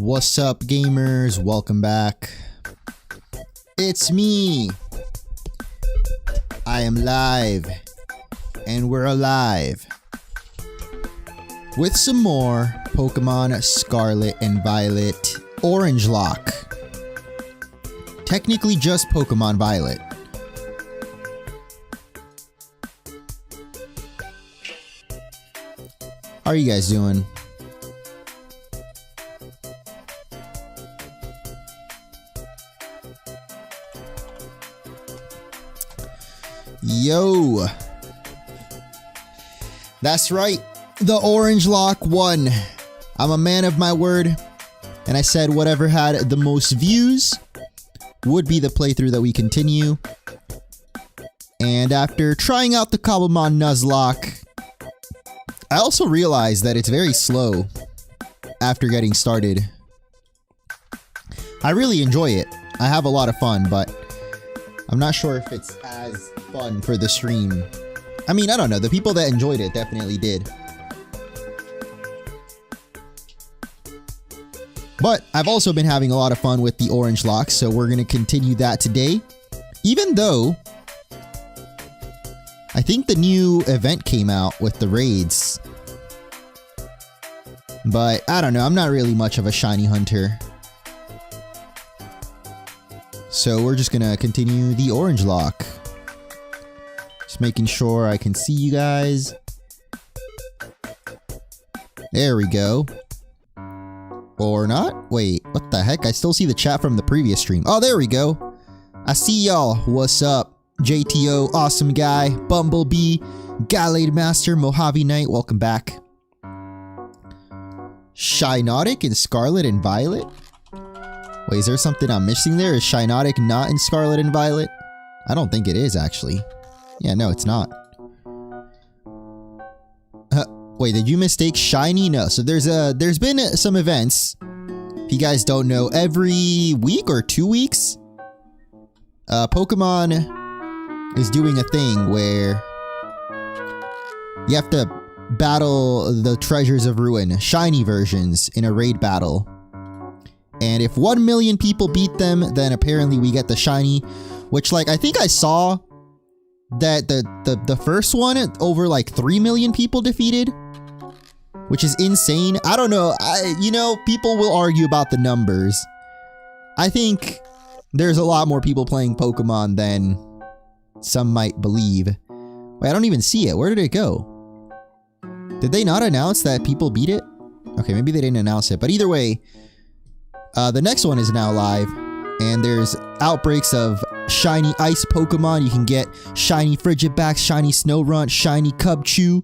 What's up, gamers? Welcome back. It's me. I am live, and we're alive with some more Pokemon Scarlet and Violet Orange Lock. Technically just Pokemon Violet. How are you guys doing? Yo, that's right, the Orange Lock won. I'm a man of my word, and I said whatever had the most views would be the playthrough that we continue. And after trying out the Cobblemon Nuzlocke, I also realized that it's very slow after getting started. I really enjoy it. I have a lot of fun, but I'm not sure if it's as fun for the stream. I mean, I don't know. The people that enjoyed it definitely did. But I've also been having a lot of fun with the Orange Lock, so we're going to continue that today. Even though I think the new event came out with the raids. But I don't know. I'm not really much of a shiny hunter. So we're just gonna continue the Orange Lock. Just making sure I can see you guys. There we go. Or not? Wait, what the heck? I still see the chat from the previous stream. Oh, there we go. I see y'all. What's up? JTO, awesome guy, Bumblebee, Gallade Master, Mojave Knight, welcome back. Shinotic in Scarlet and Violet? Wait, is there something I'm missing there? Is Shinotic not in Scarlet and Violet? I don't think it is, actually. Yeah, no, it's not. Wait, did you mistake Shiny? No, so there's been some events. If you guys don't know, every week or 2 weeks, Pokemon is doing a thing where you have to battle the Treasures of Ruin, shiny versions, in a raid battle. And if 1 million people beat them, then apparently we get the shiny, which, like, I think I saw that the first one, over like 3 million people defeated, which is insane. I don't know. You know, people will argue about the numbers. I think there's a lot more people playing Pokemon than some might believe. Wait, I don't even see it. Where did it go? Did they not announce that people beat it? Okay, maybe they didn't announce it. But either way, the next one is now live. And there's outbreaks of shiny ice Pokemon. You can get shiny Frigibax, shiny Snorunt, shiny Cubchoo.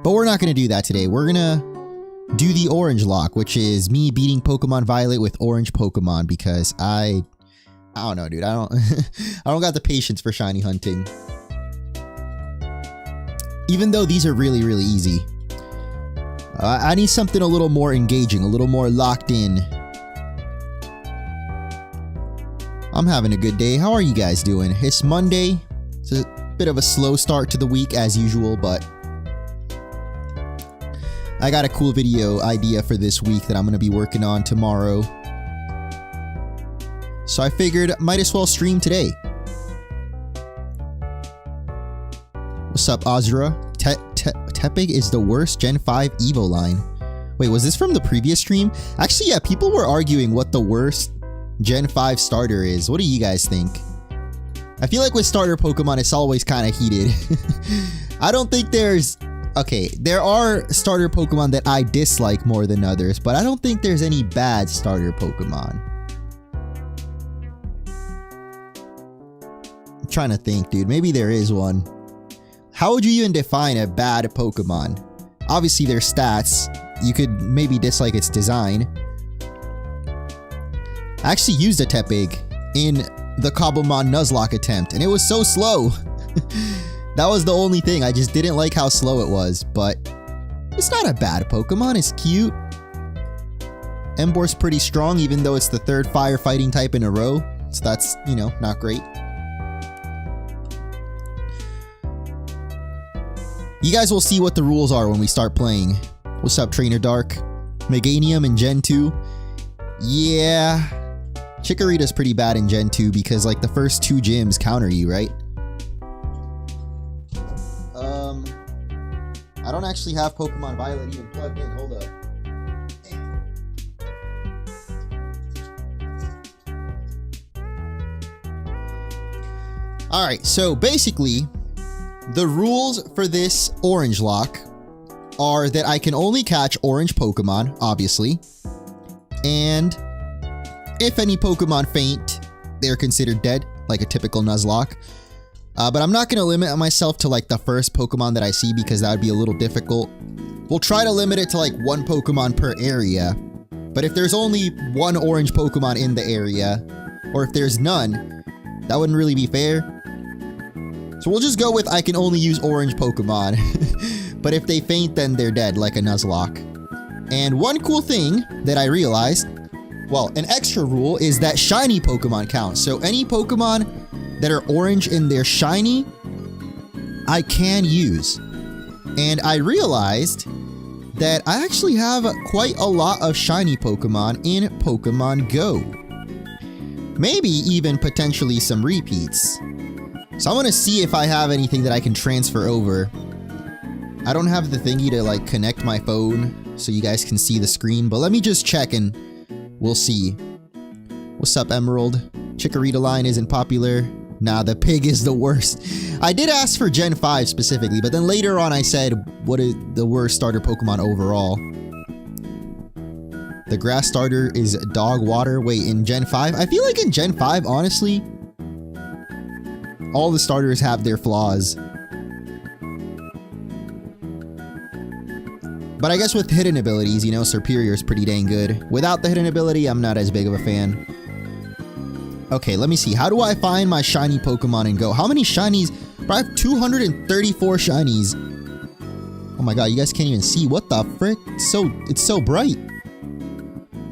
But we're not going to do that today. We're going to do the Orange Lock, which is me beating Pokemon Violet with orange Pokemon, because I don't know, dude. I don't got the patience for shiny hunting. Even though these are really, really easy. I need something a little more engaging, a little more locked in. I'm having a good day. How are you guys doing? It's Monday. It's a bit of a slow start to the week as usual, but I got a cool video idea for this week that I'm going to be working on tomorrow. So I figured might as well stream today. What's up, Azura? Tepig is the worst Gen 5 Evo line. Wait, was this from the previous stream? Actually, yeah, people were arguing what the worst Gen 5 starter is. What do you guys think? I feel like with starter Pokemon, it's always kind of heated. I don't think there's... Okay, there are starter Pokemon that I dislike more than others, but I don't think there's any bad starter Pokemon. I'm trying to think, dude. Maybe there is one. How would you even define a bad Pokemon? Obviously, their stats. You could maybe dislike its design. I actually used a Tepig in the Cobblemon Nuzlocke attempt, and it was so slow. That was the only thing. I just didn't like how slow it was, but it's not a bad Pokemon. It's cute. Embor's pretty strong, even though it's the third firefighting type in a row. So that's, you know, not great. You guys will see what the rules are when we start playing. What's up, Trainer Dark? Meganium in Gen 2. Yeah. Chikorita's pretty bad in Gen 2 because like the first 2 gyms counter you, right? I don't actually have Pokemon Violet even plugged in. Hold up. Alright, so basically, the rules for this orange lock are that I can only catch orange Pokemon, obviously. And if any Pokemon faint, they're considered dead, like a typical Nuzlocke. But I'm not going to limit myself to like the first Pokemon that I see because that would be a little difficult. We'll try to limit it to like 1 Pokemon per area. But if there's only 1 orange Pokemon in the area, or if there's none, that wouldn't really be fair. So we'll just go with I can only use orange Pokemon. But if they faint, then they're dead, like a Nuzlocke. And one cool thing that I realized, well, an extra rule is that shiny Pokemon count. So any Pokemon that are orange in their shiny, I can use. And I realized that I actually have quite a lot of shiny Pokemon in Pokemon Go. Maybe even potentially some repeats. So I want to see if I have anything that I can transfer over. I don't have the thingy to like connect my phone so you guys can see the screen, but let me just check and we'll see. What's up, Emerald? Chikorita line isn't popular. Nah, the pig is the worst. I did ask for Gen 5 specifically, but then later on I said, what is the worst starter Pokemon overall? The grass starter is dog water. Wait, in Gen 5? I feel like in Gen 5, honestly, all the starters have their flaws. But I guess with hidden abilities, you know, Serperior is pretty dang good. Without the hidden ability, I'm not as big of a fan. Okay, let me see. How do I find my shiny Pokemon and Go? How many shinies? Bro, I have 234 shinies. Oh my god, you guys can't even see. What the frick? It's so bright.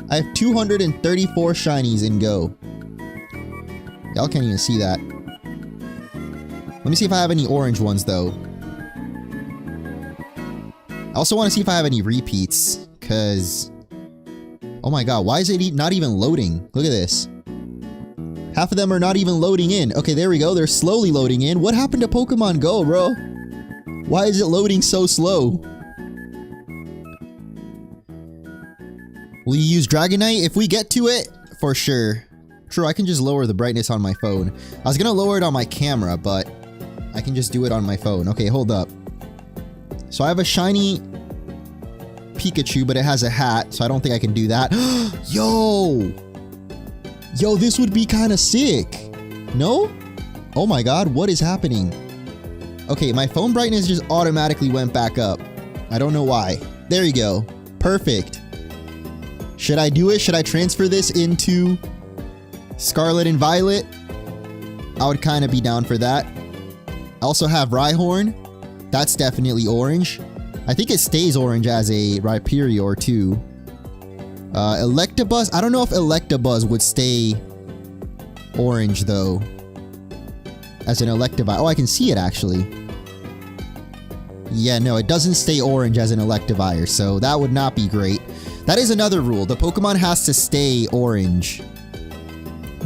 I have 234 shinies in Go. Y'all can't even see that. Let me see if I have any orange ones, though. I also want to see if I have any repeats, because... oh my god, why is it not even loading? Look at this. Half of them are not even loading in. Okay, there we go. They're slowly loading in. What happened to Pokemon Go, bro? Why is it loading so slow? Will you use Dragonite? If we get to it, for sure. True, I can just lower the brightness on my phone. I was gonna lower it on my camera, but I can just do it on my phone. Okay, hold up. So I have a shiny Pikachu, but it has a hat, so I don't think I can do that. Yo! Yo, this would be kind of sick. No? Oh my god, what is happening? Okay, my phone brightness just automatically went back up. I don't know why. There you go. Perfect. Should I do it? Should I transfer this into Scarlet and Violet? I would kind of be down for that. I also have Rhyhorn. That's definitely orange. I think it stays orange as a Rhyperior too. Electabuzz. I don't know if Electabuzz would stay orange though. As an Electivire. Oh, I can see it actually. Yeah, no, it doesn't stay orange as an Electivire, so that would not be great. That is another rule. The Pokemon has to stay orange.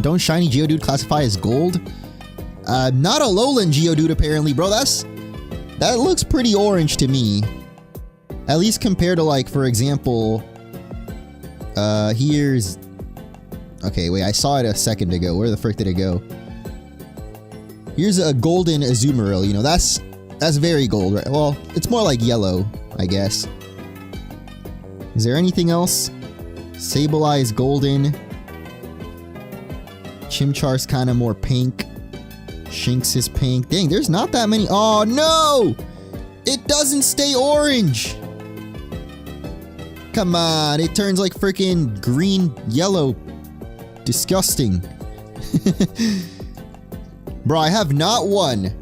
Don't shiny Geodude classify as gold? Not a lowland Geodude apparently, bro. That looks pretty orange to me. At least compared to like, for example, here's... okay, wait, I saw it a second ago. Where the frick did it go? Here's a golden Azumarill, you know, that's very gold, right? Well, it's more like yellow, I guess. Is there anything else? Sableye is golden. Chimchar's kind of more pink. Shinx is pink. Dang, there's not that many. Oh, no! It doesn't stay orange! Come on, it turns like freaking green, yellow. Disgusting. Bro, I have not one.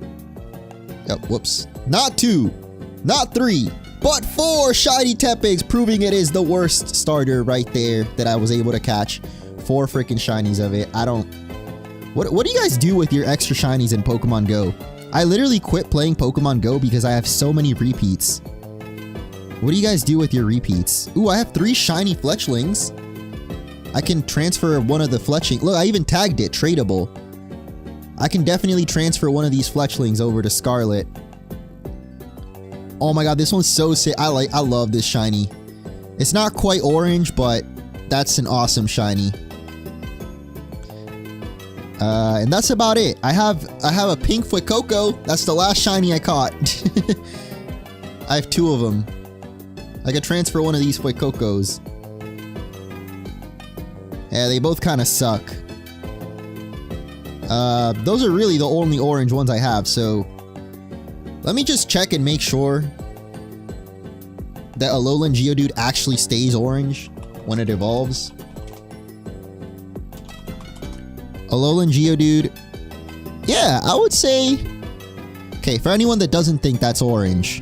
Oh, whoops. Not two. Not three. But 4 shiny Tepics, proving it is the worst starter right there that I was able to catch. 4 freaking shinies of it. I don't... What do you guys do with your extra shinies in Pokemon Go? I literally quit playing Pokemon Go because I have so many repeats. What do you guys do with your repeats? Ooh, I have 3 shiny fletchlings. I can transfer one of the fletchling. Look, I even tagged it, tradable. I can definitely transfer one of these fletchlings over to Scarlet. Oh my god, this one's so sick. I love this shiny. It's not quite orange, but that's an awesome shiny. And that's about it. I have a pink Fuecoco. That's the last shiny I caught. I have 2 of them. I could transfer one of these Fuecocos. Yeah, they both kind of suck. Those are really the only orange ones I have, so let me just check and make sure that Alolan Geodude actually stays orange when it evolves. Alolan Geodude, yeah, I would say, okay, for anyone that doesn't think that's orange,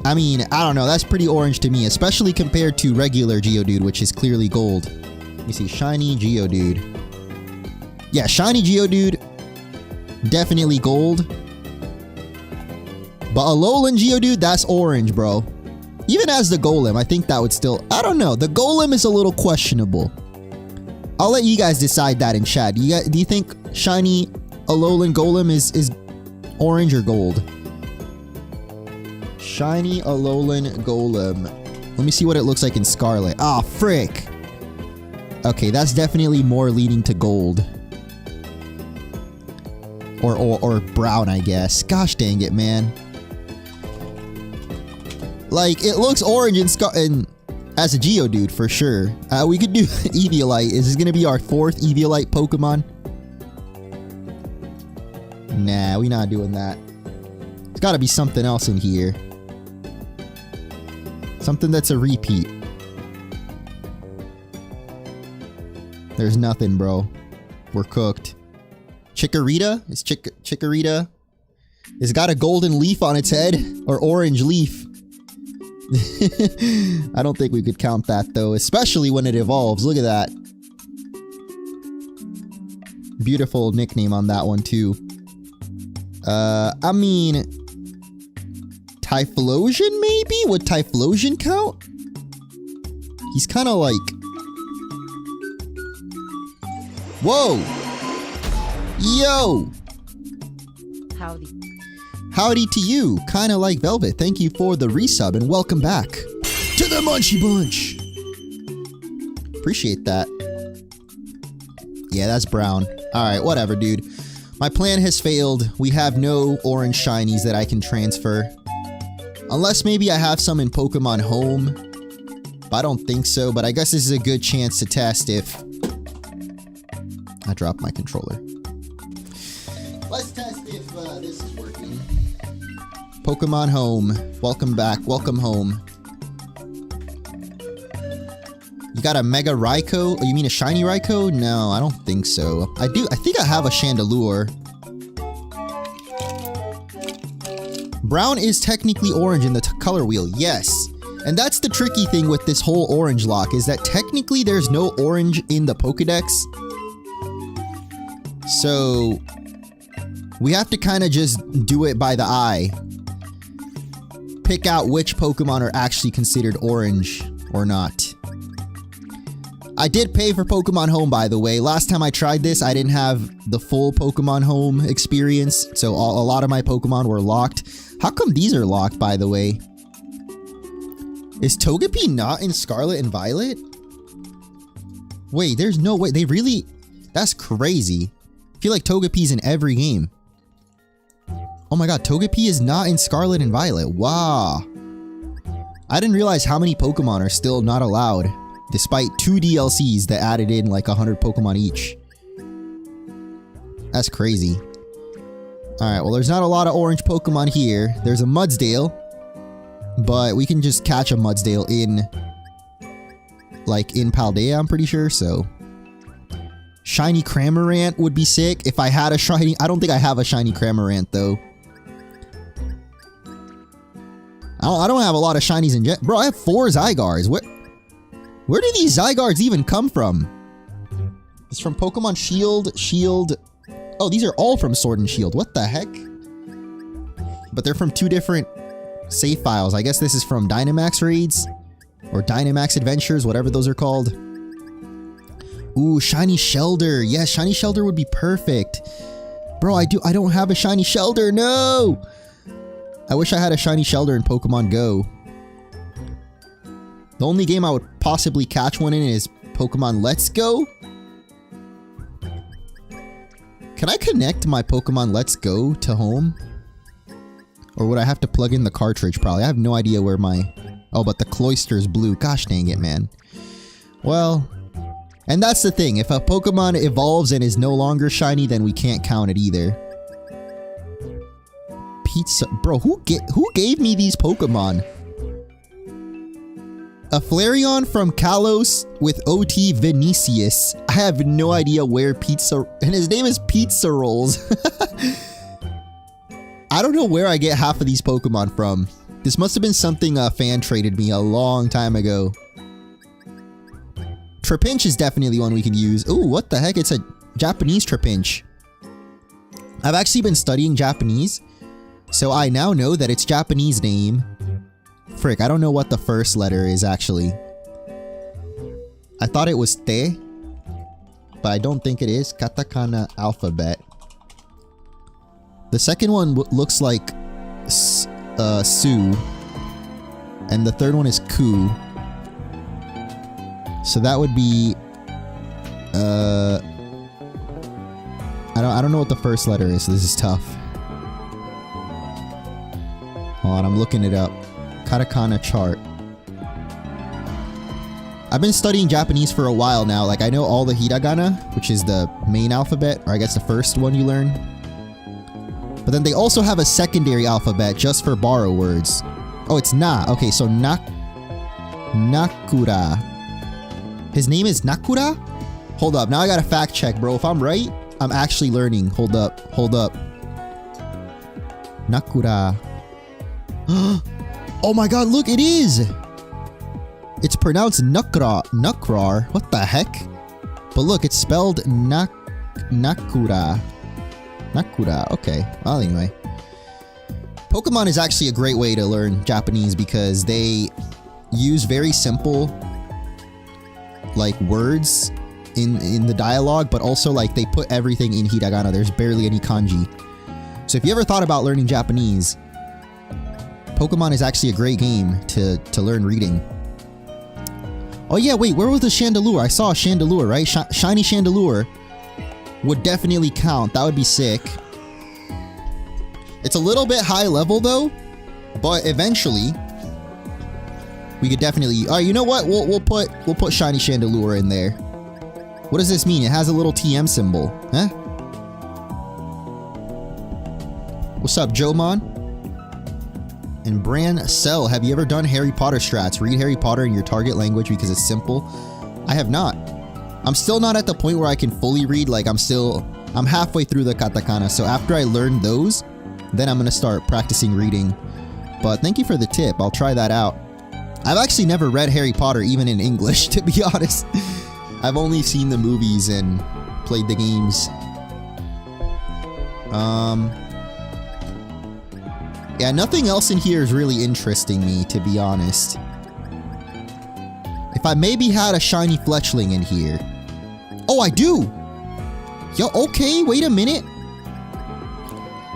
I mean, I don't know, that's pretty orange to me, especially compared to regular Geodude, which is clearly gold. Let me see, shiny Geodude. Yeah, shiny Geodude, definitely gold. But Alolan Geodude, that's orange, bro. Even as the Golem, I think that would still, I don't know, the Golem is a little questionable. I'll let you guys decide that in chat. Do you think shiny Alolan Golem is orange or gold? Shiny Alolan Golem. Let me see what it looks like in Scarlet. Ah, frick. Okay, that's definitely more leaning to gold. Or brown, I guess. Gosh dang it, man. Like, it looks orange in as a Geodude, for sure. We could do Eviolite. Is this gonna be our 4th Eviolite Pokemon? Nah, we're not doing that. There's gotta be something else in here. Something that's a repeat. There's nothing, bro. We're cooked. Chikorita? Is Chikorita? It's got a golden leaf on its head. Or orange leaf. I don't think we could count that, though. Especially when it evolves. Look at that. Beautiful nickname on that one, too. I mean... Typhlosion, maybe? Would Typhlosion count? He's kind of like... Whoa! Yo! Howdy. Howdy to you, kinda like Velvet. Thank you for the resub and welcome back to the Munchie Bunch! Appreciate that. Yeah, that's brown. Alright, whatever, dude. My plan has failed. We have no orange shinies that I can transfer. Unless maybe I have some in Pokemon Home. But I don't think so, but I guess this is a good chance to test if... I dropped my controller. Let's test if this is working. Pokemon Home. Welcome back. Welcome home. You got a Mega Raikou? Oh, you mean a Shiny Raikou? No, I don't think so. I think I have a Chandelure. Brown is technically orange in the color wheel. Yes. And that's the tricky thing with this whole orange lock, is that technically there's no orange in the Pokedex. So we have to kind of just do it by the eye. Pick out which Pokemon are actually considered orange or not. I did pay for Pokemon Home, by the way. Last time I tried this, I didn't have the full Pokemon Home experience, so a lot of my Pokemon were locked. How come these are locked, by the way? Is Togepi not in Scarlet and Violet? Wait, there's no way. They really... That's crazy. I feel like Togepi's in every game. Oh my god, Togepi is not in Scarlet and Violet. Wow. I didn't realize how many Pokemon are still not allowed, despite 2 DLCs that added in like 100 Pokemon each. That's crazy. Alright, well there's not a lot of orange Pokemon here. There's a Mudsdale, but we can just catch a Mudsdale in... like, in Paldea, I'm pretty sure, so... Shiny Cramorant would be sick if I had a shiny... I don't think I have a shiny Cramorant, though. I don't have a lot of shinies in Bro, I have 4 Zygars. Where do these Zygars even come from? It's from Pokemon Shield... Oh, these are all from Sword and Shield. What the heck? But they're from 2 different save files. I guess this is from Dynamax raids or Dynamax adventures, whatever those are called. Ooh, shiny Shelder. Yes, shiny Shelder would be perfect. Bro, I don't have a shiny Shelder. No! I wish I had a shiny Shelder in Pokemon Go. The only game I would possibly catch one in is Pokemon Let's Go. Can I connect my Pokemon Let's Go to home? Or would I have to plug in the cartridge probably? I have no idea where my... Oh, but the cloister is blue. Gosh dang it, man. Well... And that's the thing. If a Pokemon evolves and is no longer shiny, then we can't count it either. Pizza... Bro, who gave me these Pokemon? A Flareon from Kalos with OT Vinicius. I have no idea where Pizza... And his name is Pizza Rolls. I don't know where I get half of these Pokemon from. This must have been something a fan traded me a long time ago. Trapinch is definitely one we can use. Ooh, what the heck? It's a Japanese Trapinch. I've actually been studying Japanese, so I now know that its Japanese name... Frick, I don't know what the first letter is actually. I thought it was te, but I don't think it is. Katakana alphabet. The second one looks like Su, and the third one is Ku. So that would be I don't know what the first letter is, so this is tough. Hold on, I'm looking it up. Katakana chart. I've been studying Japanese for a while now. Like, I know all the hiragana, which is the main alphabet, or I guess the first one you learn. But then they also have a secondary alphabet just for borrow words. Oh, it's Na. Okay, so Nakura. His name is Nakura? Hold up, now I gotta fact check, bro. If I'm right, I'm actually learning. Hold up. Nakura. Oh my god, look, it is! It's pronounced Nukrar. What the heck? But look, it's spelled Nakura. Nakura, okay. Well, anyway. Pokemon is actually a great way to learn Japanese because they use very simple, like, words in the dialogue, but also, like, they put everything in hiragana. There's barely any kanji. So if you ever thought about learning Japanese, Pokemon is actually a great game to learn reading. Oh yeah, wait, where was the Chandelure? I saw a Chandelure, right? Shiny Chandelure would definitely count. That would be sick. It's a little bit high level though, but eventually we could definitely... Alright, you know what? We'll put Shiny Chandelure in there. What does this mean? It has a little TM symbol. Huh? What's up, Jomon? And Bran Cell, have you ever done Harry Potter strats? Read Harry Potter in your target language because it's simple. I have not. I'm still not at the point where I can fully read. Like, I'm halfway through the katakana. So after I learn those, then I'm going to start practicing reading. But thank you for the tip. I'll try that out. I've actually never read Harry Potter even in English, to be honest. I've only seen the movies and played the games. Yeah, nothing else in here is really interesting me, to be honest. If I maybe had a shiny Fletchling in here. Oh, I do! Yo, okay, wait a minute.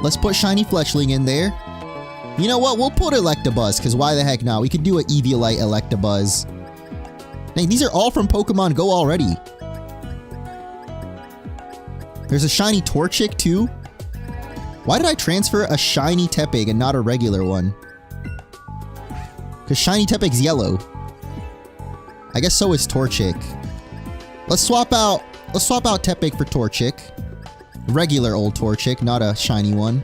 Let's put shiny Fletchling in there. You know what? We'll put Electabuzz, because why the heck not? We could do an Eviolite Electabuzz. Dang, these are all from Pokemon Go already. There's a shiny Torchic, too. Why did I transfer a shiny Tepig and not a regular one? Because shiny Tepig's yellow. I guess so is Torchic. Let's swap out Tepig for Torchic. Regular old Torchic, not a shiny one.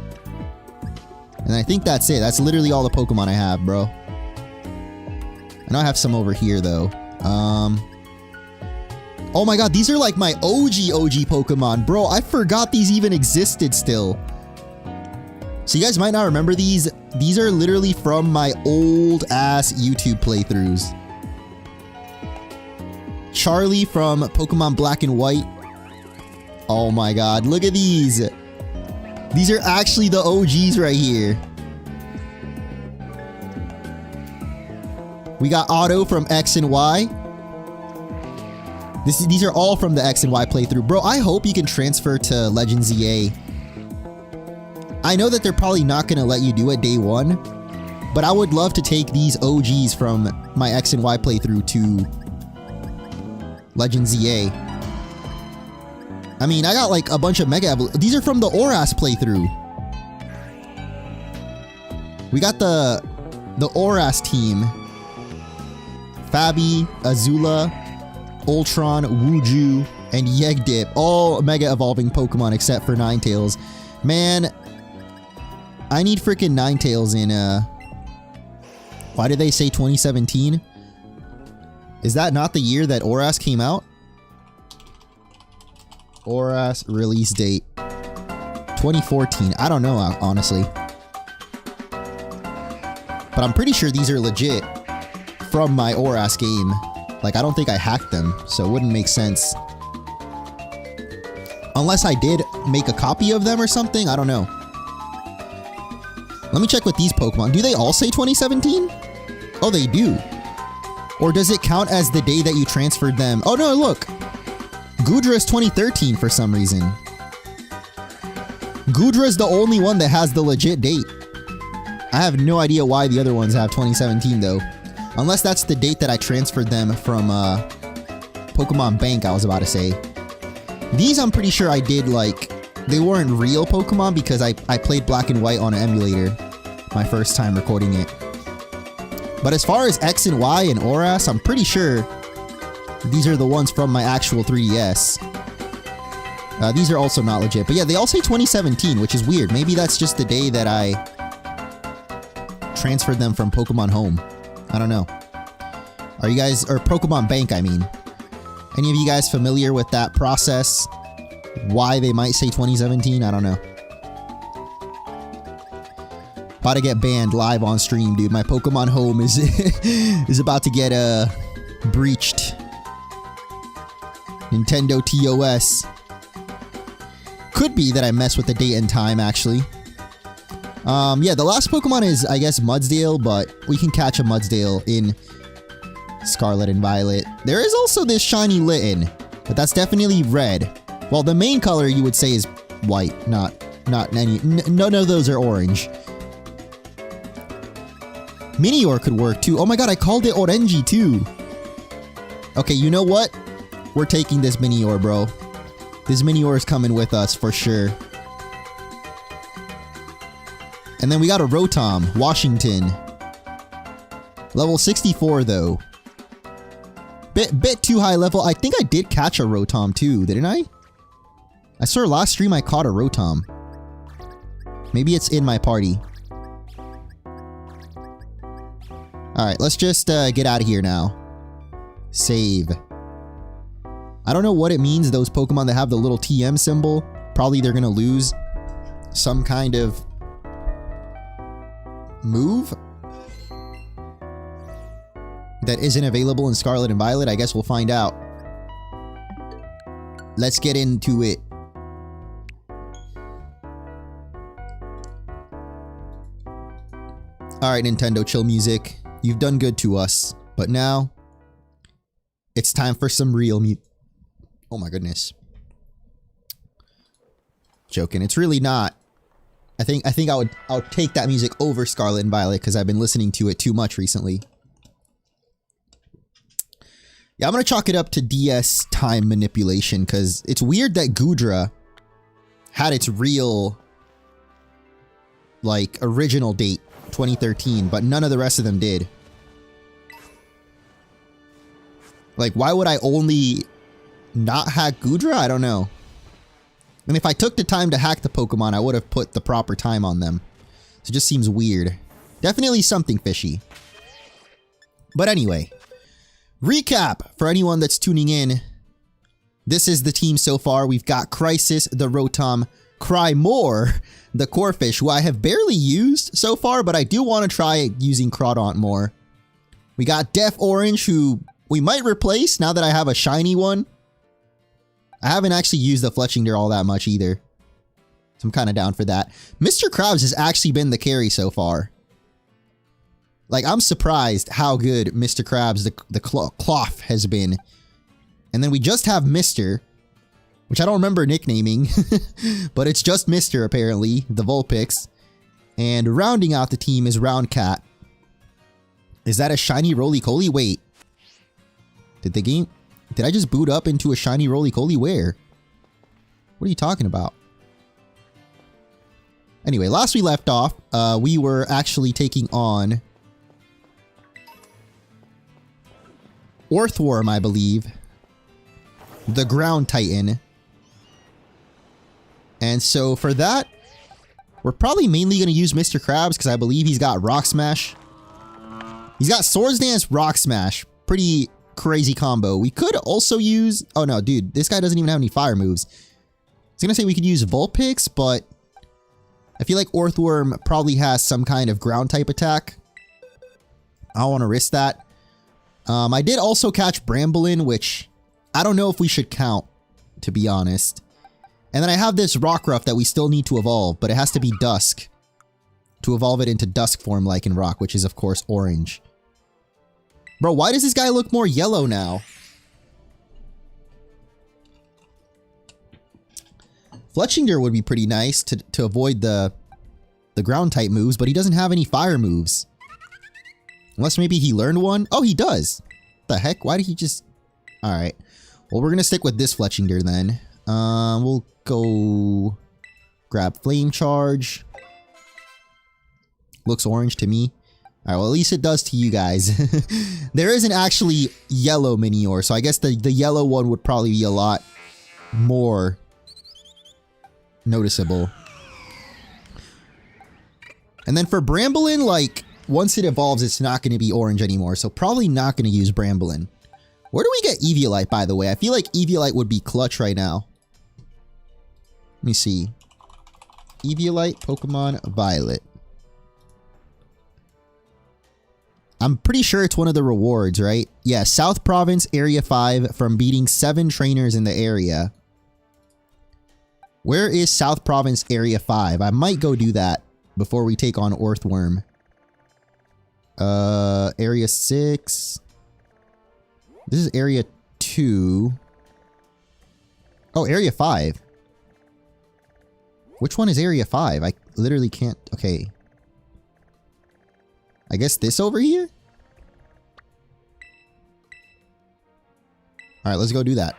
And I think that's it. That's literally all the Pokemon I have, bro. I know I have some over here, though. Oh my god, these are like my OG Pokemon. Bro, I forgot these even existed still. So you guys might not remember these. These are literally from my old-ass YouTube playthroughs. Charlie from Pokemon Black and White. Oh my god, look at these. These are actually the OGs right here. We got Auto from X and Y. These are all from the X and Y playthrough. Bro, I hope you can transfer to Legends EA. I know that they're probably not going to let you do it day one, but I would love to take these OGs from my X and Y playthrough to Legends EA. I mean, I got like a bunch of Mega These are from the Oras playthrough. We got the Oras team. Fabi, Azula, Ultron, Wuju, and Yegdip. All Mega Evolving Pokemon except for Ninetales. Man, I need freaking Ninetales in, why did they say 2017? Is that not the year that Oras came out? Oras release date. 2014. I don't know, honestly. But I'm pretty sure these are legit from my Oras game. Like, I don't think I hacked them, so it wouldn't make sense. Unless I did make a copy of them or something, I don't know. Let me check with these Pokemon. Do they all say 2017? Oh, they do. Or does it count as the day that you transferred them? Oh no, look! Goodra is 2013 for some reason. Goodra is the only one that has the legit date. I have no idea why the other ones have 2017 though. Unless that's the date that I transferred them from Pokemon Bank, I was about to say. These I'm pretty sure I did like... They weren't real Pokemon because I played Black and White on an emulator my first time recording it. But as far as X and Y and Oras, I'm pretty sure these are the ones from my actual 3DS. These are also not legit. But yeah, they all say 2017, which is weird. Maybe that's just the day that I transferred them from Pokemon Home. I don't know. Are you guys... Or Pokemon Bank, I mean. Any of you guys familiar with that process? Why they might say 2017? I don't know. About to get banned live on stream, dude. My Pokemon Home is is about to get breached. Nintendo TOS. Could be that I mess with the date and time, actually. Yeah, the last Pokemon is, I guess, Mudsdale, but we can catch a Mudsdale in Scarlet and Violet. There is also this shiny Litten, but that's definitely red. Well, the main color you would say is white, not any. None of those are orange. Minior could work too. Oh my god, I called it Orenji too. Okay, you know what? We're taking this Minior, bro. This Minior is coming with us for sure. And then we got a Rotom, Washington. Level 64 though. Bit too high level. I think I did catch a Rotom too, didn't I? I swear last stream I caught a Rotom. Maybe it's in my party. Alright, let's just get out of here now. Save. I don't know what it means, those Pokemon that have the little TM symbol. Probably they're gonna lose some kind of move that isn't available in Scarlet and Violet. I guess we'll find out. Let's get into it. Alright, Nintendo, chill music. You've done good to us. But now, it's time for some real oh my goodness. Joking. It's really not. I think I'll take that music over Scarlet and Violet because I've been listening to it too much recently. Yeah, I'm gonna chalk it up to DS time manipulation because it's weird that Goodra had its real, like, original date, 2013, but none of the rest of them did. Like, why would I only not hack Goodra? I don't know. And if I took the time to hack the Pokemon, I would have put the proper time on them. So it just seems weird. Definitely something fishy. But anyway, recap for anyone that's tuning in. This is the team so far. We've got Crisis, the Rotom, Crymore, the Corphish, who I have barely used so far, but I do want to try using Crawdaunt more. We got Deaf Orange, who we might replace now that I have a shiny one. I haven't actually used the Fletchinder all that much either. So I'm kind of down for that. Mr. Krabs has actually been the carry so far. Like, I'm surprised how good Mr. Krabs, the cloth has been. And then we just have Mr., which I don't remember nicknaming, but it's just Mr. apparently, the Vulpix. And rounding out the team is Round Cat. Is that a shiny roly-coly? Wait. Did I just boot up into a shiny roly-coly? Where? What are you talking about? Anyway, last we left off, we were actually taking on Orthworm, I believe. The Ground Titan. And so for that, we're probably mainly going to use Mr. Krabs because I believe he's got Rock Smash. He's got Swords Dance, Rock Smash. Pretty crazy combo. We could also use... Oh no, dude, this guy doesn't even have any fire moves. I was going to say we could use Vulpix, but I feel like Orthworm probably has some kind of ground type attack. I don't want to risk that. I did also catch Bramblin, which I don't know if we should count, to be honest. And then I have this Rockruff that we still need to evolve, but it has to be Dusk to evolve it into Dusk form like in Rock, which is of course orange. Bro, why does this guy look more yellow now? Fletchinder would be pretty nice to avoid the ground type moves, but he doesn't have any fire moves. Unless maybe he learned one. Oh, he does. What the heck? Why did he just... Alright. Well, we're going to stick with this Fletchinder then. We'll go grab Flame Charge. Looks orange to me. Alright, well at least it does to you guys. There isn't actually yellow Minior, so I guess the yellow one would probably be a lot more noticeable. And then for Bramblin, like, once it evolves, it's not going to be orange anymore, so probably not going to use Bramblin. Where do we get Eviolite, by the way? I feel like Eviolite would be clutch right now. Let me see. Eviolite, Pokemon Violet. I'm pretty sure it's one of the rewards, right? Yeah, South Province, Area 5, from beating 7 trainers in the area. Where is South Province, Area 5? I might go do that before we take on Orthworm. Area 6. This is Area 2. Oh, Area 5. Which one is Area 5? I literally can't... Okay. I guess this over here? Alright, let's go do that.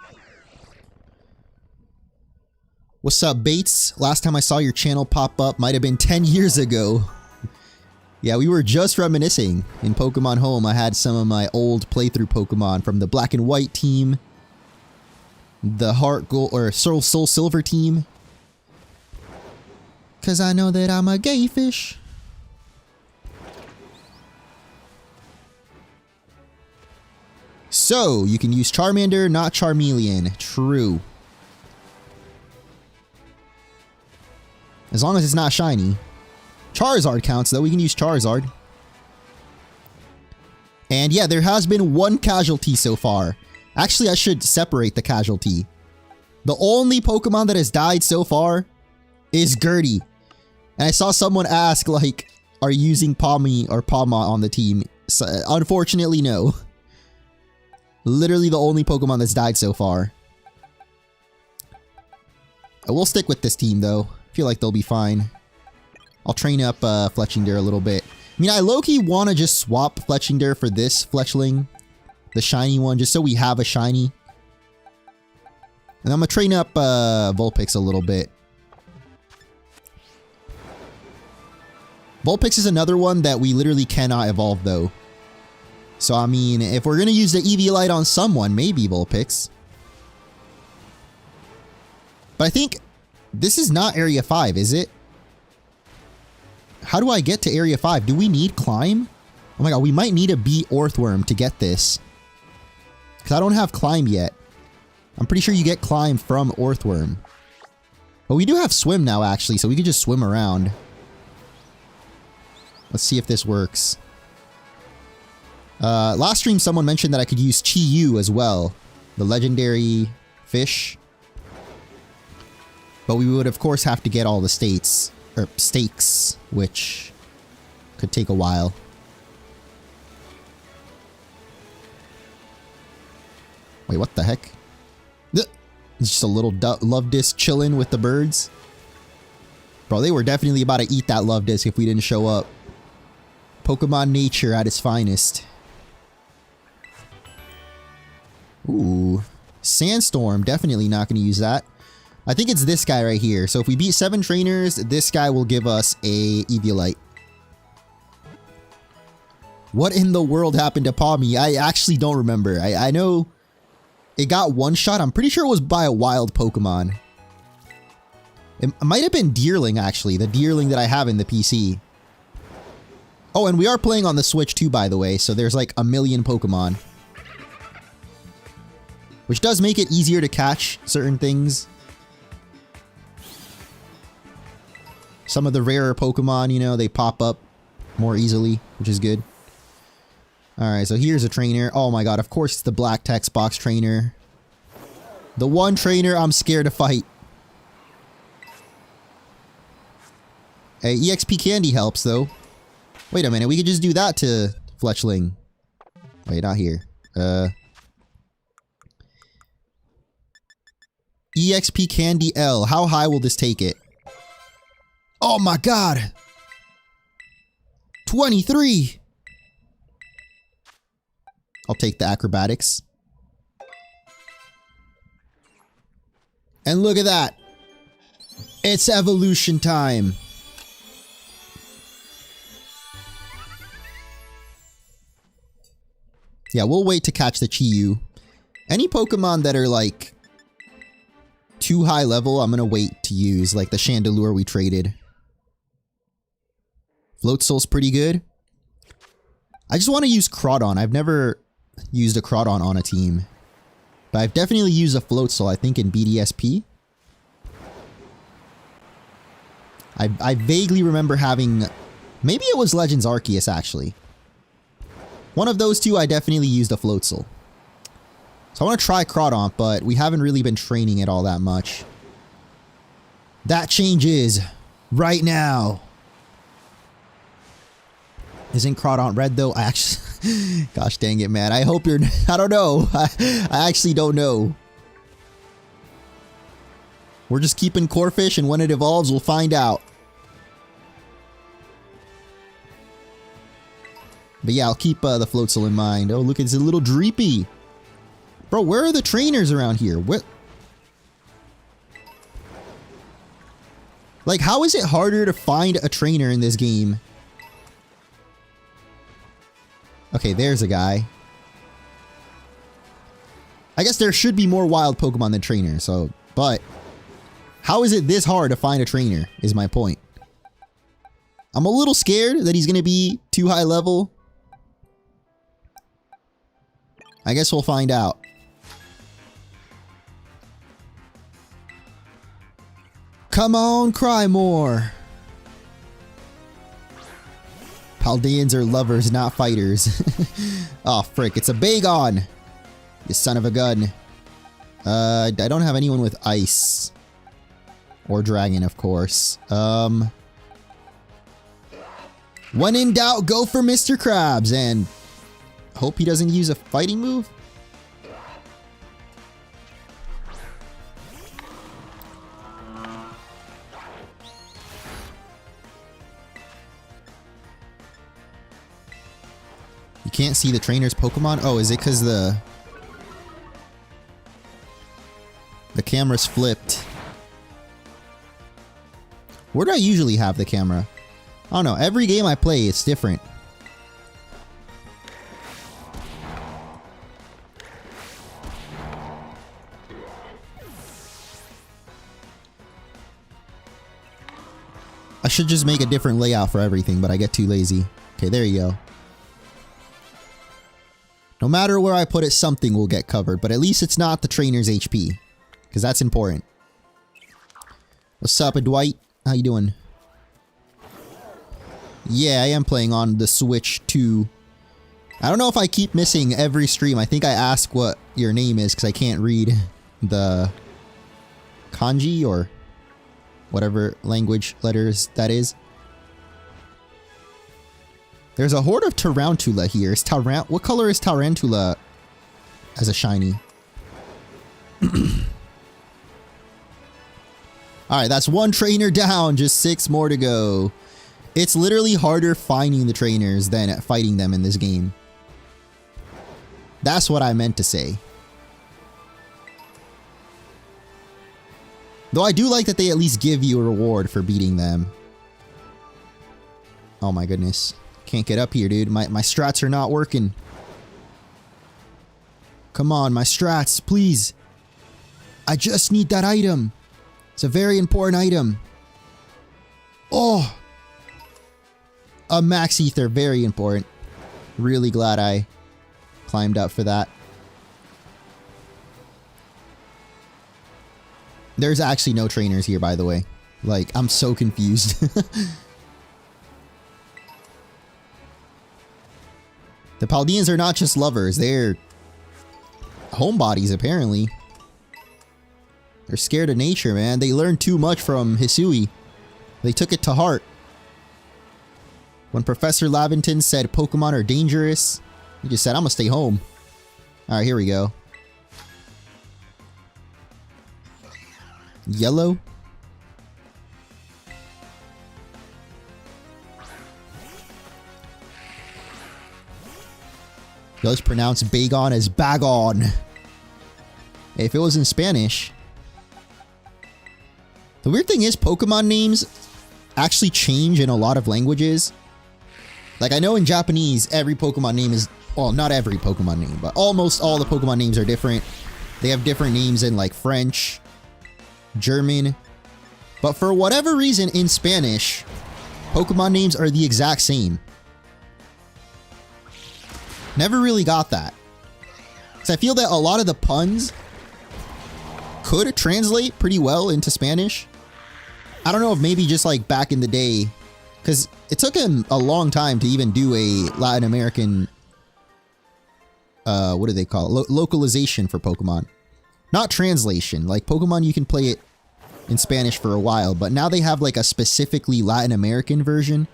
What's up, Bates? Last time I saw your channel pop up might have been 10 years ago. Yeah, we were just reminiscing. In Pokemon Home, I had some of my old playthrough Pokemon from the Black and White team. The Heart Gold or Soul Silver team. Cause I know that I'm a gay fish. So, you can use Charmander, not Charmeleon. True. As long as it's not shiny. Charizard counts though, we can use Charizard. And yeah, there has been one casualty so far. Actually, I should separate the casualty. The only Pokemon that has died so far is Gertie. And I saw someone ask, like, are you using Pawmi or Pawma on the team? So, unfortunately, no. Literally the only Pokemon that's died so far. We'll stick with this team though. Feel like they'll be fine. I'll train up Fletchinder a little bit. I mean, I low-key want to just swap Fletchinder for this Fletchling. The shiny one, just so we have a shiny. And I'm going to train up Vulpix a little bit. Vulpix is another one that we literally cannot evolve though. So I mean, if we're going to use the Eviolite on someone, maybe Vulpix. But I think this is not Area 5, is it? How do I get to Area 5? Do we need Climb? Oh my god, we might need to beat Orthworm to get this. Because I don't have Climb yet. I'm pretty sure you get Climb from Orthworm. But we do have Swim now, actually, so we could just swim around. Let's see if this works. Last stream, someone mentioned that I could use Chi-Yu as well. The legendary fish. But we would, of course, have to get all the stakes, which could take a while. Wait, what the heck? It's just a little love disc chilling with the birds. Bro, they were definitely about to eat that love disc if we didn't show up. Pokemon nature at its finest. Ooh. Sandstorm. Definitely not going to use that. I think it's this guy right here. So if we beat 7 trainers, this guy will give us a Eviolite. What in the world happened to Pawmi? I actually don't remember. I know it got one shot. I'm pretty sure it was by a wild Pokemon. It might have been Deerling, actually. The Deerling that I have in the PC. Oh, and we are playing on the Switch too, by the way. So there's like a million Pokemon. Which does make it easier to catch certain things. Some of the rarer Pokemon, you know, they pop up more easily, which is good. Alright, so here's a trainer. Oh my god, of course it's the black text box trainer. The one trainer I'm scared to fight. Hey, EXP candy helps though. Wait a minute, we could just do that to Fletchling. Wait, not here. EXP candy L. How high will this take it? Oh my god! 23! I'll take the acrobatics. And look at that! It's evolution time! Yeah, we'll wait to catch the Chi-Yu. Any Pokemon that are like too high level, I'm gonna wait to use, like the Chandelure we traded. Floatzel's pretty good. I just want to use Crawdon. I've never used a Crawdon on a team. But I've definitely used a Floatzel, I think in BDSP. I vaguely remember having... Maybe it was Legends Arceus, actually. One of those two, I definitely used a Floatzel. So I want to try Crawdon, but we haven't really been training it all that much. That changes right now. Isn't Crawdon red though? I actually... Gosh dang it, man. I hope you're... I don't know. I actually don't know. We're just keeping Corphish, and when it evolves, we'll find out. But yeah, I'll keep the Floatzel in mind. Oh, look, it's a little Dreepy. Bro, where are the trainers around here? What? Like, how is it harder to find a trainer in this game? Okay, there's a guy. I guess there should be more wild Pokemon than trainers, so... But... How is it this hard to find a trainer, is my point. I'm a little scared that he's gonna be too high level. I guess we'll find out. Come on, cry more! Paldeans are lovers, not fighters. Oh, frick, it's a Bagon! You son of a gun. I don't have anyone with ice. Or dragon, of course. When in doubt, go for Mr. Krabs, and hope he doesn't use a fighting move. You can't see the trainer's Pokemon? Oh, is it because the camera's flipped? Where do I usually have the camera? I don't know. Every game I play, it's different. I should just make a different layout for everything, but I get too lazy. Okay, there you go. No matter where I put it, something will get covered, but at least it's not the trainer's HP, because that's important. What's up, Dwight? How you doing? Yeah, I am playing on the Switch too. I don't know if I keep missing every stream. I think I ask what your name is because I can't read the kanji or whatever language letters that is. There's a horde of Tarantula here. What color is Tarantula as a shiny? Alright, that's one trainer down. Just 6 more to go. It's literally harder finding the trainers than fighting them in this game. That's what I meant to say. Though I do like that they at least give you a reward for beating them. Oh my goodness. Can't get up here, dude. My strats are not working. Come on, my strats, please. I just need that item. It's a very important item. Oh. A max ether, very important. Really glad I climbed up for that. There's actually no trainers here, by the way. Like, I'm so confused. The Paldeans are not just lovers, they're homebodies, apparently. They're scared of nature, man. They learned too much from Hisui. They took it to heart. When Professor Laventon said Pokemon are dangerous, he just said, I'm gonna stay home. Alright, here we go. Yellow. Let's pronounce Bagon as Bagon. If it was in Spanish. The weird thing is Pokemon names actually change in a lot of languages. Like I know in Japanese every Pokemon name is, well, not every Pokemon name, but almost all the Pokemon names are different. They have different names in like French, German. But for whatever reason in Spanish, Pokemon names are the exact same. Never really got that. Because I feel that a lot of the puns could translate pretty well into Spanish. I don't know if maybe just like back in the day, because it took him a long time to even do a Latin American, what do they call it? Localization for Pokemon. Not translation. Like Pokemon, you can play it in Spanish for a while, but now they have like a specifically Latin American version,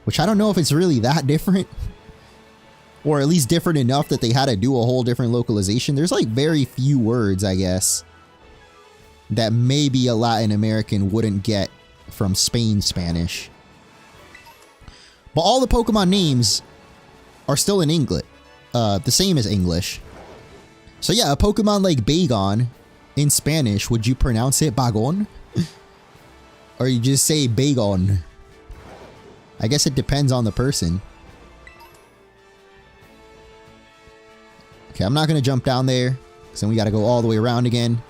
which I don't know if it's really that different. Or at least different enough that they had to do a whole different localization. There's like very few words, I guess, that maybe a Latin American wouldn't get from Spain Spanish. But all the Pokemon names are still in English. The same as English. So yeah, a Pokemon like Bagon in Spanish, would you pronounce it Bagon? Or you just say Bagon? I guess it depends on the person. Okay, I'm not going to jump down there, because then we got to go all the way around again.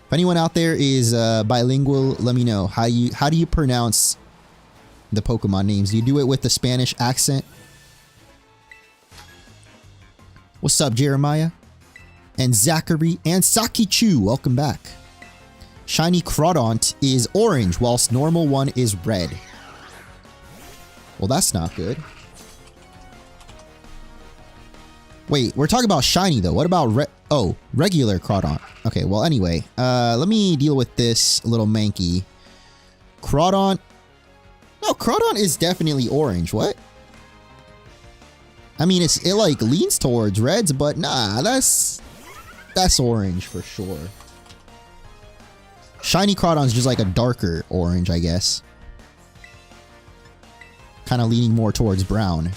If anyone out there is bilingual, let me know. How do you pronounce the Pokemon names? Do you do it with the Spanish accent? What's up, Jeremiah? And Zachary and Sakichu, welcome back. Shiny Crawdaunt is orange, whilst normal one is red. Well, that's not good. Wait, we're talking about shiny though. What about regular Crawdaunt? Okay, well anyway, let me deal with this little manky. Crawdaunt. No, Crawdaunt is definitely orange. What? I mean, it like leans towards reds, but nah, that's orange for sure. Shiny Crawdaunt's just like a darker orange, I guess. Kind of leaning more towards brown.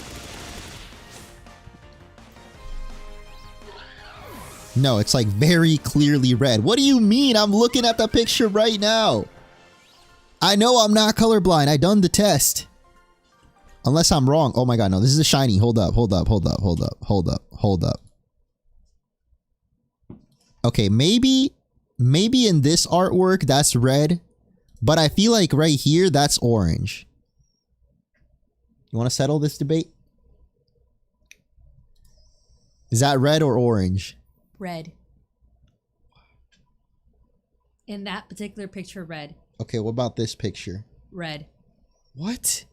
No, it's like very clearly red. What do you mean? I'm looking at the picture right now. I know I'm not colorblind. I done the test. Unless I'm wrong. Oh my god, no. This is a shiny. Hold up, hold up, hold up, hold up, hold up, hold up. Okay, maybe in this artwork that's red. But I feel like right here that's orange. You want to settle this debate? Is that red or orange? Red. In that particular picture, red. Okay, what about this picture? Red. What?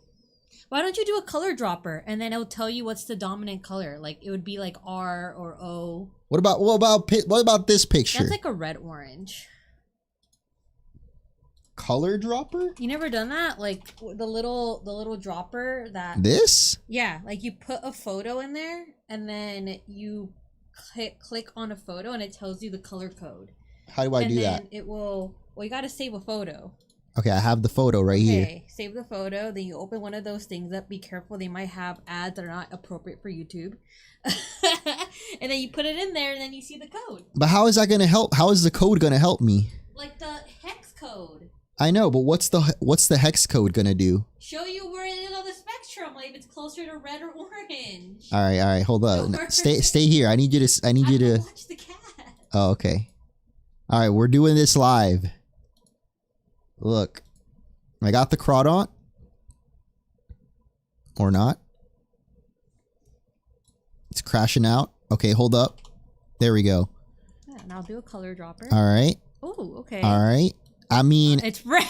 Why don't you do a color dropper and then it'll tell you what's the dominant color? Like it would be like R or O. What about this picture? That's like a red orange. Color dropper? You never done that? Like the little dropper that. This? Yeah, like you put a photo in there and then you click on a photo and it tells you the color code. How do I do that? And then it will. Well, you gotta save a photo. Okay, I have the photo right here. Okay, save the photo. Then you open one of those things up. Be careful; they might have ads that are not appropriate for YouTube. And then you put it in there, and then you see the code. But how is that gonna help? How is the code gonna help me? Like the hex code. I know, but what's the hex code gonna do? Show you where it is on the spectrum, like if it's closer to red or orange. All right, hold up. Stay here. I need you to watch the cat. Oh, okay. All right, we're doing this live. Look, I got the Crawdaunt. Or not. It's crashing out. Okay, hold up. There we go. Yeah, and I'll do a color dropper. All right. Oh, okay. All right. I mean, it's red.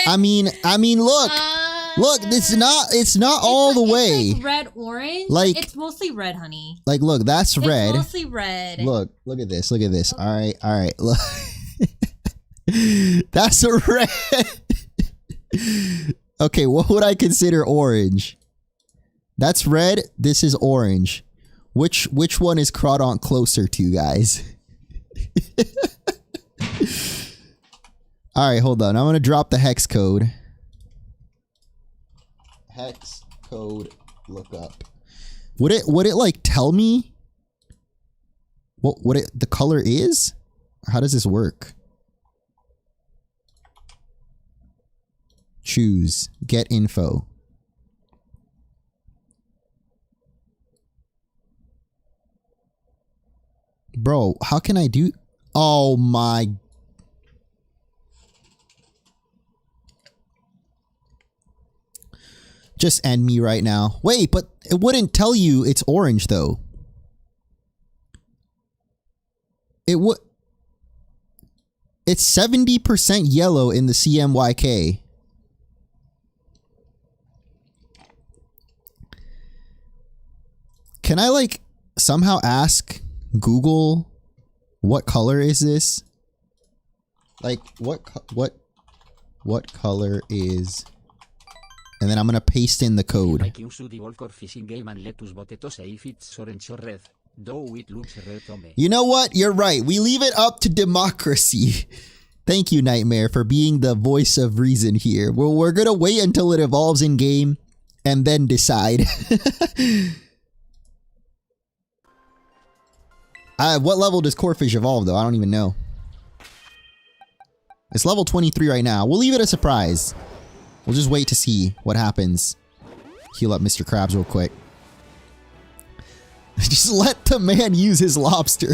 I mean, look. Look, it's not all the way. Like red orange. Like it's mostly red, honey. Like, look, that's red. It's mostly red. Look at this. Look at this. All right. Look. That's a red. Okay, what would I consider orange? That's red. This is orange. Which one is Crawdaunt closer to, guys? All right, hold on. I'm gonna drop the hex code. Hex code lookup. Would it like tell me what the color is? How does this work? Choose get info. Bro, how can I do? Oh my. Just end me right now. Wait, but it wouldn't tell you it's orange though. It would. It's 70% yellow in the CMYK. Can I like somehow ask Google what color is this? Like what color is? And then I'm gonna paste in the code. Like you should evolve your fishing game and let us vote to say if it's orange or red. Though it looks red to me. You know what? You're right. We leave it up to democracy. Thank you, Nightmare, for being the voice of reason here. We're gonna wait until it evolves in game and then decide. What level does Corphish evolve though? I don't even know. It's level 23 right now. We'll leave it a surprise. We'll just wait to see what happens. Heal up Mr. Krabs real quick. Just let the man use his lobster.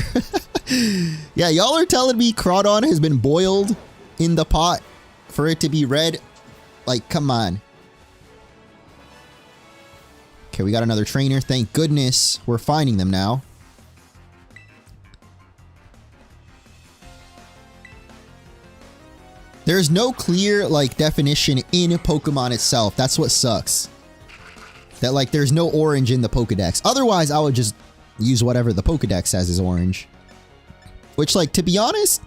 Yeah, y'all are telling me Crawdaunt has been boiled in the pot for it to be red? Like, come on. Okay, we got another trainer. Thank goodness we're finding them now. There's no clear, like, definition in Pokemon itself. That's what sucks. That, like, there's no orange in the Pokedex. Otherwise, I would just use whatever the Pokedex says is orange. Which, like, to be honest,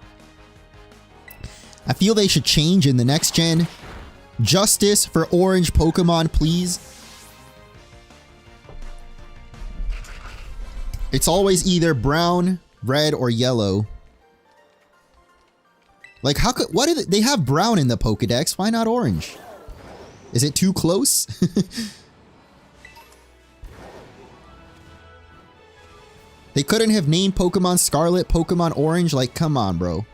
I feel they should change in the next gen. Justice for orange Pokemon, please. It's always either brown, red, or yellow. Like, how could, why do they have brown in the Pokedex? Why not orange? Is it too close? They couldn't have named Pokemon Scarlet, Pokemon Orange. Like, come on, bro.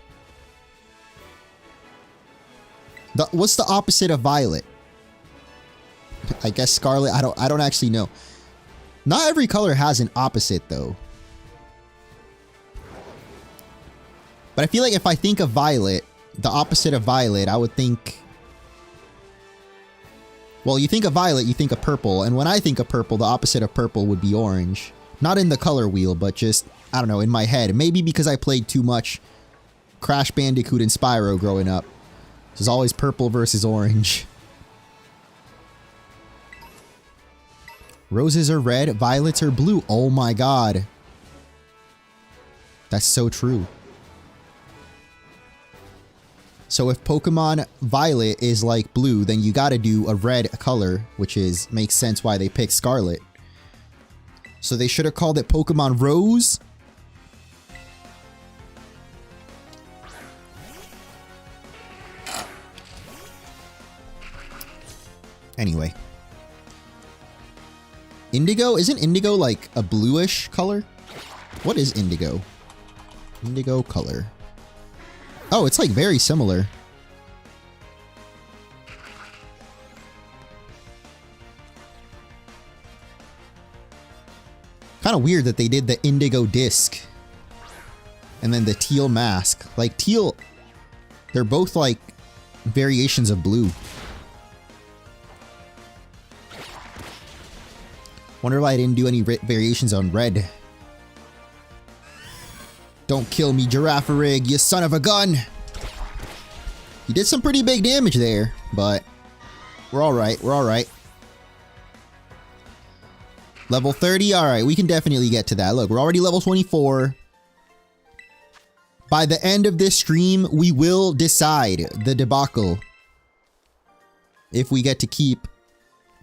What's the opposite of Violet? I guess Scarlet. I don't actually know. Not every color has an opposite, though. But I feel like if I think of Violet, the opposite of Violet, I would think... Well, you think of Violet, you think of purple. And when I think of purple, the opposite of purple would be orange. Not in the color wheel, but just, I don't know, in my head. Maybe because I played too much Crash Bandicoot and Spyro growing up. It was always purple versus orange. Roses are red, violets are blue. Oh my god. That's so true. So if Pokemon Violet is like blue, then you gotta do a red color, which is makes sense why they picked Scarlet. So they should have called it Pokemon Rose Anyway. Indigo? Isn't indigo like a bluish color? What is indigo? Indigo color. Oh, it's like very similar. Kind of weird that they did the indigo disc and then the teal mask. Like teal, they're both like variations of blue. Wonder why I didn't do any variations on red. Don't kill me, Girafarig, you son of a gun! You did some pretty big damage there, but we're alright, we're alright. Level 30, alright, we can definitely get to that. Look, we're already level 24. By the end of this stream, we will decide the debacle. If we get to keep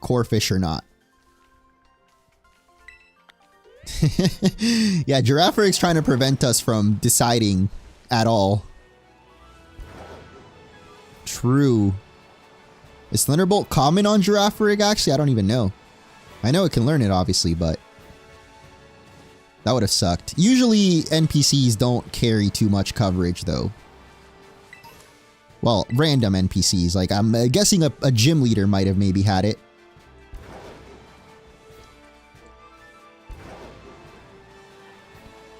Corphish or not. Yeah, Girafarig's trying to prevent us from deciding at all. True. Is Thunderbolt common on Girafarig actually? I don't even know. I know it can learn it obviously, but that would have sucked. Usually NPCs don't carry too much coverage though. Well, random NPCs. Like I'm guessing a gym leader might have maybe had it.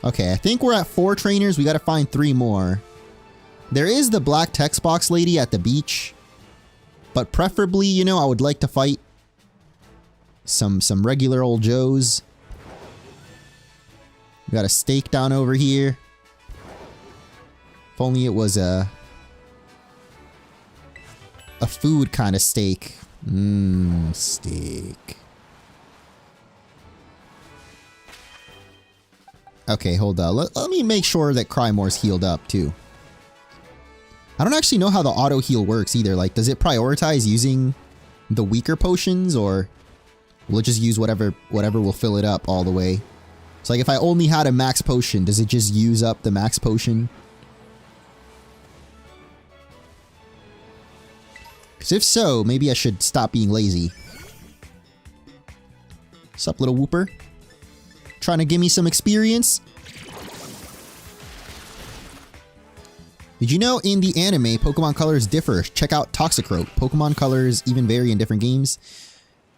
Okay, I think we're at 4 trainers. We gotta find 3 more. There is the black text box lady at the beach. But preferably, you know, I would like to fight some regular old Joes. We got a steak down over here. If only it was a food kind of steak. Steak. Okay, hold on. Let me make sure that Crymore's healed up, too. I don't actually know how the auto heal works either. Like, does it prioritize using the weaker potions, or will it just use whatever will fill it up all the way? So, like, if I only had a max potion, does it just use up the max potion? Because if so, maybe I should stop being lazy. Sup, little whooper? Trying to give me some experience? Did you know in the anime, Pokemon colors differ? Check out Toxicroak. Pokemon colors even vary in different games.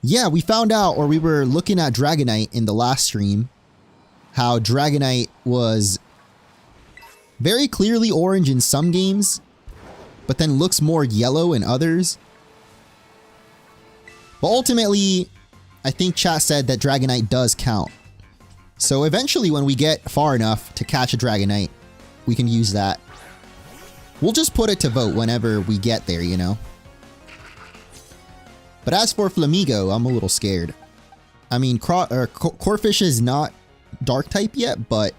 Yeah, we found out, or we were looking at Dragonite in the last stream, how Dragonite was very clearly orange in some games, but then looks more yellow in others. But ultimately, I think chat said that Dragonite does count. So eventually when we get far enough to catch a Dragonite, we can use that. We'll just put it to vote whenever we get there, you know? But as for Flamigo, I'm a little scared. I mean, Corphish is not dark type yet, but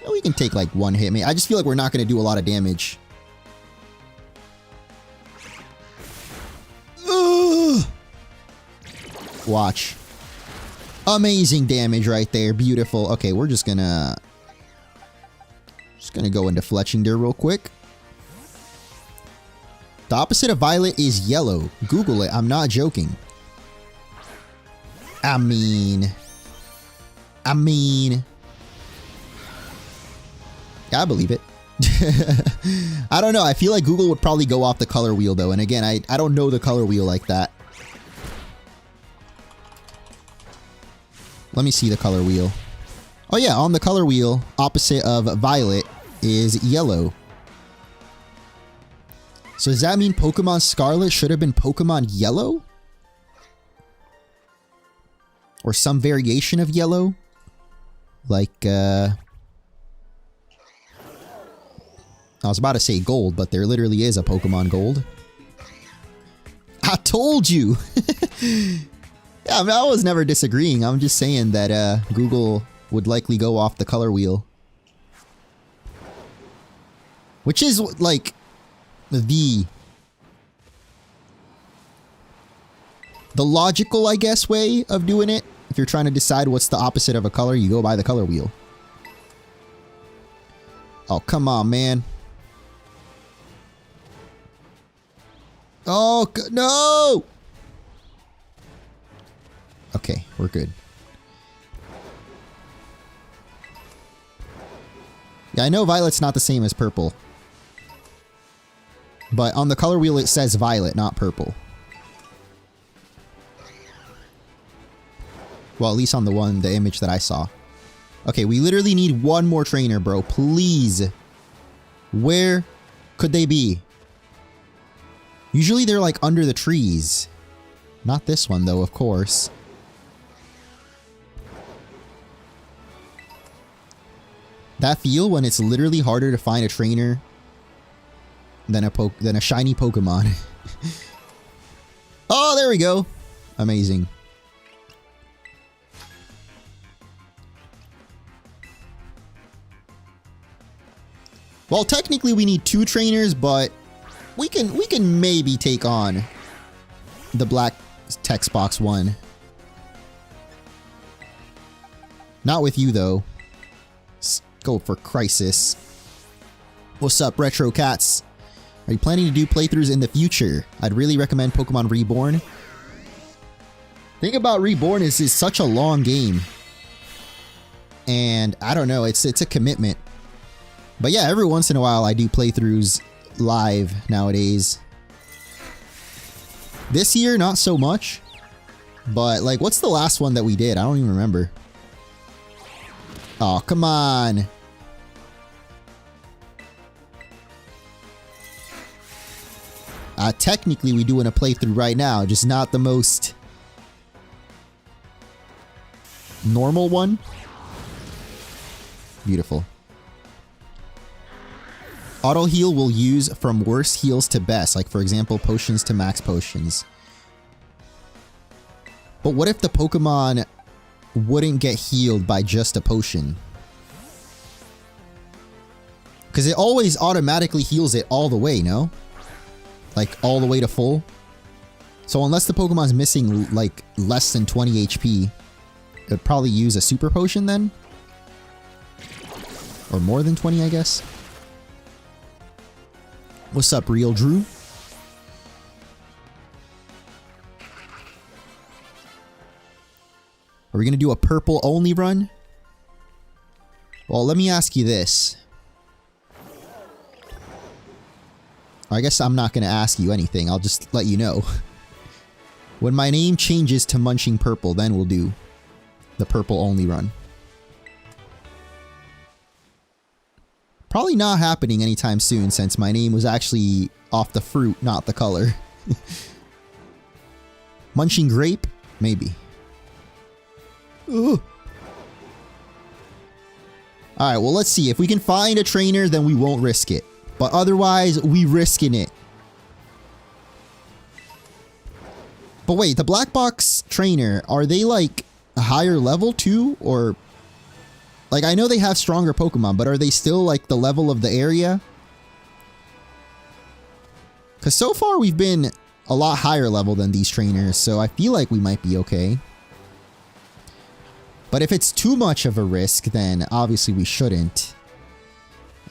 we can take like 1 hit. I just feel like we're not going to do a lot of damage. Ugh. Watch. Amazing damage right there. Beautiful. Okay, we're just gonna go into Fletchinder real quick. The opposite of violet is yellow. Google it. I'm not joking. I mean. Yeah, I believe it. I don't know. I feel like Google would probably go off the color wheel though. And again, I don't know the color wheel like that. Let me see the color wheel. Oh yeah, on the color wheel, opposite of violet is yellow. So does that mean Pokemon Scarlet should have been Pokemon Yellow? Or some variation of yellow? Like, I was about to say gold, but there literally is a Pokemon Gold. I told you! Yeah, I mean, I was never disagreeing. I'm just saying that Google would likely go off the color wheel. Which is, like, the logical, I guess, way of doing it. If you're trying to decide what's the opposite of a color, you go by the color wheel. Oh, come on, man. Oh, no! Okay, we're good. Yeah, I know violet's not the same as purple. But on the color wheel it says violet, not purple. Well, at least on the image that I saw. Okay, we literally need one more trainer, bro. Please. Where could they be? Usually they're like under the trees. Not this one though, of course. That feel when it's literally harder to find a trainer than a shiny Pokemon. Oh, there we go. Amazing. Well, technically we need 2 trainers, but we can maybe take on the black text box one. Not with you though. Let's go for Crisis. What's up, Retro Cats? Are you planning to do playthroughs in the future? I'd really recommend Pokemon Reborn. Thing about Reborn is it's such a long game. And I don't know, it's a commitment. But yeah, every once in a while I do playthroughs live nowadays. This year, not so much. But like, what's the last one that we did? I don't even remember. Oh, come on. Technically we doing a playthrough right now, just not the most normal one. Beautiful. Auto heal will use from worst heals to best, like for example potions to max potions. But what if the Pokemon wouldn't get healed by just a potion? Because it always automatically heals it all the way, no? Like all the way to full. So unless the Pokemon's missing like less than 20 HP, it would probably use a super potion then? Or more than 20, I guess. What's up, Real Drew? Are we gonna do a purple only run? Well, let me ask you this. I guess I'm not gonna ask you anything, I'll just let you know. When my name changes to Munching Purple, then we'll do the purple only run. Probably not happening anytime soon since my name was actually off the fruit, not the color. Munching Grape? Maybe. Ugh. Alright, well let's see. If we can find a trainer, then we won't risk it. But otherwise, we risking it. But wait, the black box trainer, are they like a higher level too? Or... like, I know they have stronger Pokemon, but are they still, like, the level of the area? Because so far we've been a lot higher level than these trainers, so I feel like we might be okay. But if it's too much of a risk, then obviously we shouldn't.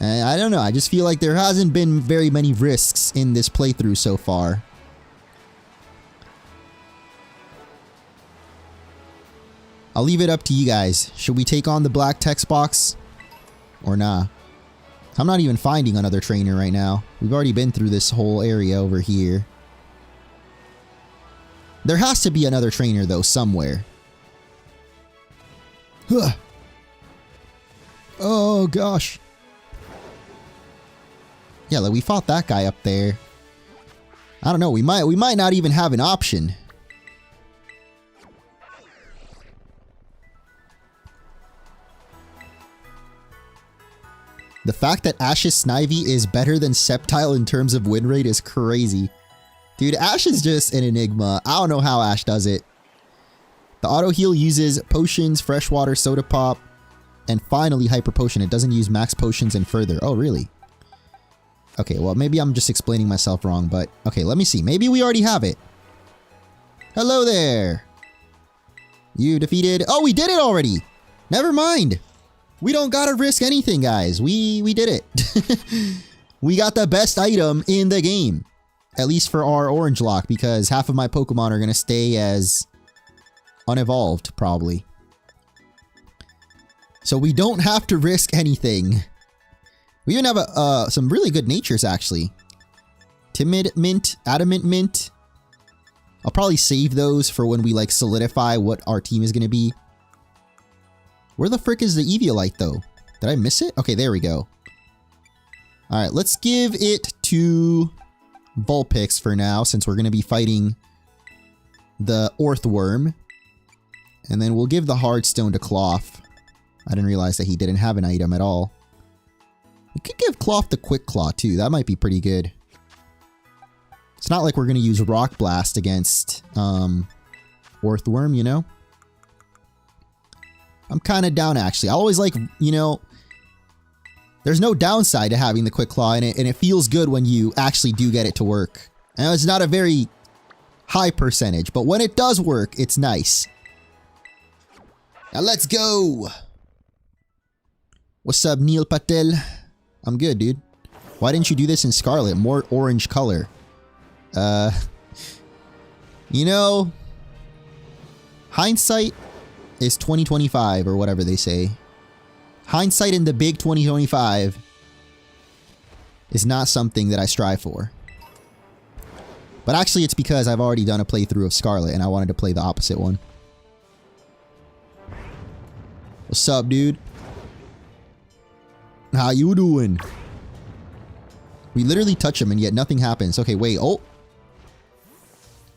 I don't know, I just feel like there hasn't been very many risks in this playthrough so far. I'll leave it up to you guys. Should we take on the black text box? Or nah? I'm not even finding another trainer right now. We've already been through this whole area over here. There has to be another trainer though, somewhere. Huh. Oh gosh. Yeah, like we fought that guy up there. I don't know, we might not even have an option. The fact that Ash's Snivy is better than Sceptile in terms of win rate is crazy. Dude, Ash is just an enigma. I don't know how Ash does it. The auto heal uses potions, freshwater, soda pop, and finally hyper potion. It doesn't use max potions and further. Oh, really? Okay, well, maybe I'm just explaining myself wrong, but okay, let me see. Maybe we already have it. Hello there. You defeated... oh, we did it already. Never mind. We don't gotta risk anything, guys. We did it. We got the best item in the game. At least for our orange lock, because half of my Pokemon are going to stay as unevolved, probably. So we don't have to risk anything. We even have some really good natures, actually. Timid Mint, Adamant Mint. I'll probably save those for when we, like, solidify what our team is going to be. Where the frick is the Eviolite, though? Did I miss it? Okay, there we go. Alright, let's give it to Vulpix for now, since we're going to be fighting the Orthworm. And then we'll give the Hardstone to Cloth. I didn't realize that he didn't have an item at all. We could give Cloth the Quick Claw, too. That might be pretty good. It's not like we're going to use Rock Blast against Orthworm, you know? I'm kind of down, actually. I always like, you know, there's no downside to having the Quick Claw in it, and it feels good when you actually do get it to work. And it's not a very high percentage, but when it does work, it's nice. Now let's go! What's up, Neil Patel? I'm good, dude. Why didn't you do this in Scarlet? More orange color. You know, hindsight is 2025 or whatever they say. Hindsight in the big 2025 is not something that I strive for. But actually it's because I've already done a playthrough of Scarlet and I wanted to play the opposite one. What's up, dude? How you doing? We literally touch him and yet nothing happens. Okay, wait. Oh.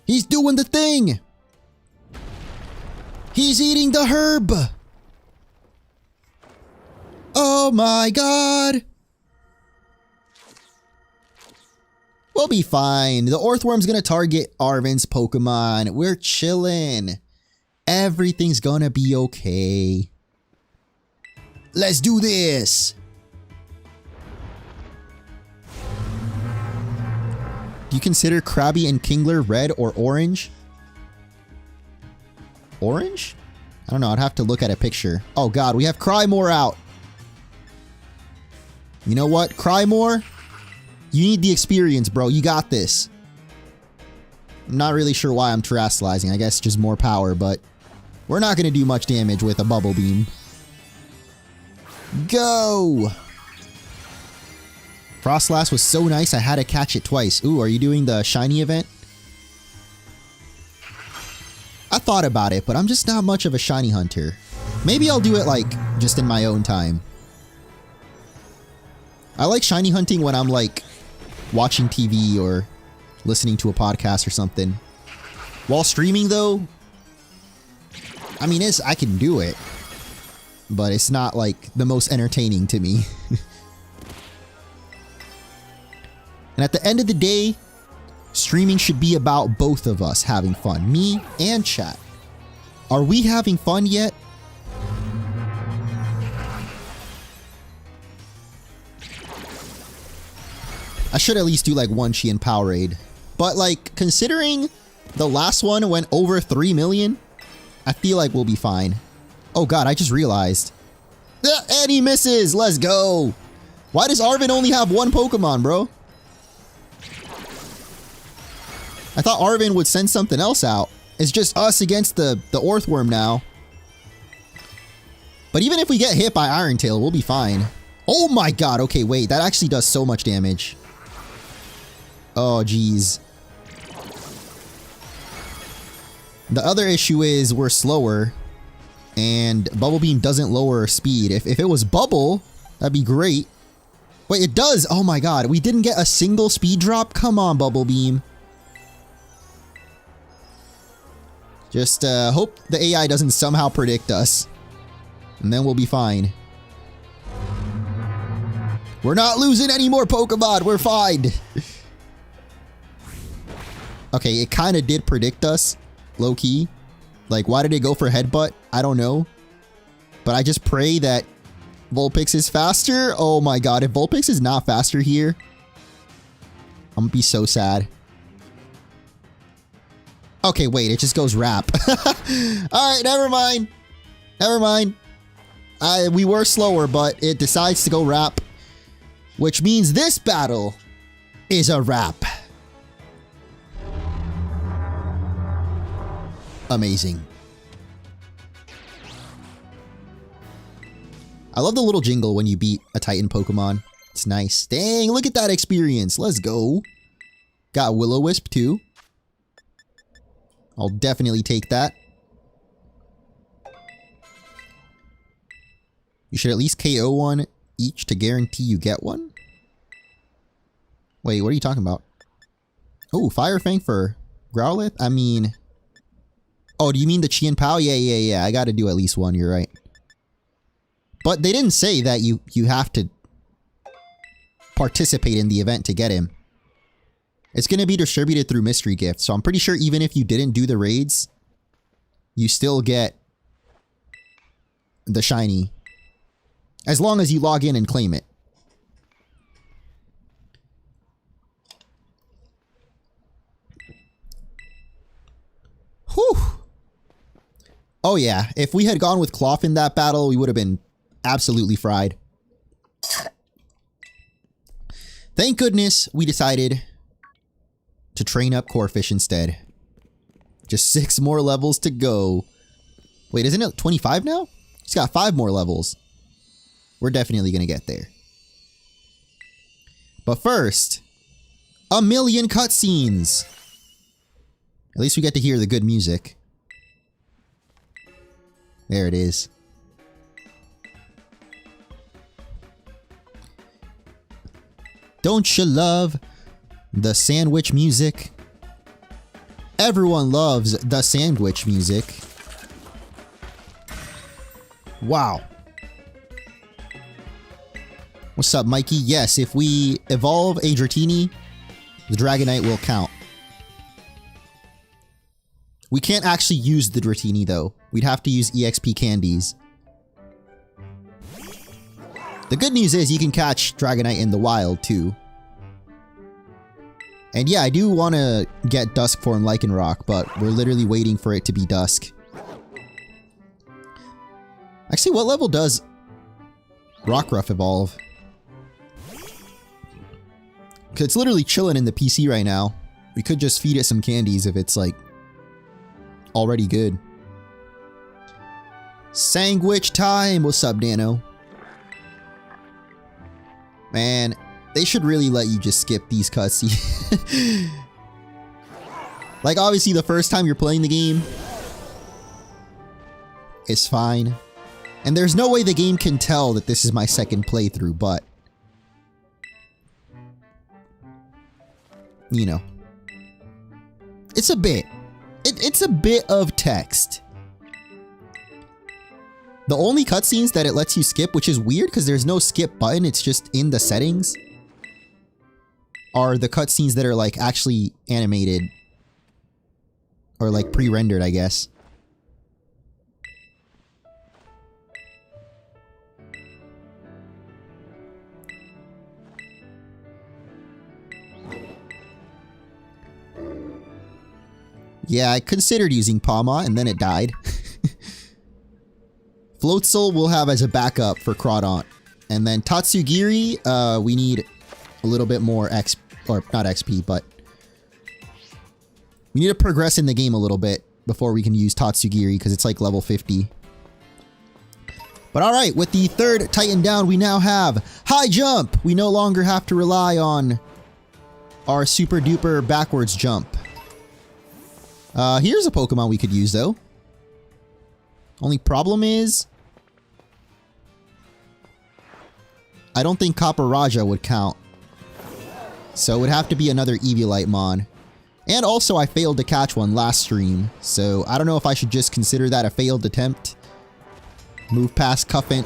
He's doing the thing. He's eating the herb. Oh my god. We'll be fine. The Orthworm's gonna target Arven's Pokemon. We're chilling. Everything's gonna be okay. Let's do this. Do you consider Krabby and Kingler red or orange? Orange? I don't know. I'd have to look at a picture. Oh god, we have Crymore out. You know what? Crymore? You need the experience, bro. You got this. I'm not really sure why I'm terrestrializing. I guess just more power, but we're not going to do much damage with a Bubble Beam. Go! Frostlass was so nice, I had to catch it twice. Ooh, are you doing the shiny event? I thought about it, but I'm just not much of a shiny hunter. Maybe I'll do it, like, just in my own time. I like shiny hunting when I'm, like, watching TV or listening to a podcast or something. While streaming, though, I mean, I can do it. But it's not, like, the most entertaining to me. And at the end of the day, streaming should be about both of us having fun. Me and chat. Are we having fun yet? I should at least do like one Shein Powerade. But like, considering the last one went over 3 million, I feel like we'll be fine. Oh god, I just realized. And he misses! Let's go! Why does Arven only have one Pokemon, bro? I thought Arven would send something else out. It's just us against the Orthworm now. But even if we get hit by Iron Tail, we'll be fine. Oh my god, okay, wait. That actually does so much damage. Oh, jeez. The other issue is we're slower. And Bubble Beam doesn't lower our speed. If it was Bubble, that'd be great. Wait, it does! Oh my god, we didn't get a single speed drop? Come on, Bubble Beam. Just hope the AI doesn't somehow predict us. And then we'll be fine. We're not losing any more Pokemon! We're fine! Okay, it kind of did predict us. Low-key. Like, why did it go for Headbutt? I don't know. But I just pray that Vulpix is faster. Oh my god, if Vulpix is not faster here, I'm gonna be so sad. Okay, wait, it just goes Wrap. Alright, never mind. Never mind. We were slower, but it decides to go Wrap. Which means this battle is a wrap. Amazing. I love the little jingle when you beat a Titan Pokemon. It's nice. Dang, look at that experience. Let's go. Got Will-O-Wisp too. I'll definitely take that. You should at least KO one each to guarantee you get one. Wait, what are you talking about? Oh, Fire Fang for Growlithe? I mean... Oh, do you mean the Chien Pao? Yeah. I gotta do at least one, you're right. But they didn't say that you have to participate in the event to get him. It's gonna be distributed through mystery gifts, so I'm pretty sure even if you didn't do the raids, you still get the shiny. As long as you log in and claim it. Whew. Oh yeah, if we had gone with Cloth in that battle, we would have been absolutely fried. Thank goodness we decided to train up Corphish instead. Just 6 more levels to go. Wait, isn't it 25 now? He's got 5 more levels. We're definitely gonna get there. But first, a million cutscenes. At least we get to hear the good music. There it is. Don't you love the sandwich music? Everyone loves the sandwich music. Wow. What's up, Mikey? Yes, if we evolve a Dratini, the Dragonite will count. We can't actually use the Dratini though. We'd have to use EXP candies. The good news is you can catch Dragonite in the wild too. And yeah, I do want to get Dusk form Lycanroc, but we're literally waiting for it to be Dusk. Actually, what level does Rockruff evolve? Because it's literally chilling in the PC right now. We could just feed it some candies if it's like already good. Sandwich time! What's up, Dano? Man, they should really let you just skip these cutscenes. Like, obviously, the first time you're playing the game, it's fine. And there's no way the game can tell that this is my second playthrough, but... you know. It's a bit. It's a bit of text. The only cutscenes that it lets you skip, which is weird because there's no skip button, it's just in the settings, are the cutscenes that are like actually animated. Or like pre-rendered, I guess. Yeah, I considered using Palma and then it died. Floatzel we'll have as a backup for Crawdaunt. And then Tatsugiri, we need a little bit more XP, or not XP, but we need to progress in the game a little bit before we can use Tatsugiri because it's like level 50. But alright, with the third Titan down, we now have High Jump! We no longer have to rely on our super duper backwards jump. Here's a Pokemon we could use though. Only problem is, I don't think Copper Raja would count. So it would have to be another Eviolite Mon. And also I failed to catch one last stream, so I don't know if I should just consider that a failed attempt. Move past Cuffant.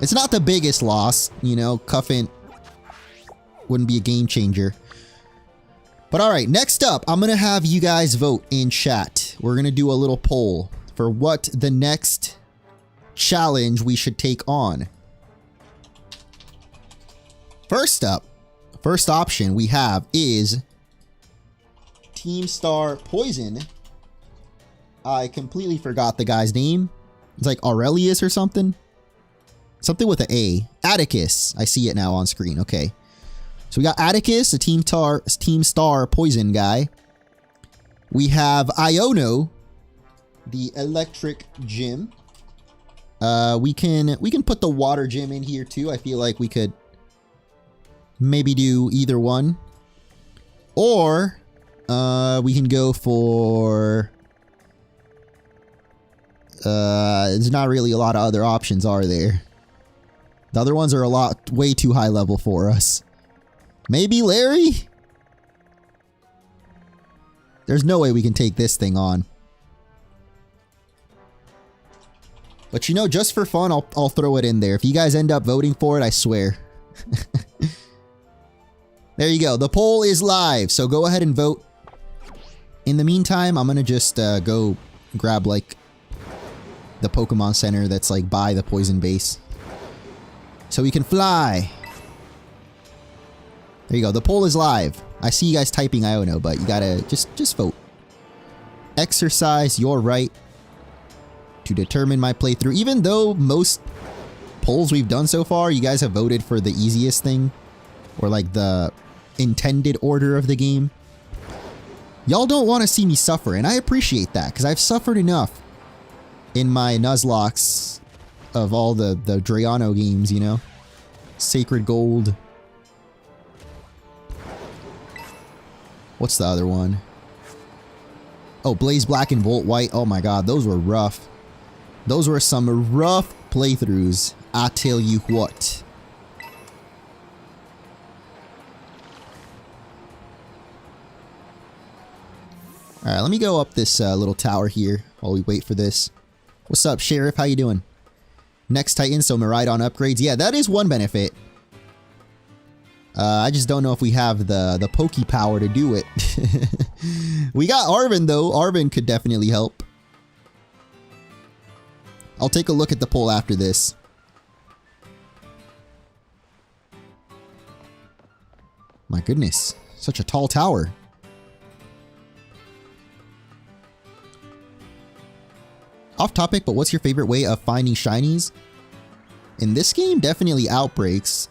It's not the biggest loss, you know, Cuffant wouldn't be a game changer. But alright, next up, I'm gonna have you guys vote in chat. We're gonna do a little poll for what the next challenge we should take on. First up, first option we have is Team Star Poison. I completely forgot the guy's name. It's like Aurelius or something. Something with an A. Atticus. I see it now on screen. Okay. So we got Atticus, a Team Star Poison guy. We have Iono, the electric gym. We can put the water gym in here too. I feel like we could maybe do either one. Or we can go for there's not really a lot of other options, are there? The other ones are way too high level for us. Maybe Larry? There's no way we can take this thing on. But you know, just for fun, I'll throw it in there. If you guys end up voting for it, I swear. There you go. The poll is live, so go ahead and vote. In the meantime, I'm gonna just go grab like the Pokemon Center that's like by the poison base, so we can fly. There you go. The poll is live. I see you guys typing Iono, but you gotta just vote. Exercise your right to determine my playthrough. Even though most polls we've done so far, you guys have voted for the easiest thing, or like the intended order of the game. Y'all don't want to see me suffer, and I appreciate that, because I've suffered enough in my Nuzlockes of all the Iono games, you know? Sacred Gold. What's the other one? Oh, Blaze Black and Volt White. Oh my god, those were rough. Those were some rough playthroughs, I tell you what. Alright, let me go up this little tower here while we wait for this. What's up, Sheriff? How you doing? Next Titan, so Miraidon upgrades. Yeah, that is one benefit. I just don't know if we have the Poke power to do it. We got Arven, though. Arven could definitely help. I'll take a look at the poll after this. My goodness. Such a tall tower. Off topic, but what's your favorite way of finding shinies? In this game, definitely Outbreaks.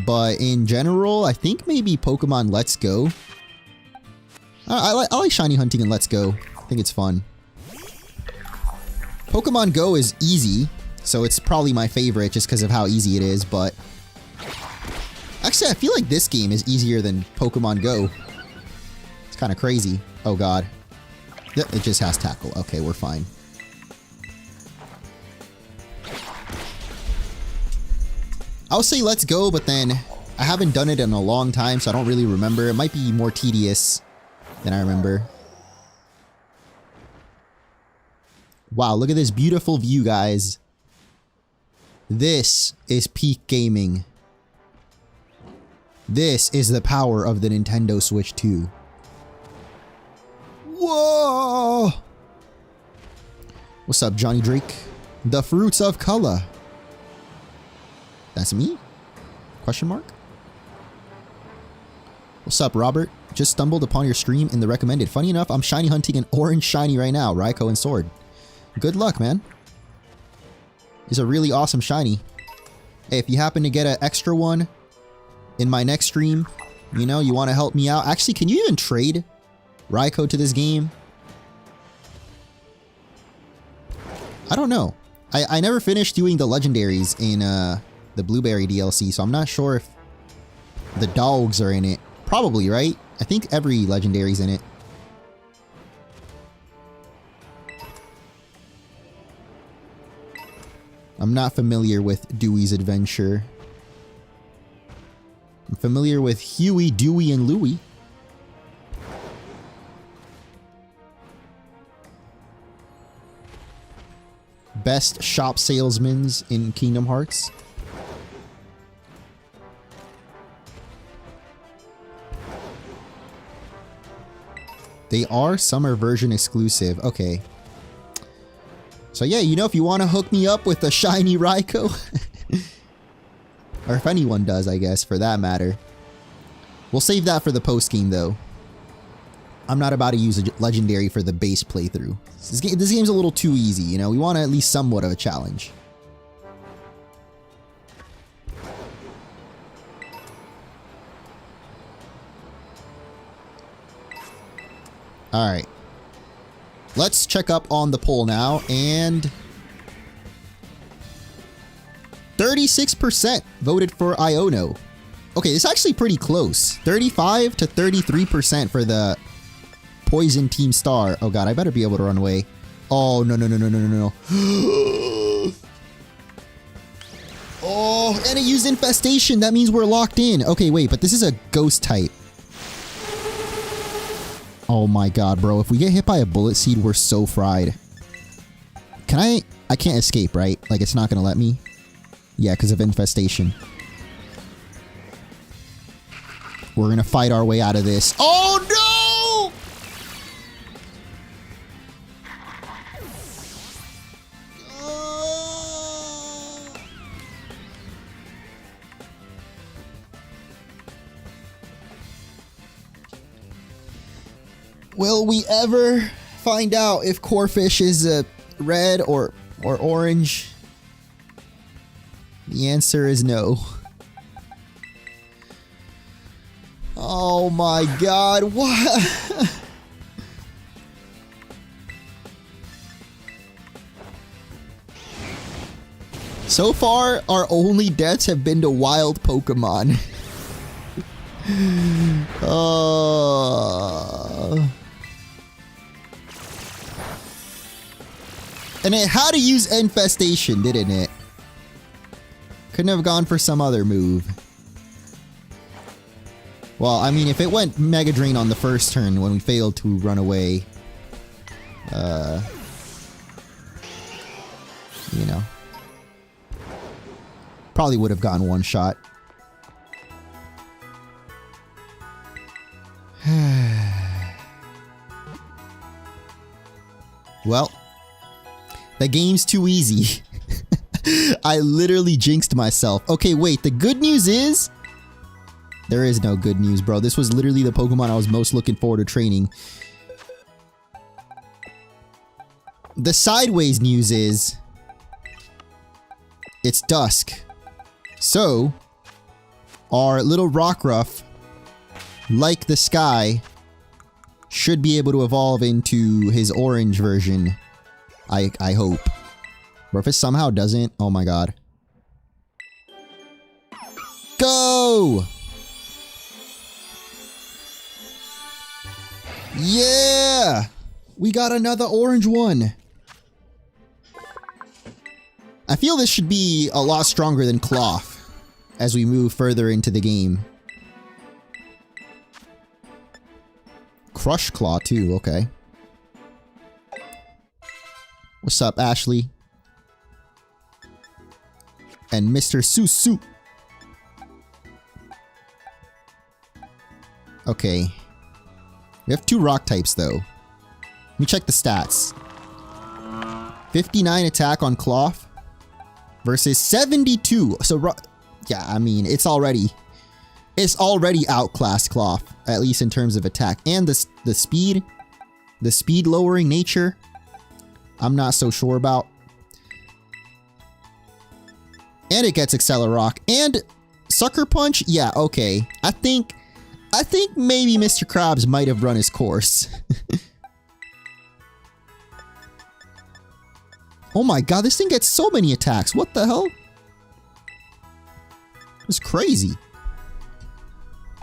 But in general, I think maybe Pokemon Let's Go. I like shiny hunting in Let's Go. I think it's fun. Pokemon Go is easy, so it's probably my favorite just because of how easy it is, but... Actually, I feel like this game is easier than Pokemon Go. It's kind of crazy. Oh god. It just has tackle. Okay, we're fine. I'll say let's go, but then I haven't done it in a long time, so I don't really remember. It might be more tedious than I remember. Wow, look at this beautiful view, guys. This is peak gaming. This is the power of the Nintendo Switch 2. Whoa! What's up, Johnny Drake? The fruits of color. That's me? Question mark? What's up, Robert? Just stumbled upon your stream in the recommended. Funny enough, I'm shiny hunting an orange shiny right now, Raikou and Sword. Good luck, man. It's a really awesome shiny. Hey, if you happen to get an extra one in my next stream, you know, you want to help me out. Actually, can you even trade Raikou to this game? I don't know. I never finished doing the legendaries in the Blueberry DLC, so I'm not sure if the dogs are in it. Probably, right? I think every legendary's in it. I'm not familiar with Dewey's Adventure. I'm familiar with Huey, Dewey, and Louie. Best shop salesmans in Kingdom Hearts. They are summer version exclusive. Okay. So yeah, you know, if you want to hook me up with a shiny Raikou, or if anyone does, I guess, for that matter. We'll save that for the post-game, though. I'm not about to use a legendary for the base playthrough. This game's a little too easy, you know? We want at least somewhat of a challenge. Alright. let's check up on the poll now, and 36% voted for Iono. Okay, it's actually pretty close. 35 to 33% for the Poison Team Star. Oh god, I better be able to run away. Oh, no, no, no, no, no, no, no. Oh, and it used Infestation. That means we're locked in. Okay, wait, but this is a ghost type. Oh my god, bro. If we get hit by a Bullet Seed, we're so fried. Can I can't escape, right? Like, it's not gonna let me? Yeah, because of Infestation. We're gonna fight our way out of this. Oh no! Will we ever find out if Corphish is a red or orange? The answer is no. Oh my god, what? So far, our only deaths have been to wild Pokemon. And it had to use Infestation, didn't it? Couldn't have gone for some other move. Well, I mean, if it went Mega Drain on the first turn when we failed to run away, you know, probably would have gotten one shot. Well, the game's too easy. I literally jinxed myself. Okay, wait, the good news is... There is no good news, bro. This was literally the Pokemon I was most looking forward to training. The sideways news is... It's dusk. So, our little Rockruff, like the sky, should be able to evolve into his orange version. I hope. Or if it somehow doesn't, oh my god. Go! Yeah! We got another orange one. I feel this should be a lot stronger than Cloth as we move further into the game. Crush Claw too, okay. What's up, Ashley? And Mr. Susu. Okay. We have two rock types, though. Let me check the stats. 59 attack on Cloth versus 72. So, yeah, I mean, it's already outclassed Cloth, at least in terms of attack. And the speed lowering nature, I'm not so sure about. And it gets Accelerock. And Sucker Punch, yeah, okay. I think maybe Mr. Krabs might have run his course. Oh my god, this thing gets so many attacks. What the hell? It's crazy.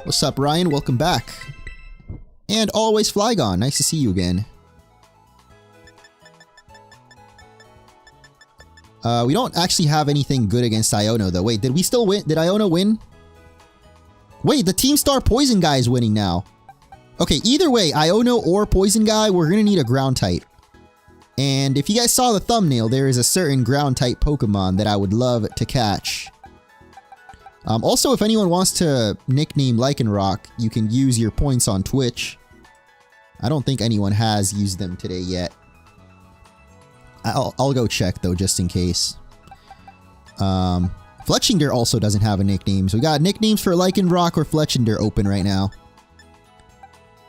What's up, Ryan? Welcome back. And always Flygon. Nice to see you again. We don't actually have anything good against Iono, though. Wait, did we still win? Did Iono win? Wait, the Team Star Poison guy is winning now. Okay, either way, Iono or Poison guy, we're gonna need a ground type. And if you guys saw the thumbnail, there is a certain ground type Pokemon that I would love to catch. Also, if anyone wants to nickname Lycanroc, you can use your points on Twitch. I don't think anyone has used them today yet. I'll go check, though, just in case. Fletchinder also doesn't have a nickname, so we got nicknames for Lycanroc or Fletchinder open right now.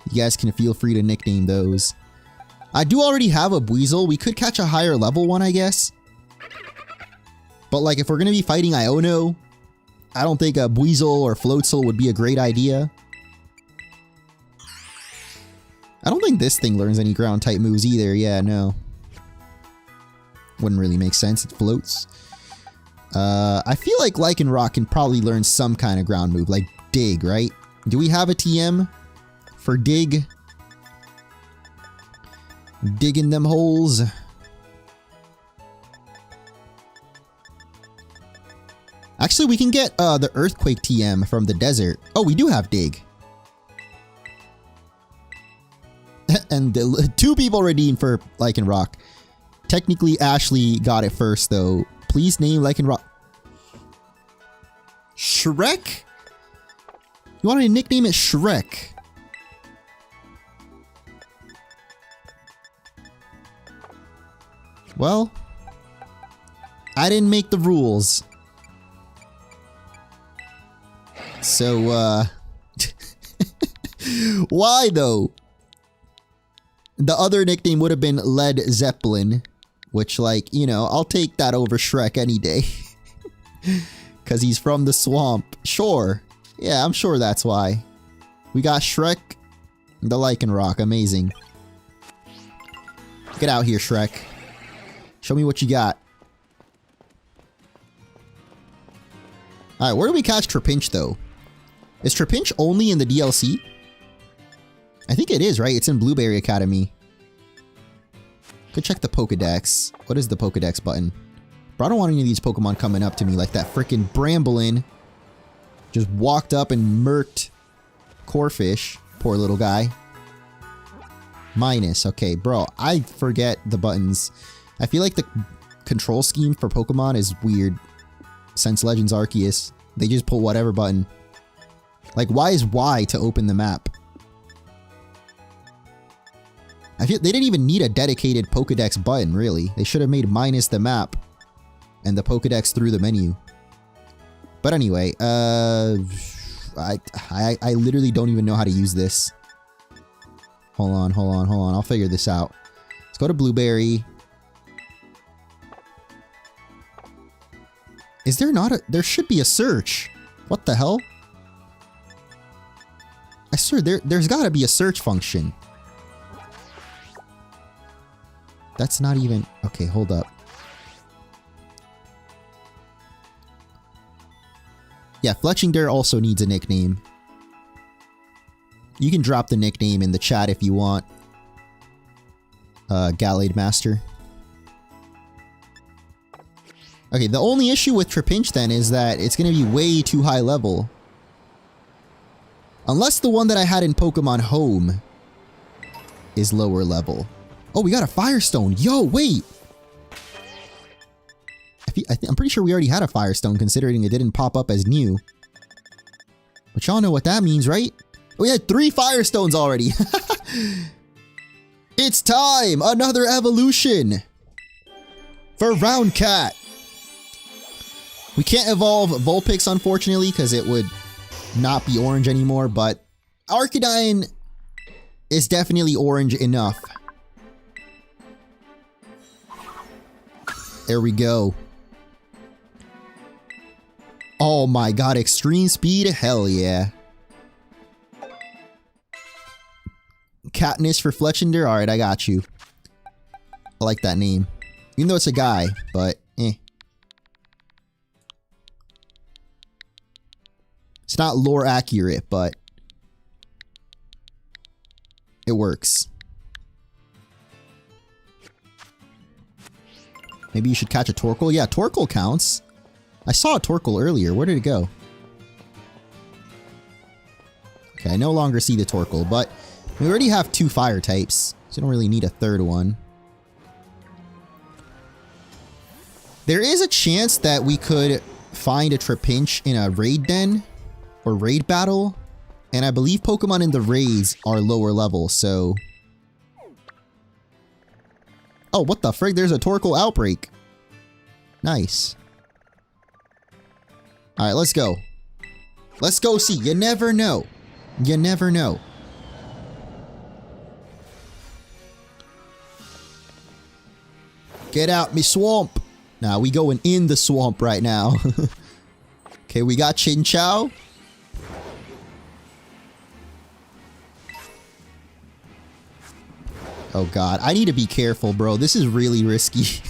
You guys can feel free to nickname those. I do already have a Buizel. We could catch a higher level one, I guess. But, like, if we're going to be fighting Iono, I don't think a Buizel or Floatzel would be a great idea. I don't think this thing learns any ground type moves either. Yeah, no. Wouldn't really make sense. It floats. I feel like Lycanroc can probably learn some kind of ground move, like Dig, right? Do we have a TM for Dig? Digging them holes. Actually, we can get the Earthquake TM from the desert. Oh, we do have Dig. And 2 people redeemed for Lycanroc. Technically, Ashley got it first, though. Please name Lycanroc. Shrek? You want to nickname it Shrek? Well, I didn't make the rules. So, why though? The other nickname would have been Led Zeppelin, which, like, you know, I'll take that over Shrek any day. Because he's from the swamp. Sure. Yeah, I'm sure that's why. We got Shrek, the Lycanroc. Amazing. Get out here, Shrek. Show me what you got. Alright, where do we catch Trapinch, though? Is Trapinch only in the DLC? I think it is, right? It's in Blueberry Academy. Go check the Pokedex. What is the Pokedex button? Bro, I don't want any of these Pokemon coming up to me like that freaking Bramblin. Just walked up and murked Corphish. Poor little guy. Minus. Okay, bro. I forget the buttons. I feel like the control scheme for Pokemon is weird. Since Legends Arceus, they just pull whatever button. Like, why is Y to open the map? I feel they didn't even need a dedicated Pokedex button, really. They should have made minus the map and the Pokedex through the menu. But anyway, I literally don't even know how to use this. Hold on. I'll figure this out. Let's go to Blueberry. Is there not a... There should be a search. What the hell? I swear, there's gotta be a search function. That's not even... Okay, hold up. Yeah, Fletchinder also needs a nickname. You can drop the nickname in the chat if you want. Gallade Master. Okay, the only issue with Trapinch then is that it's going to be way too high level. Unless the one that I had in Pokemon Home is lower level. Oh, we got a Firestone. Yo, wait! I'm pretty sure we already had a Firestone considering it didn't pop up as new. But y'all know what that means, right? We had 3 Firestones already. It's time! Another evolution! For Roundcat! We can't evolve Vulpix, unfortunately, because it would not be orange anymore, but Arcanine is definitely orange enough. There we go. Oh my god, extreme speed? Hell yeah. Katniss for Fletchinder? Alright, I got you. I like that name. Even though it's a guy, but eh. It's not lore accurate, but it works. Maybe you should catch a Torkoal? Yeah, Torkoal counts. I saw a Torkoal earlier. Where did it go? Okay, I no longer see the Torkoal, but we already have 2 fire types, so you don't really need a third one. There is a chance that we could find a Trapinch in a raid den or raid battle, and I believe Pokemon in the raids are lower level, so... Oh, what the frig? There's a Torkoal outbreak. Nice. Alright, let's go. Let's go see. You never know. You never know. Get out me swamp. Nah, we going in the swamp right now. Okay, we got Chinchou. Oh god, I need to be careful, bro. This is really risky.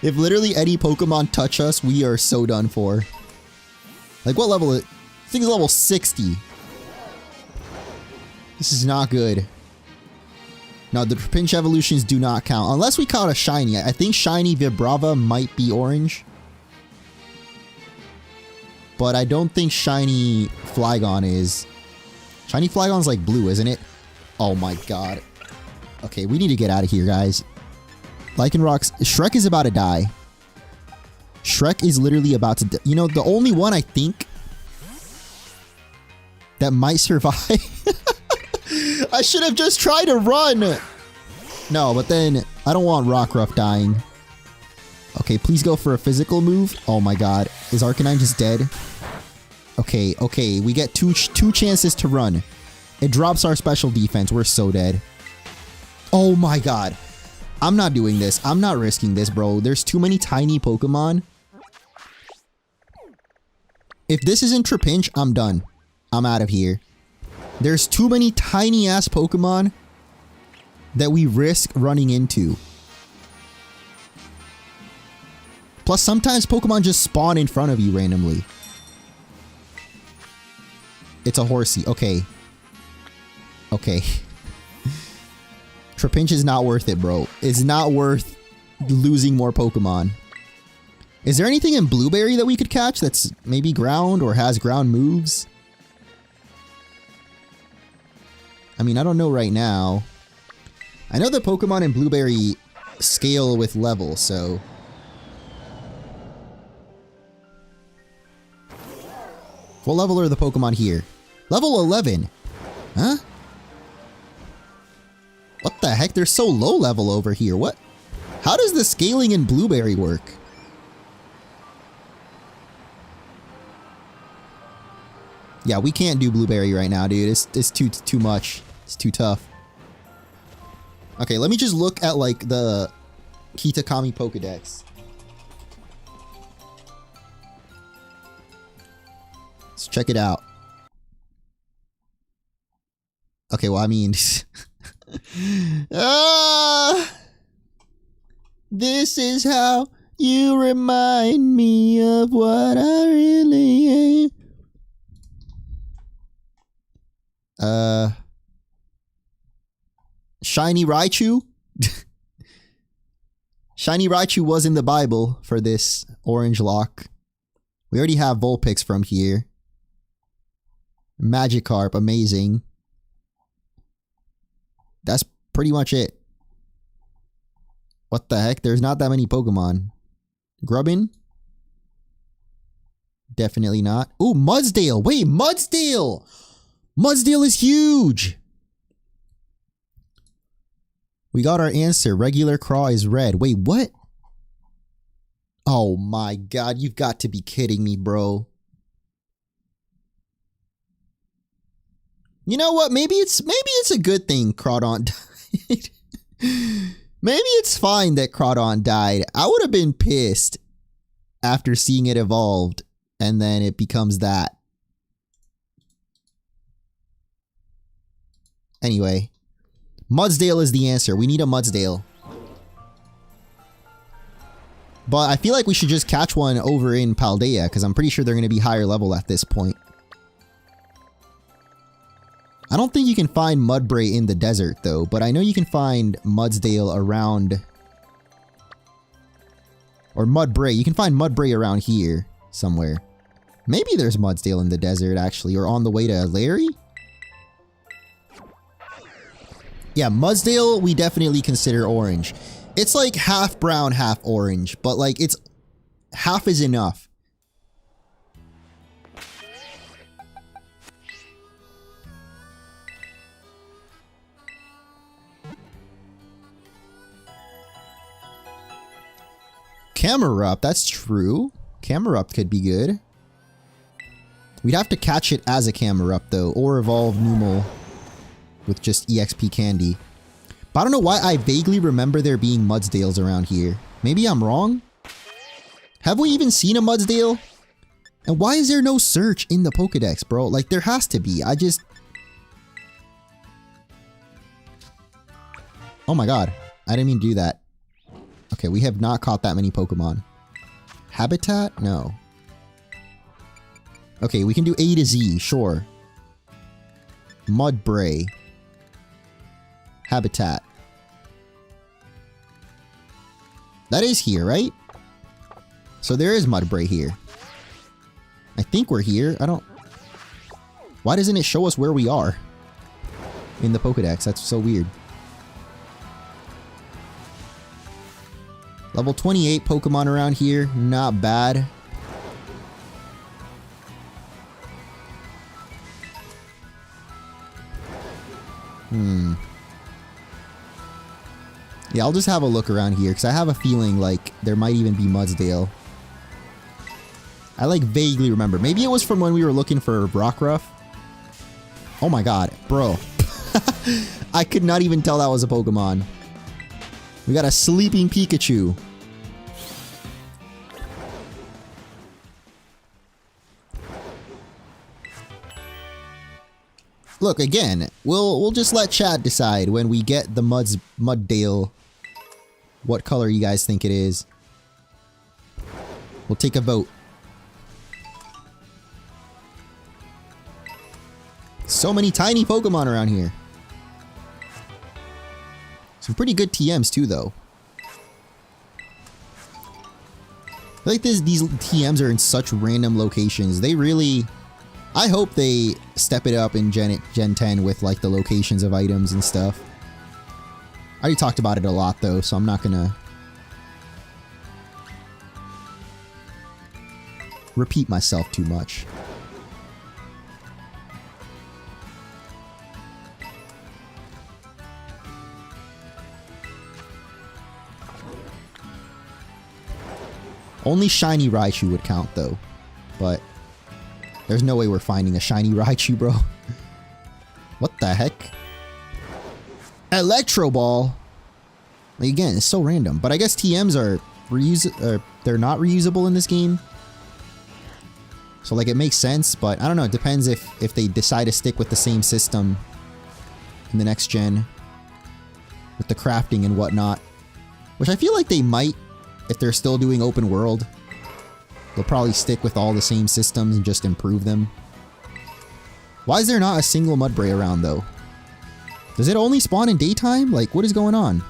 If literally any Pokemon touch us, we are so done for. Like, what level is it? I think it's level 60. This is not good. No, the Trapinch evolutions do not count. Unless we caught a shiny. I think shiny Vibrava might be orange. But I don't think shiny Flygon is. Shiny Flygon's like blue, isn't it? Oh my god. Okay, we need to get out of here, guys. Lycanroc, Shrek is about to die. Shrek is literally about to die. You know, the only one I think that might survive. I should have just tried to run. No, but then I don't want Rockruff dying. Okay, please go for a physical move. Oh my god. Is Arcanine just dead? Okay, okay. We get two chances to run. It drops our special defense. We're so dead. Oh my god. I'm not doing this. I'm not risking this, bro. There's too many tiny Pokemon. If this isn't Trapinch, I'm done. I'm out of here. There's too many tiny ass Pokemon that we risk running into. Plus, sometimes Pokemon just spawn in front of you randomly. It's a Horsey. Okay. Okay. Trapinch is not worth it, bro. It's not worth losing more Pokemon. Is there anything in Blueberry that we could catch that's maybe ground or has ground moves? I mean, I don't know right now. I know the Pokemon in Blueberry scale with level, so... What level are the Pokemon here? Level 11! Huh? What the heck? They're so low level over here. What? How does the scaling in Blueberry work? Yeah, we can't do Blueberry right now, dude. It's too much. It's too tough. Okay, let me just look at, like, the Kitakami Pokedex. Let's check it out. Okay, well, I mean... this is how you remind me of what I really am. Shiny Raichu? Shiny Raichu was in the Bible for this orange lock. We already have Vulpix from here. Magikarp, amazing. That's pretty much it. What the heck? There's not that many Pokemon. Grubbin? Definitely not. Ooh, Mudsdale! Wait, Mudsdale! Mudsdale is huge! We got our answer. Regular Craw is red. Wait, what? Oh my god, you've got to be kidding me, bro. You know what? Maybe it's a good thing Crawdon died. Maybe it's fine that Crawdon died. I would have been pissed after seeing it evolved and then it becomes that. Anyway, Mudsdale is the answer. We need a Mudsdale. But I feel like we should just catch one over in Paldea because I'm pretty sure they're going to be higher level at this point. I don't think you can find Mudbray in the desert though, but I know you can find Mudsdale around... Or Mudbray. You can find Mudbray around here somewhere. Maybe there's Mudsdale in the desert actually, or on the way to Larry? Yeah, Mudsdale we definitely consider orange. It's like half brown, half orange, but like it's... half is enough. Camerupt, that's true. Camerupt could be good. We'd have to catch it as a Camerupt though, or evolve Numel with just EXP candy. But I don't know why I vaguely remember there being Mudsdales around here. Maybe I'm wrong? Have we even seen a Mudsdale? And why is there no search in the Pokedex, bro? Like, there has to be. Oh my god. I didn't mean to do that. Okay, we have not caught that many Pokemon. Habitat? No. Okay, we can do A to Z, sure. Mudbray. Habitat. That is here, right? So there is Mudbray here. I think we're here. I don't... Why doesn't it show us where we are? In the Pokedex. That's so weird. Level 28 Pokemon around here. Not bad. Yeah, I'll just have a look around here, because I have a feeling like there might even be Mudsdale. I like vaguely remember. Maybe it was from when we were looking for Rockruff. Oh my god, bro. I could not even tell that was a Pokemon. We got a sleeping Pikachu. Look, again, we'll just let chat decide when we get the Mudsdale what color you guys think it is. We'll take a vote. So many tiny Pokemon around here. Some pretty good TMs too, though. I feel like these TMs are in such random locations. They really... I hope they step it up in Gen 10 with like the locations of items and stuff. I already talked about it a lot though, so I'm not gonna repeat myself too much. Only shiny Raichu would count though, but there's no way we're finding a shiny Raichu, bro. What the heck? Electro Ball. Like, again, it's so random. But I guess TMs are they're not reusable in this game. So like it makes sense, but I don't know. It depends if they decide to stick with the same system in the next gen with the crafting and whatnot. Which I feel like they might if they're still doing open world. They'll probably stick with all the same systems and just improve them. Why is there not a single Mudbray around, though? Does it only spawn in daytime? Like, what is going on?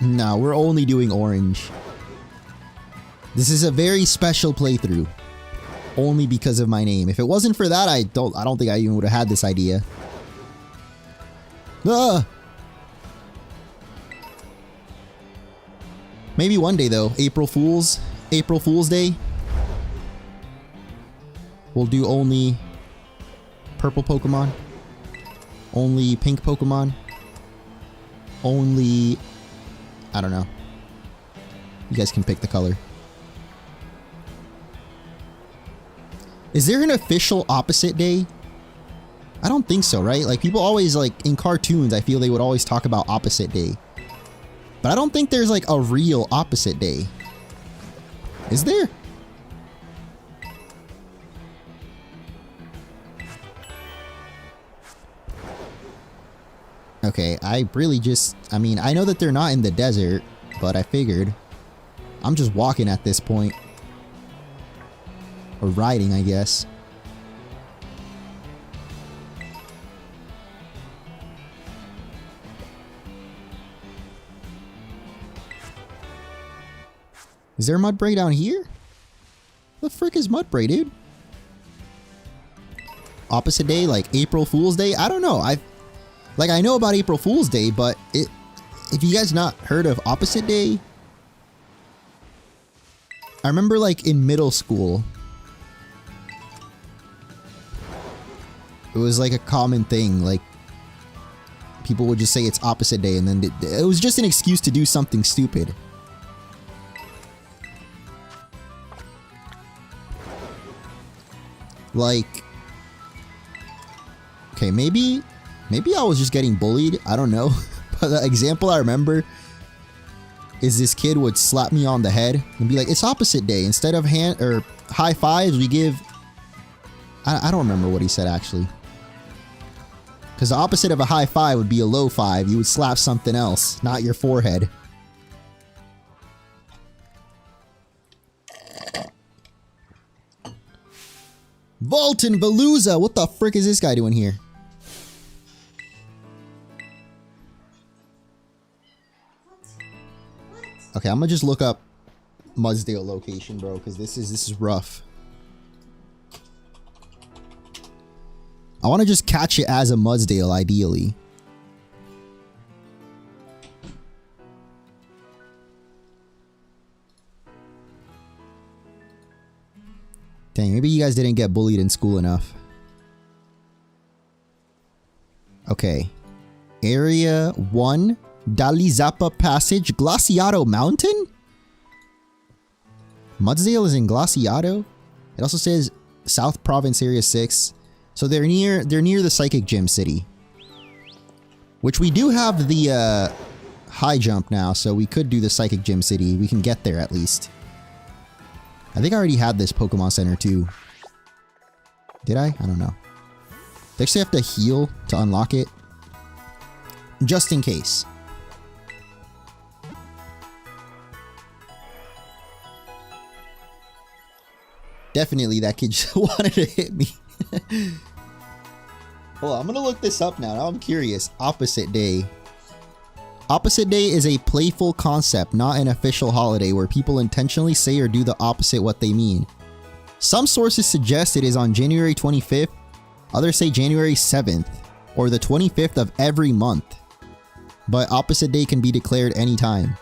No, we're only doing orange. This is a very special playthrough. Only because of my name. If it wasn't for that, I don't think I even would have had this idea. Ah! Maybe one day though, April Fool's Day. We'll do only purple Pokemon. Only pink Pokemon. Only... I don't know. You guys can pick the color. Is there an official opposite day? I don't think so, right? Like people always like in cartoons, I feel they would always talk about opposite day. But I don't think there's like a real opposite day. Is there? Okay, I really just... I mean, I know that they're not in the desert, but I figured. I'm just walking at this point. Or riding, I guess. Is there a Mudbray down here? The frick is Mudbray, dude? Opposite day, like April Fool's Day? I don't know. I know about April Fool's Day, but if you guys not heard of Opposite Day, I remember like in middle school, it was like a common thing. Like people would just say it's Opposite Day, and then it was just an excuse to do something stupid. Like, okay, maybe I was just getting bullied. I don't know. But the example I remember is this kid would slap me on the head and be like, it's Opposite Day. Instead of hand or high fives, we give... I don't remember what he said, actually. Because the opposite of a high five would be a low five. You would slap something else, not your forehead. Volton Veluza! What the frick is this guy doing here? Okay, I'm gonna just look up Mudsdale location, bro, because this is rough. I want to just catch it as a Mudsdale, ideally. Dang, maybe you guys didn't get bullied in school enough. Okay. Area 1, Dalizapa Passage, Glaciado Mountain? Mudsdale is in Glaciado? It also says South Province Area 6. So they're near the Psychic Gym City. Which we do have the high jump now, so we could do the Psychic Gym City. We can get there at least. I think I already had this Pokemon Center too. Did I? I don't know. They actually have to heal to unlock it. Just in case. Definitely that kid just wanted to hit me. Hold on, I'm gonna look this up now. Now I'm curious. Opposite Day. Opposite Day is a playful concept, not an official holiday where people intentionally say or do the opposite what they mean. Some sources suggest it is on January 25th, others say January 7th, or the 25th of every month. But Opposite Day can be declared anytime.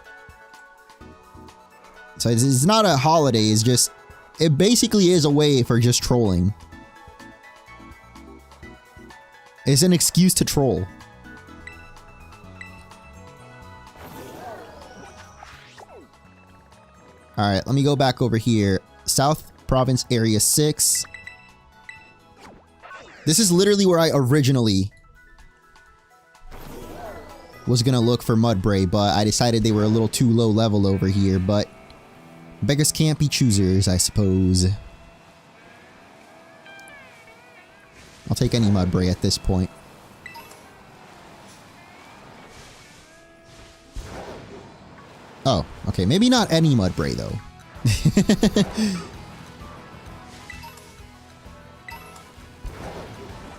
So it's not a holiday, it's just, it basically is a way for just trolling. It's an excuse to troll. Alright, let me go back over here. South Province Area 6. This is literally where I originally was gonna look for Mudbray, but I decided they were a little too low level over here, but beggars can't be choosers, I suppose. I'll take any Mudbray at this point. Oh, okay, maybe not any Mudbray though.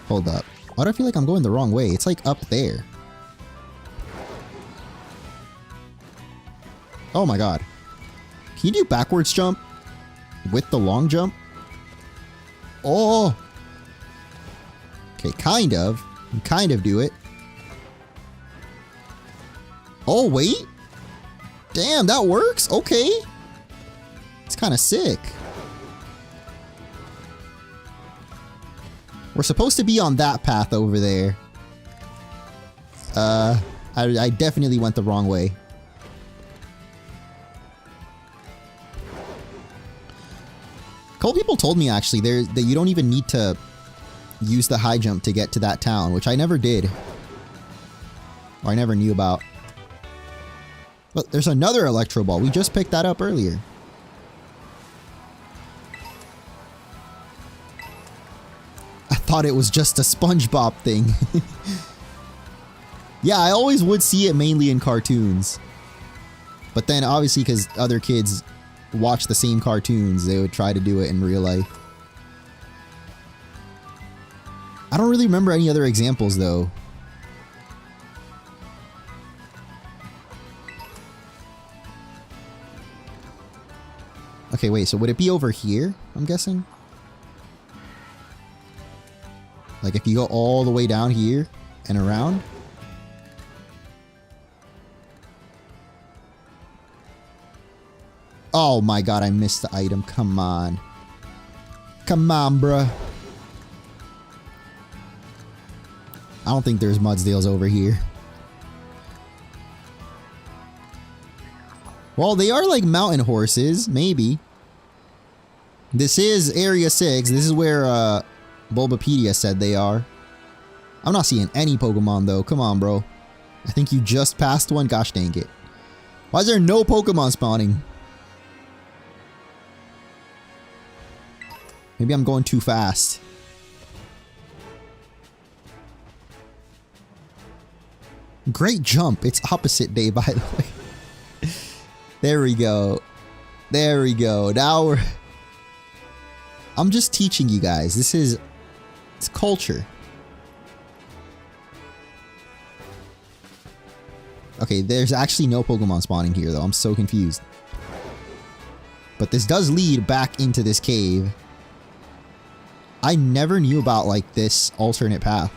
Hold up. Why do I feel like I'm going the wrong way? It's like up there. Oh my god. Can you do backwards jump with the long jump? Oh! Okay, kind of. You kind of do it. Oh, wait! Damn, that works? Okay. It's kind of sick. We're supposed to be on that path over there. I definitely went the wrong way. A couple people told me actually that you don't even need to use the high jump to get to that town, which I never did. Or I never knew about. But there's another Electro Ball. We just picked that up earlier. I thought it was just a SpongeBob thing. Yeah, I always would see it mainly in cartoons. But then obviously because other kids watch the same cartoons, they would try to do it in real life. I don't really remember any other examples though. Okay, wait, so would it be over here, I'm guessing? Like if you go all the way down here and around? Oh my god, I missed the item. Come on. Come on, bruh. I don't think there's Mudsdales over here. Well, they are like mountain horses, maybe. This is Area 6. This is where Bulbapedia said they are. I'm not seeing any Pokemon though. Come on, bro. I think you just passed one. Gosh dang it. Why is there no Pokemon spawning? Maybe I'm going too fast. Great jump. It's opposite day, by the way. There we go. There we go. Now we're... I'm just teaching you guys. This is... It's culture. Okay, there's actually no Pokemon spawning here, though. I'm so confused. But this does lead back into this cave. I never knew about, like, this alternate path.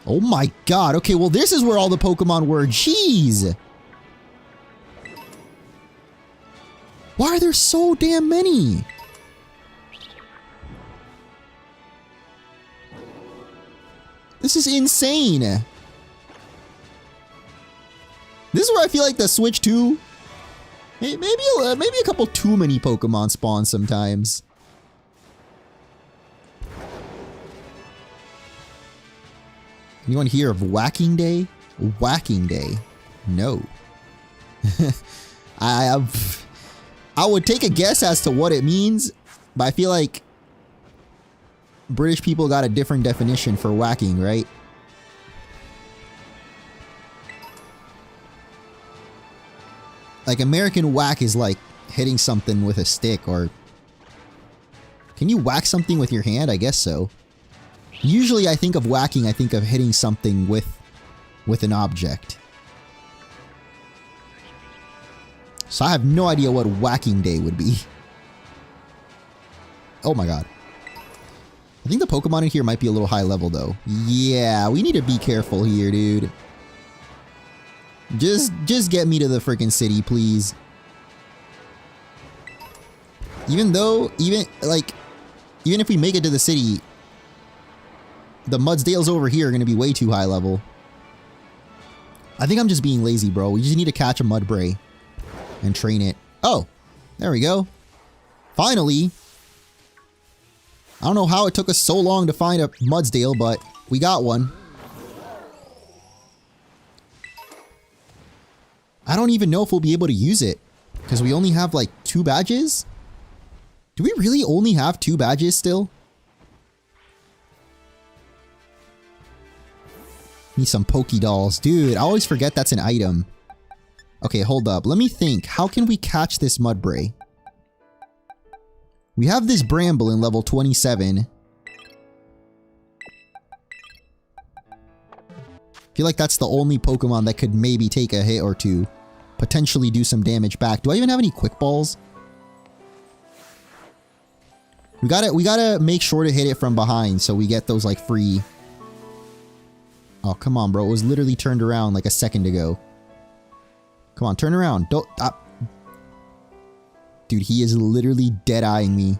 Oh my god. Okay, well, this is where all the Pokemon were. Jeez. Why are there so damn many? This is insane. This is where I feel like the Switch 2... Maybe a couple too many Pokemon spawn sometimes. Anyone hear of Whacking Day? Whacking Day? No. I would take a guess as to what it means, but I feel like British people got a different definition for whacking, right? Like, American whack is like hitting something with a stick, or... Can you whack something with your hand? I guess so. Usually I think of whacking, I think of hitting something with an object. So I have no idea what Whacking Day would be. Oh my god. I think the Pokemon in here might be a little high level though. Yeah, we need to be careful here, dude. Just get me to the freaking city, please. Even if we make it to the city, the Mudsdales over here are going to be way too high level. I think I'm just being lazy, bro. We just need to catch a Mudbray and train it. Oh, there we go. Finally. I don't know how it took us so long to find a Mudsdale, but we got one. I don't even know if we'll be able to use it, because we only have like 2 badges? Do we really only have 2 badges still? Need some Pokédolls. Dude, I always forget that's an item. Okay, hold up. Let me think. How can we catch this Mudbray? We have this Bramble in level 27. I feel like that's the only Pokemon that could maybe take a hit or two. Potentially do some damage back. Do I even have any Quick Balls? We gotta make sure to hit it from behind so we get those like free. Oh, come on, bro. It was literally turned around like a second ago. Come on, turn around. Don't... Dude, he is literally dead-eyeing me.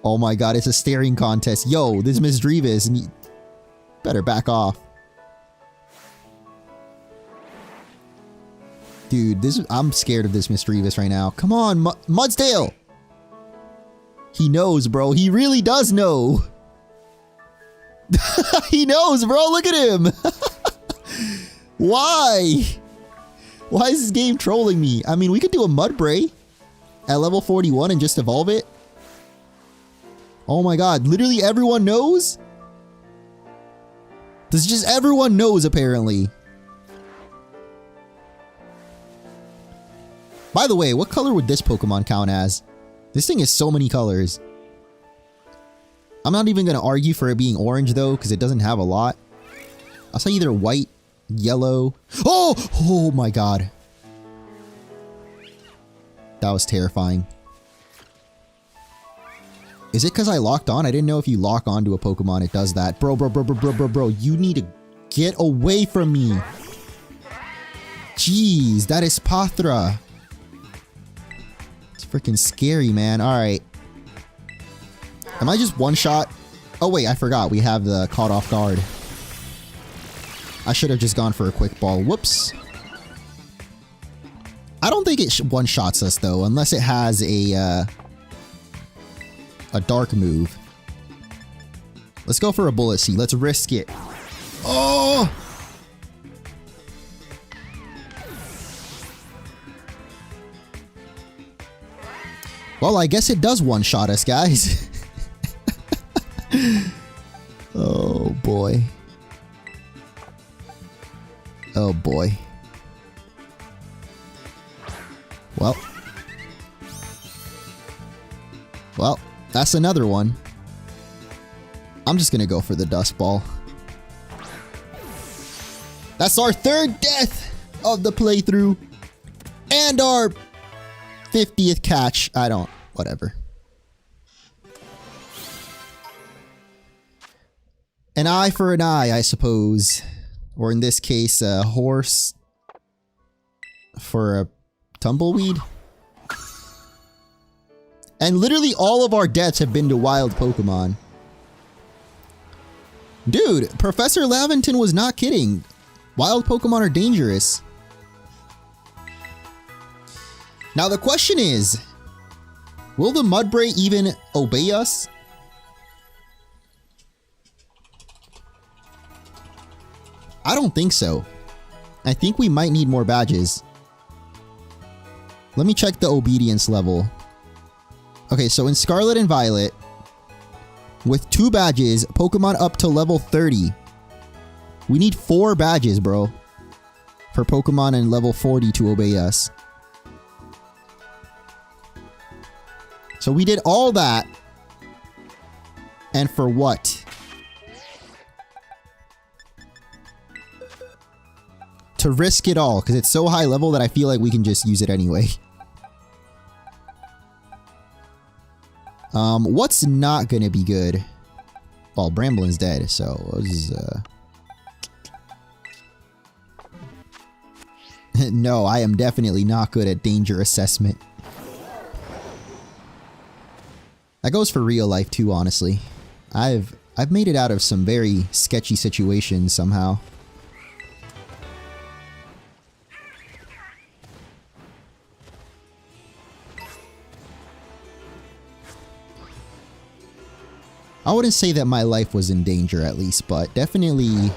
Oh my god, it's a staring contest. Yo, this is Misdreavus, and he... Better back off. Dude, I'm scared of this Misdreavus right now. Come on, Mudsdale! He knows, bro. He really does know. He knows, bro. Look at him. Why? Why is this game trolling me? I mean, we could do a Mudbray at level 41 and just evolve it. Oh my god. Literally everyone knows? This is just everyone knows, apparently. By the way, what color would this Pokemon count as? This thing is so many colors. I'm not even going to argue for it being orange, though, because it doesn't have a lot. I'll say either white, yellow... Oh! Oh my god. That was terrifying. Is it because I locked on? I didn't know if you lock onto a Pokemon, it does that. Bro. You need to get away from me. Jeez, that is Pathra. It's freaking scary, man. Alright. Am I just one shot? Oh wait, I forgot. We have the caught off guard. I should have just gone for a quick ball. Whoops. I don't think it one shots us though, unless it has a dark move. Let's go for a Bullet Seed. Let's risk it. Oh! Well, I guess it does one shot us, guys. Oh boy. boy. Well. Well, that's another one. I'm just gonna go for the dust ball. That's our third death of the playthrough. And our 50th catch. I don't, whatever. An eye for an eye, I suppose. Or in this case, a horse for a tumbleweed. And literally all of our deaths have been to wild Pokemon. Dude, Professor Laventon was not kidding. Wild Pokemon are dangerous. Now the question is, will the Mudbray even obey us? I don't think so. I think we might need more badges. Let me check the obedience level. Okay, so in Scarlet and Violet, with 2 badges, Pokemon up to level 30. We need 4 badges, bro, for Pokemon in level 40 to obey us. So we did all that. And for what? To risk it all, because it's so high level that I feel like we can just use it anyway. What's not gonna be good? Well, Bramblin's dead, so this is, no, I am definitely not good at danger assessment. That goes for real life too, honestly. I've made it out of some very sketchy situations somehow. I wouldn't say that my life was in danger at least, but definitely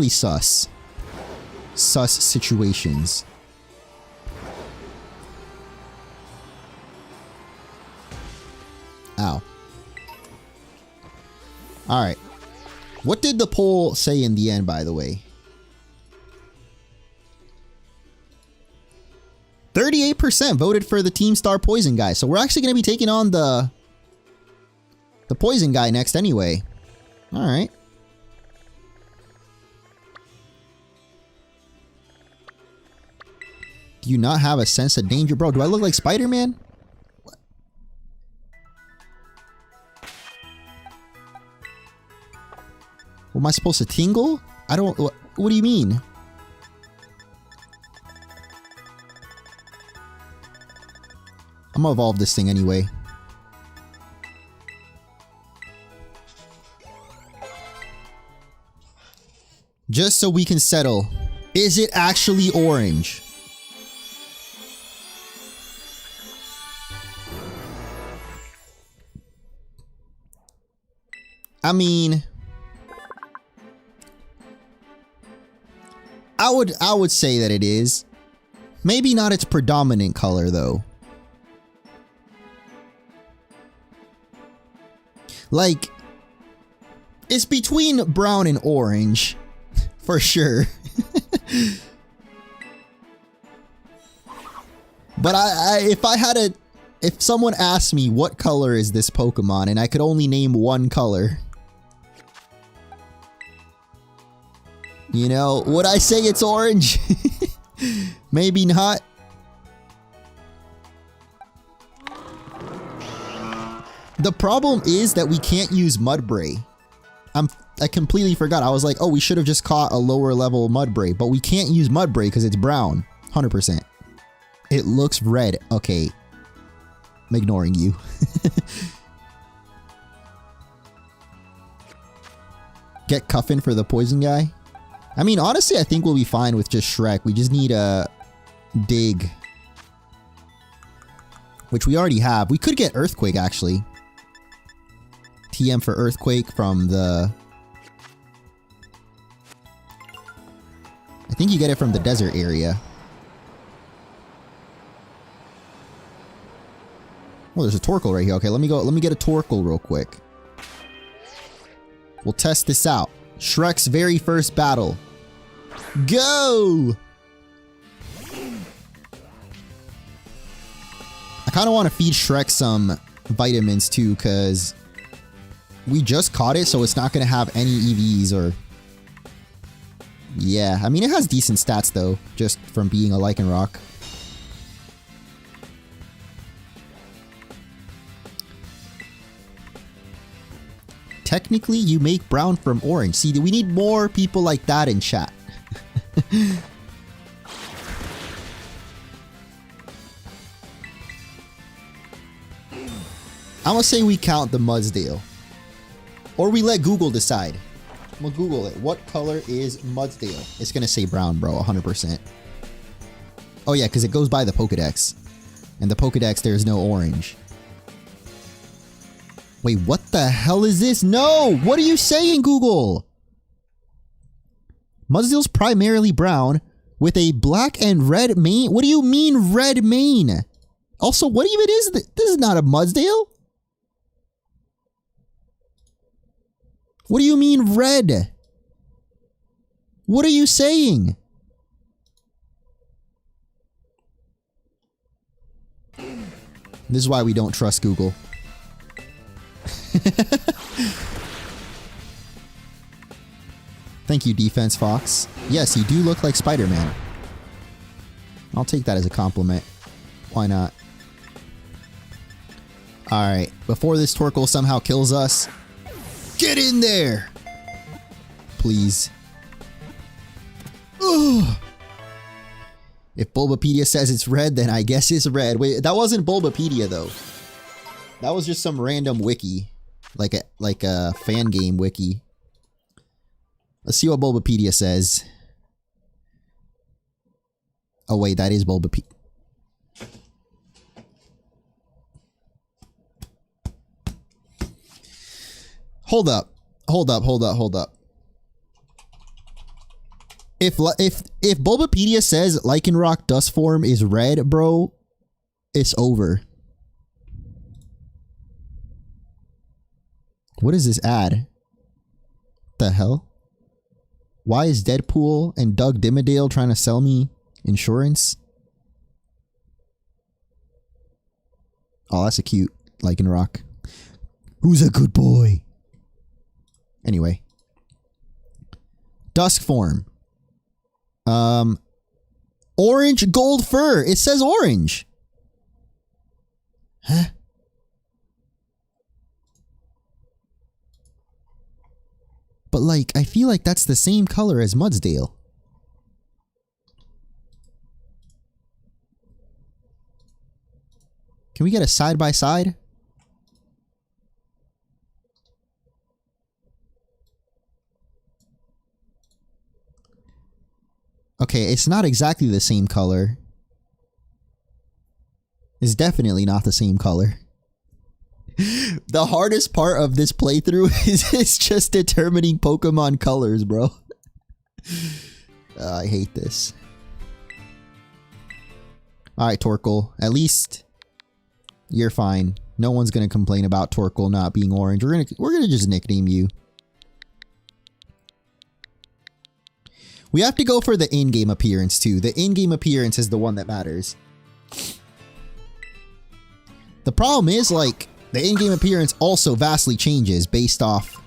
sus. Sus situations. Ow. Alright. What did the poll say in the end, by the way? 38% voted for the Team Star Poison guy, so we're actually going to be taking on the Poison guy next anyway. Alright. Do you not have a sense of danger? Bro, do I look like Spider-Man? Am I supposed to tingle? I don't... What do you mean? I'm gonna evolve this thing anyway. Just so we can settle. Is it actually orange? I mean... I would say that it is. Maybe not its predominant color, though. Like... It's between brown and orange. For sure. But if someone asked me what color is this Pokemon and I could only name one color, you know, would I say it's orange? Maybe not. The problem is that we can't use Mudbray. I completely forgot. I was like, oh, we should have just caught a lower level Mudbray, but we can't use Mudbray because it's brown. 100%. It looks red. Okay. I'm ignoring you. Get Cuffin for the poison guy. I mean, honestly, I think we'll be fine with just Shrek. We just need a dig, which we already have. We could get Earthquake, actually. TM for Earthquake from the... I think you get it from the desert area. Oh, there's a Torkoal right here. Okay, let me get a Torkoal real quick. We'll test this out. Shrek's very first battle. Go! I kind of want to feed Shrek some vitamins too, because we just caught it, so it's not going to have any EVs or... Yeah, I mean, it has decent stats though, just from being a Lycanroc. Technically, you make brown from orange. See, we need more people like that in chat. I'm gonna say we count the Mudsdale. Or we let Google decide. We'll Google it. What color is Mudsdale? It's gonna say brown, bro, 100%. Oh yeah, because it goes by the Pokedex. And the Pokedex, there's no orange. Wait, what the hell is this? No! What are you saying, Google? Mudsdale's primarily brown with a black and red mane. What do you mean red mane? Also, what even is this? This is not a Mudsdale. What do you mean red? What are you saying? This is why we don't trust Google. Thank you, Defense Fox. Yes, you do look like Spider-Man. I'll take that as a compliment. Why not? Alright, before this Torkoal somehow kills us, get in there! Please. Ugh. If Bulbapedia says it's red, then I guess it's red. Wait, that wasn't Bulbapedia though. That was just some random wiki. Like a fan game wiki. Let's see what Bulbapedia says. Oh wait, that is Bulbapedia. Hold up. If Bulbapedia says Lycanroc Dust Form is red, bro, it's over. What is this ad? The hell? Why is Deadpool and Doug Dimmadale trying to sell me insurance? Oh, that's a cute Lycanroc. Who's a good boy? Anyway. Dusk form. Orange gold fur. It says orange. Huh? But like, I feel like that's the same color as Mudsdale. Can we get a side by side? Okay, it's not exactly the same color. It's definitely not the same color. The hardest part of this playthrough is just determining Pokemon colors, bro. I hate this. Alright, Torkoal. At least you're fine. No one's gonna complain about Torkoal not being orange. We're gonna just nickname you. We have to go for the in-game appearance too. The in-game appearance is the one that matters. The problem is, like, the in-game appearance also vastly changes based off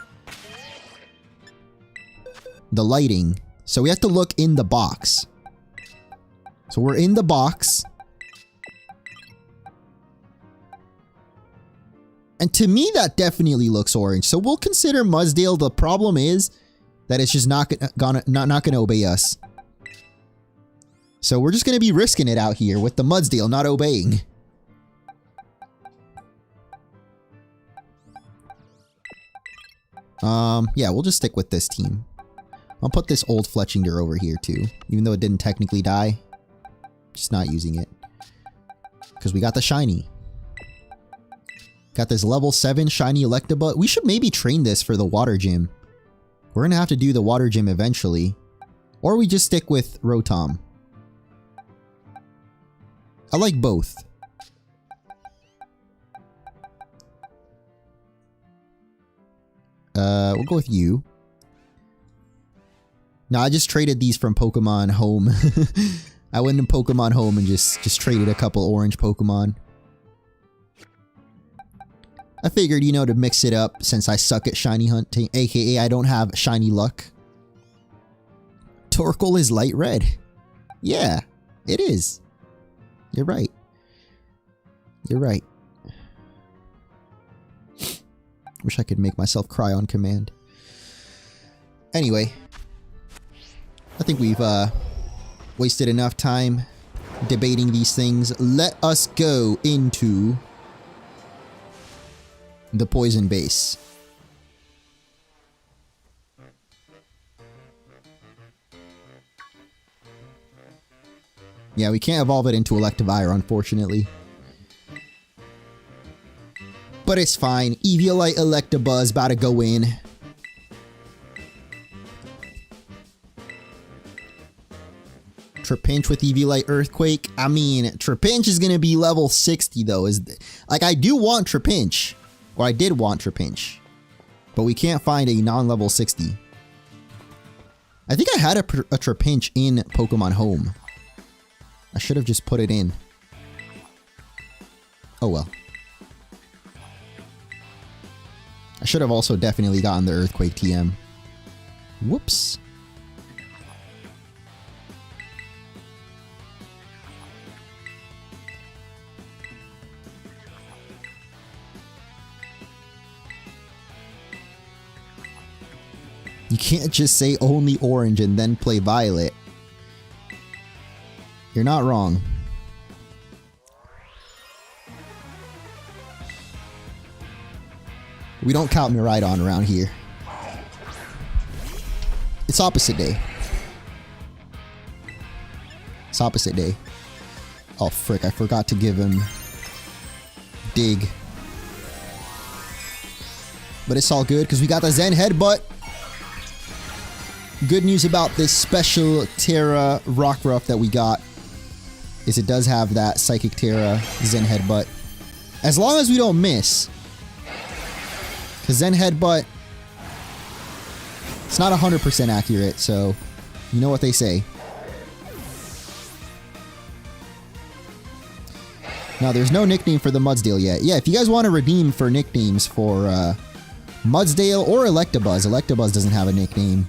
the lighting. So we have to look in the box. So we're in the box. And to me, that definitely looks orange. So we'll consider Mudsdale. The problem is that it's just not gonna obey us. So we're just gonna be risking it out here with the Mudsdale not obeying. Yeah, we'll just stick with this team. I'll put this old Fletchinder over here too, even though it didn't technically die. Just not using it. Because we got the shiny. Got this level 7 shiny Electabuzz. We should maybe train this for the water gym. We're gonna have to do the water gym eventually. Or we just stick with Rotom. I like both. We'll go with you. No, I just traded these from Pokemon Home. I went in Pokemon Home and just traded a couple orange Pokemon. I figured, you know, to mix it up since I suck at shiny hunting, aka I don't have shiny luck. Torkoal is light red. Yeah, it is. You're right. You're right. Wish I could make myself cry on command. Anyway, I think we've wasted enough time debating these things. Let us go into the poison base. Yeah, we can't evolve it into Electivire, unfortunately. But it's fine. Eviolite Electabuzz about to go in. Trapinch with Eviolite Earthquake. I mean, Trapinch is going to be level 60 though. Like, I do want Trapinch. Or I did want Trapinch. But we can't find a non-level 60. I think I had a Trapinch in Pokemon Home. I should have just put it in. Oh well. I should have also definitely gotten the Earthquake TM. Whoops. You can't just say only orange and then play violet. You're not wrong. We don't count Miraidon around here. It's opposite day. It's opposite day. Oh frick, I forgot to give him dig. But it's all good because we got the Zen Headbutt. Good news about this special Terra Rockruff that we got is it does have that Psychic Terra Zen Headbutt. As long as we don't miss. Because Zen Headbutt, it's not 100% accurate, so you know what they say. Now, there's no nickname for the Mudsdale yet. Yeah, if you guys want to redeem for nicknames for Mudsdale or Electabuzz. Electabuzz doesn't have a nickname.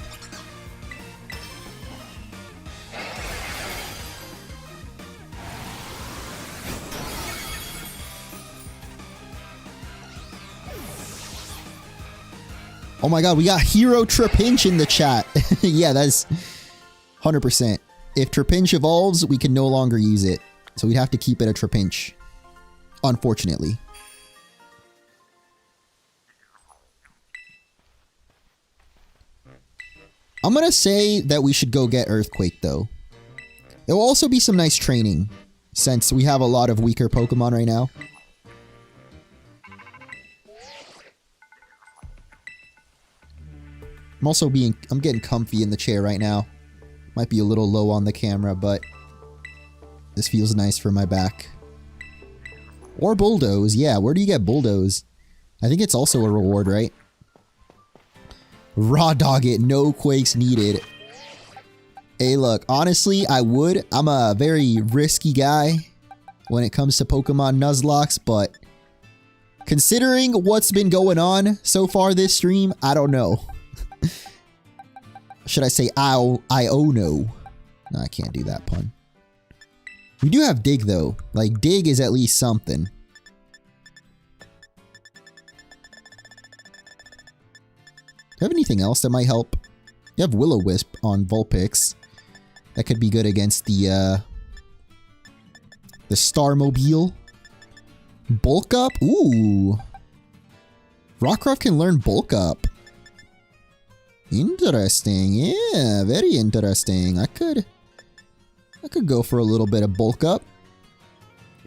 Oh my god, we got Hero Trapinch in the chat. Yeah, that's 100%. If Trapinch evolves, we can no longer use it. So we'd have to keep it a Trapinch. Unfortunately. I'm gonna say that we should go get Earthquake, though. It will also be some nice training, since we have a lot of weaker Pokemon right now. I'm getting comfy in the chair right now. Might be a little low on the camera, but this feels nice for my back. Or Bulldoze, yeah, where do you get Bulldoze? I think it's also a reward, right? Raw dog it, no quakes needed. Hey look, honestly, I'm a very risky guy when it comes to Pokemon Nuzlocke, but considering what's been going on so far this stream, I don't know. Should I say Iono? No, I can't do that pun. We do have Dig though. Like, Dig is at least something. Do you have anything else that might help? You have Will-O-Wisp on Vulpix. That could be good against the Starmobile. Bulk Up? Ooh. Rockruff can learn Bulk Up. Interesting. Yeah, very interesting. I could go for a little bit of Bulk Up.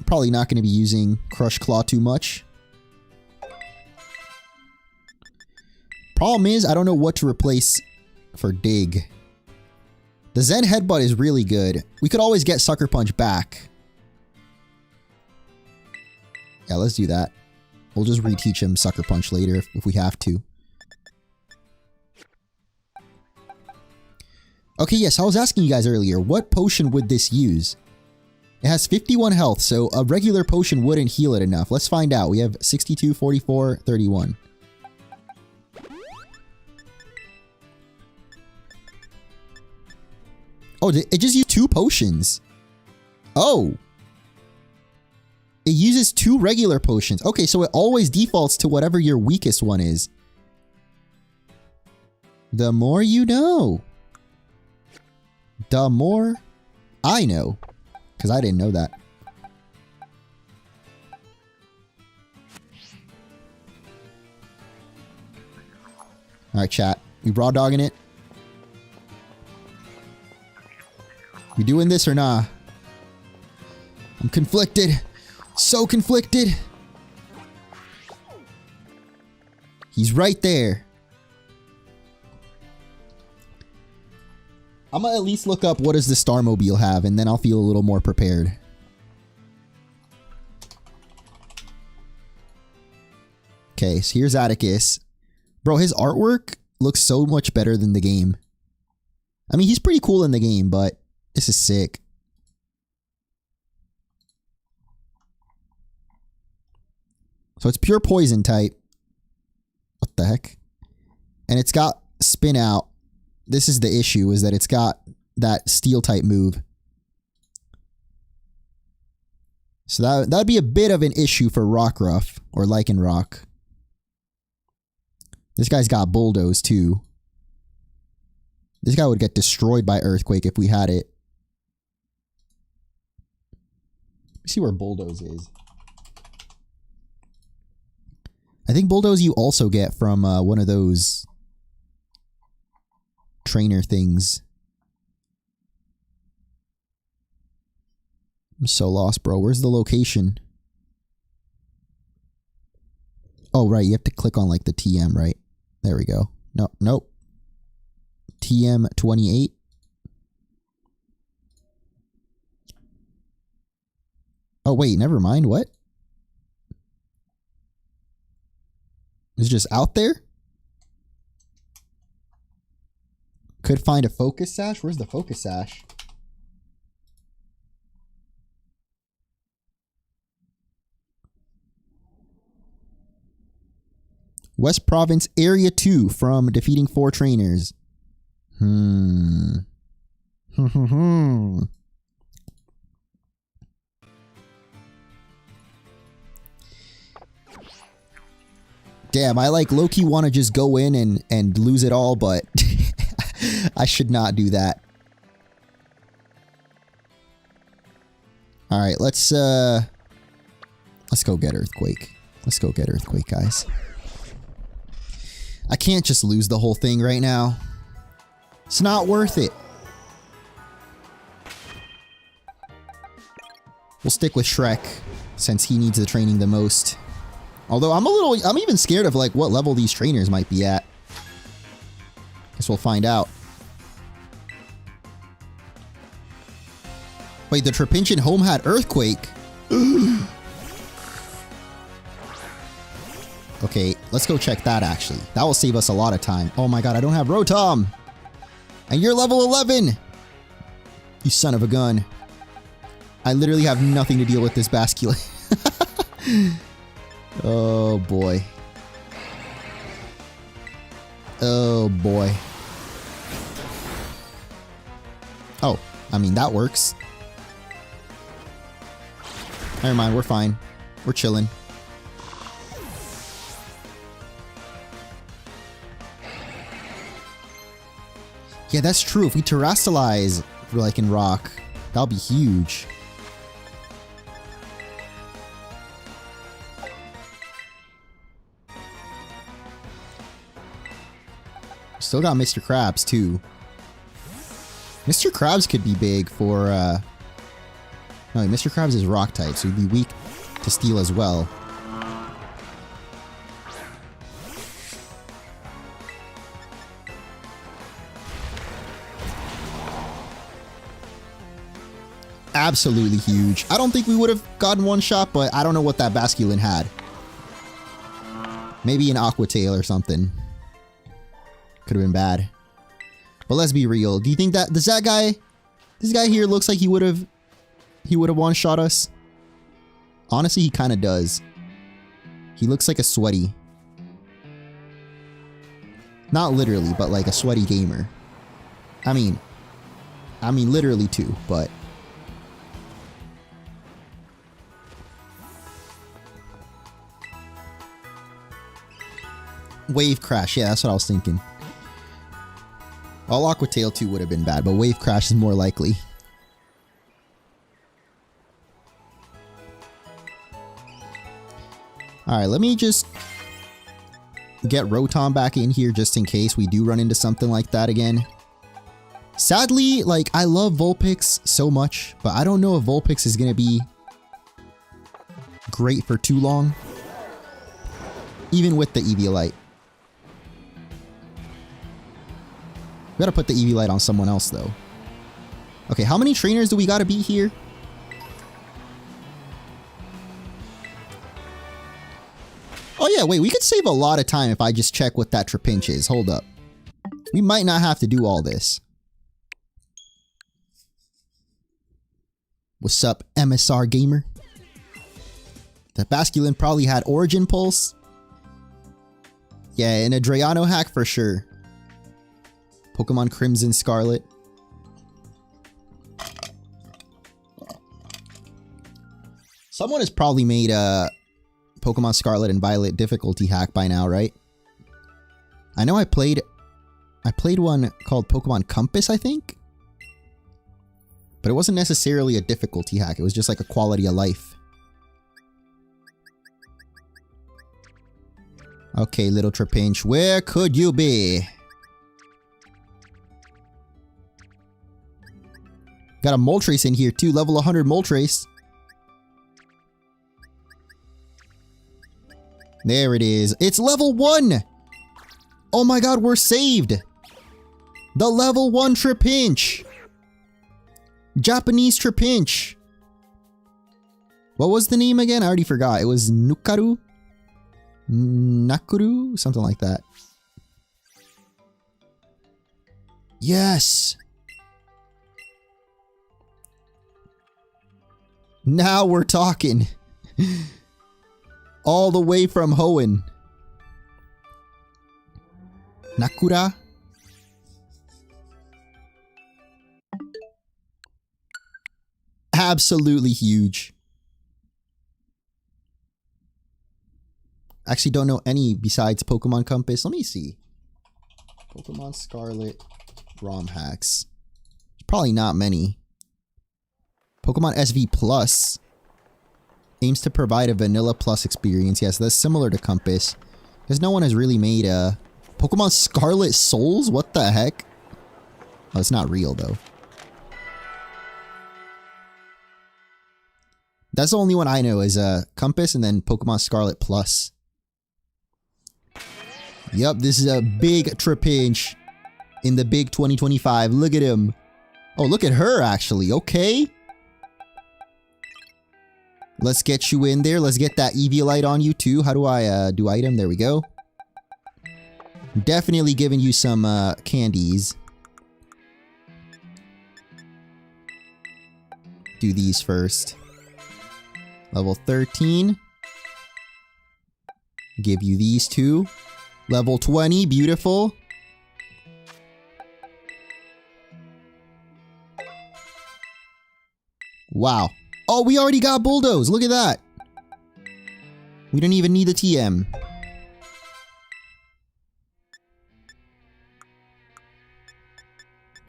Probably not going to be using Crush Claw too much. Problem is, I don't know what to replace for Dig. The Zen Headbutt is really good. We could always get Sucker Punch back. Yeah, let's do that. We'll just reteach him Sucker Punch later if we have to. Okay, yes, I was asking you guys earlier, what potion would this use? It has 51 health, so a regular potion wouldn't heal it enough. Let's find out. We have 62, 44, 31. Oh, it just used 2 potions. Oh. It uses 2 regular potions. Okay, so it always defaults to whatever your weakest one is. The more you know. The more I know. Because I didn't know that. Alright, chat. We raw dogging it? We doing this or nah? I'm conflicted. So conflicted. He's right there. I'm gonna at least look up what does the Starmobile have, and then I'll feel a little more prepared. Okay, so here's Atticus. Bro, his artwork looks so much better than the game. I mean, he's pretty cool in the game, but this is sick. So it's pure poison type. What the heck? And it's got spin out. This is the issue, is that it's got that steel type move. So that'd be a bit of an issue for Rockruff or Lycanroc. This guy's got Bulldoze too. This guy would get destroyed by Earthquake if we had it. Let's see where Bulldoze is. I think Bulldoze you also get from one of those trainer things. I'm so lost, bro. Where's the location? Oh, right. You have to click on like the TM, right? There we go. No, nope. TM 28. Oh, wait. Never mind. What? It's just out there? Could find a focus sash? Where's the focus sash? West Province Area 2 from defeating 4 trainers. Damn, I like low-key want to just go in and lose it all, but I should not do that. Alright, let's go get Earthquake. Let's go get Earthquake, guys. I can't just lose the whole thing right now. It's not worth it. We'll stick with Shrek, since he needs the training the most. Although I'm even scared of like what level these trainers might be at. Guess we'll find out. Wait, the Trapinchian home had Earthquake. Okay, let's go check that actually. That will save us a lot of time. Oh my god, I don't have Rotom! And you're level 11! You son of a gun. I literally have nothing to deal with this Basculin. Oh boy. Oh boy. Oh, I mean that works. Never mind, we're fine. We're chilling. Yeah, that's true. If we terrestrialize for like in rock, that'll be huge. Still got Mr. Krabs too. Mr. Krabs could be big for no, Mr. Krabs is rock type, so he'd be weak to steel as well. Absolutely huge. I don't think we would have gotten one shot, but I don't know what that Basculin had. Maybe an Aqua Tail or something. Could have been bad. But let's be real. Do you think that... This guy here looks like he would have one-shot us? Honestly, he kind of does. He looks like a sweaty. Not literally, but like a sweaty gamer. I mean literally too, but... Wave Crash, yeah, that's what I was thinking. All Aqua Tail 2 would have been bad, but Wave Crash is more likely. Alright, let me just get Rotom back in here just in case we do run into something like that again. Sadly, like, I love Vulpix so much, but I don't know if Vulpix is going to be great for too long. Even with the Eviolite. We gotta put the Eviolite on someone else, though. Okay, how many trainers do we gotta beat here? Oh yeah, wait, we could save a lot of time if I just check what that Trapinch is. Hold up. We might not have to do all this. What's up, MSR Gamer? That Basculin probably had Origin Pulse. Yeah, and a Drayano hack for sure. Pokemon Crimson Scarlet. Someone has probably made a Pokemon Scarlet and Violet difficulty hack by now, right? I know I played one called Pokemon Compass, I think. But it wasn't necessarily a difficulty hack. It was just like a quality of life. Okay, little Trapinch, where could you be? Got a Moltres in here too, level 100 Moltres. There it is. It's level 1! Oh my god, we're saved! The level 1 Trapinch! Japanese Trapinch! What was the name again? I already forgot. It was Nukaru? Nakuru? Something like that. Yes! Now we're talking. All the way from Hoenn. Nakura? Absolutely huge. Actually don't know any besides Pokemon Compass. Let me see. Pokemon Scarlet ROM hacks. Probably not many. Pokemon SV Plus aims to provide a Vanilla Plus experience. Yes, that's similar to Compass. Because no one has really made a... Pokemon Scarlet Souls? What the heck? Oh, it's not real, though. That's the only one I know is Compass and then Pokemon Scarlet Plus. Yup, this is a big Trapinch in the big 2025. Look at him. Oh, look at her, actually. Okay. Let's get you in there. Let's get that Eviolite on you, too. How do I do item? There we go. Definitely giving you some candies. Do these first. Level 13. Give you these two. Level 20. Beautiful. Wow. Oh, we already got Bulldoze. Look at that. We don't even need the TM.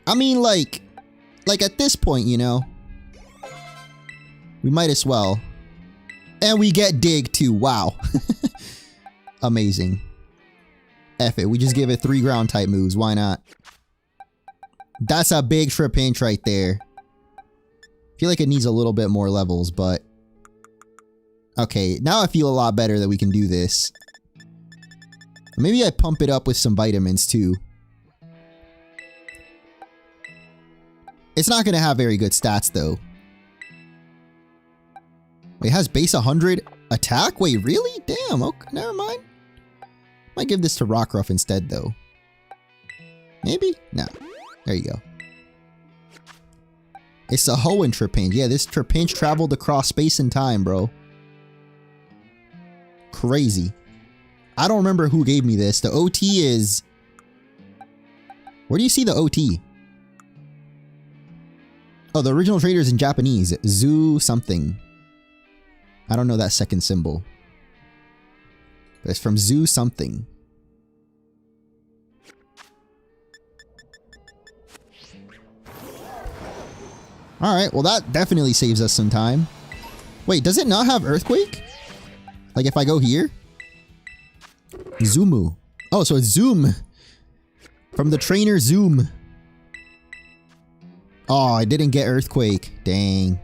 I mean, like at this point, you know, we might as well. And we get Dig too. Wow. Amazing. F it. We just give it 3 ground type moves. Why not? That's a big Trapinch right there. Feel like it needs a little bit more levels, but... Okay, now I feel a lot better that we can do this. Maybe I pump it up with some vitamins too. It's not gonna have very good stats though. Wait, it has base 100 attack? Wait, really? Damn, okay, never mind. Might give this to Rockruff instead though. Maybe? No. There you go. It's a Hoenn Trapinch. Yeah, this Trapinch traveled across space and time, bro. Crazy. I don't remember who gave me this. The OT is... Where do you see the OT? Oh, the original trader is in Japanese. Zoo something. I don't know that second symbol. But it's from Zoo something. Alright, well that definitely saves us some time. Wait, does it not have Earthquake? Like if I go here? Zoomu. Oh, so it's Zoom. From the trainer Zoom. Oh, I didn't get Earthquake. Dang.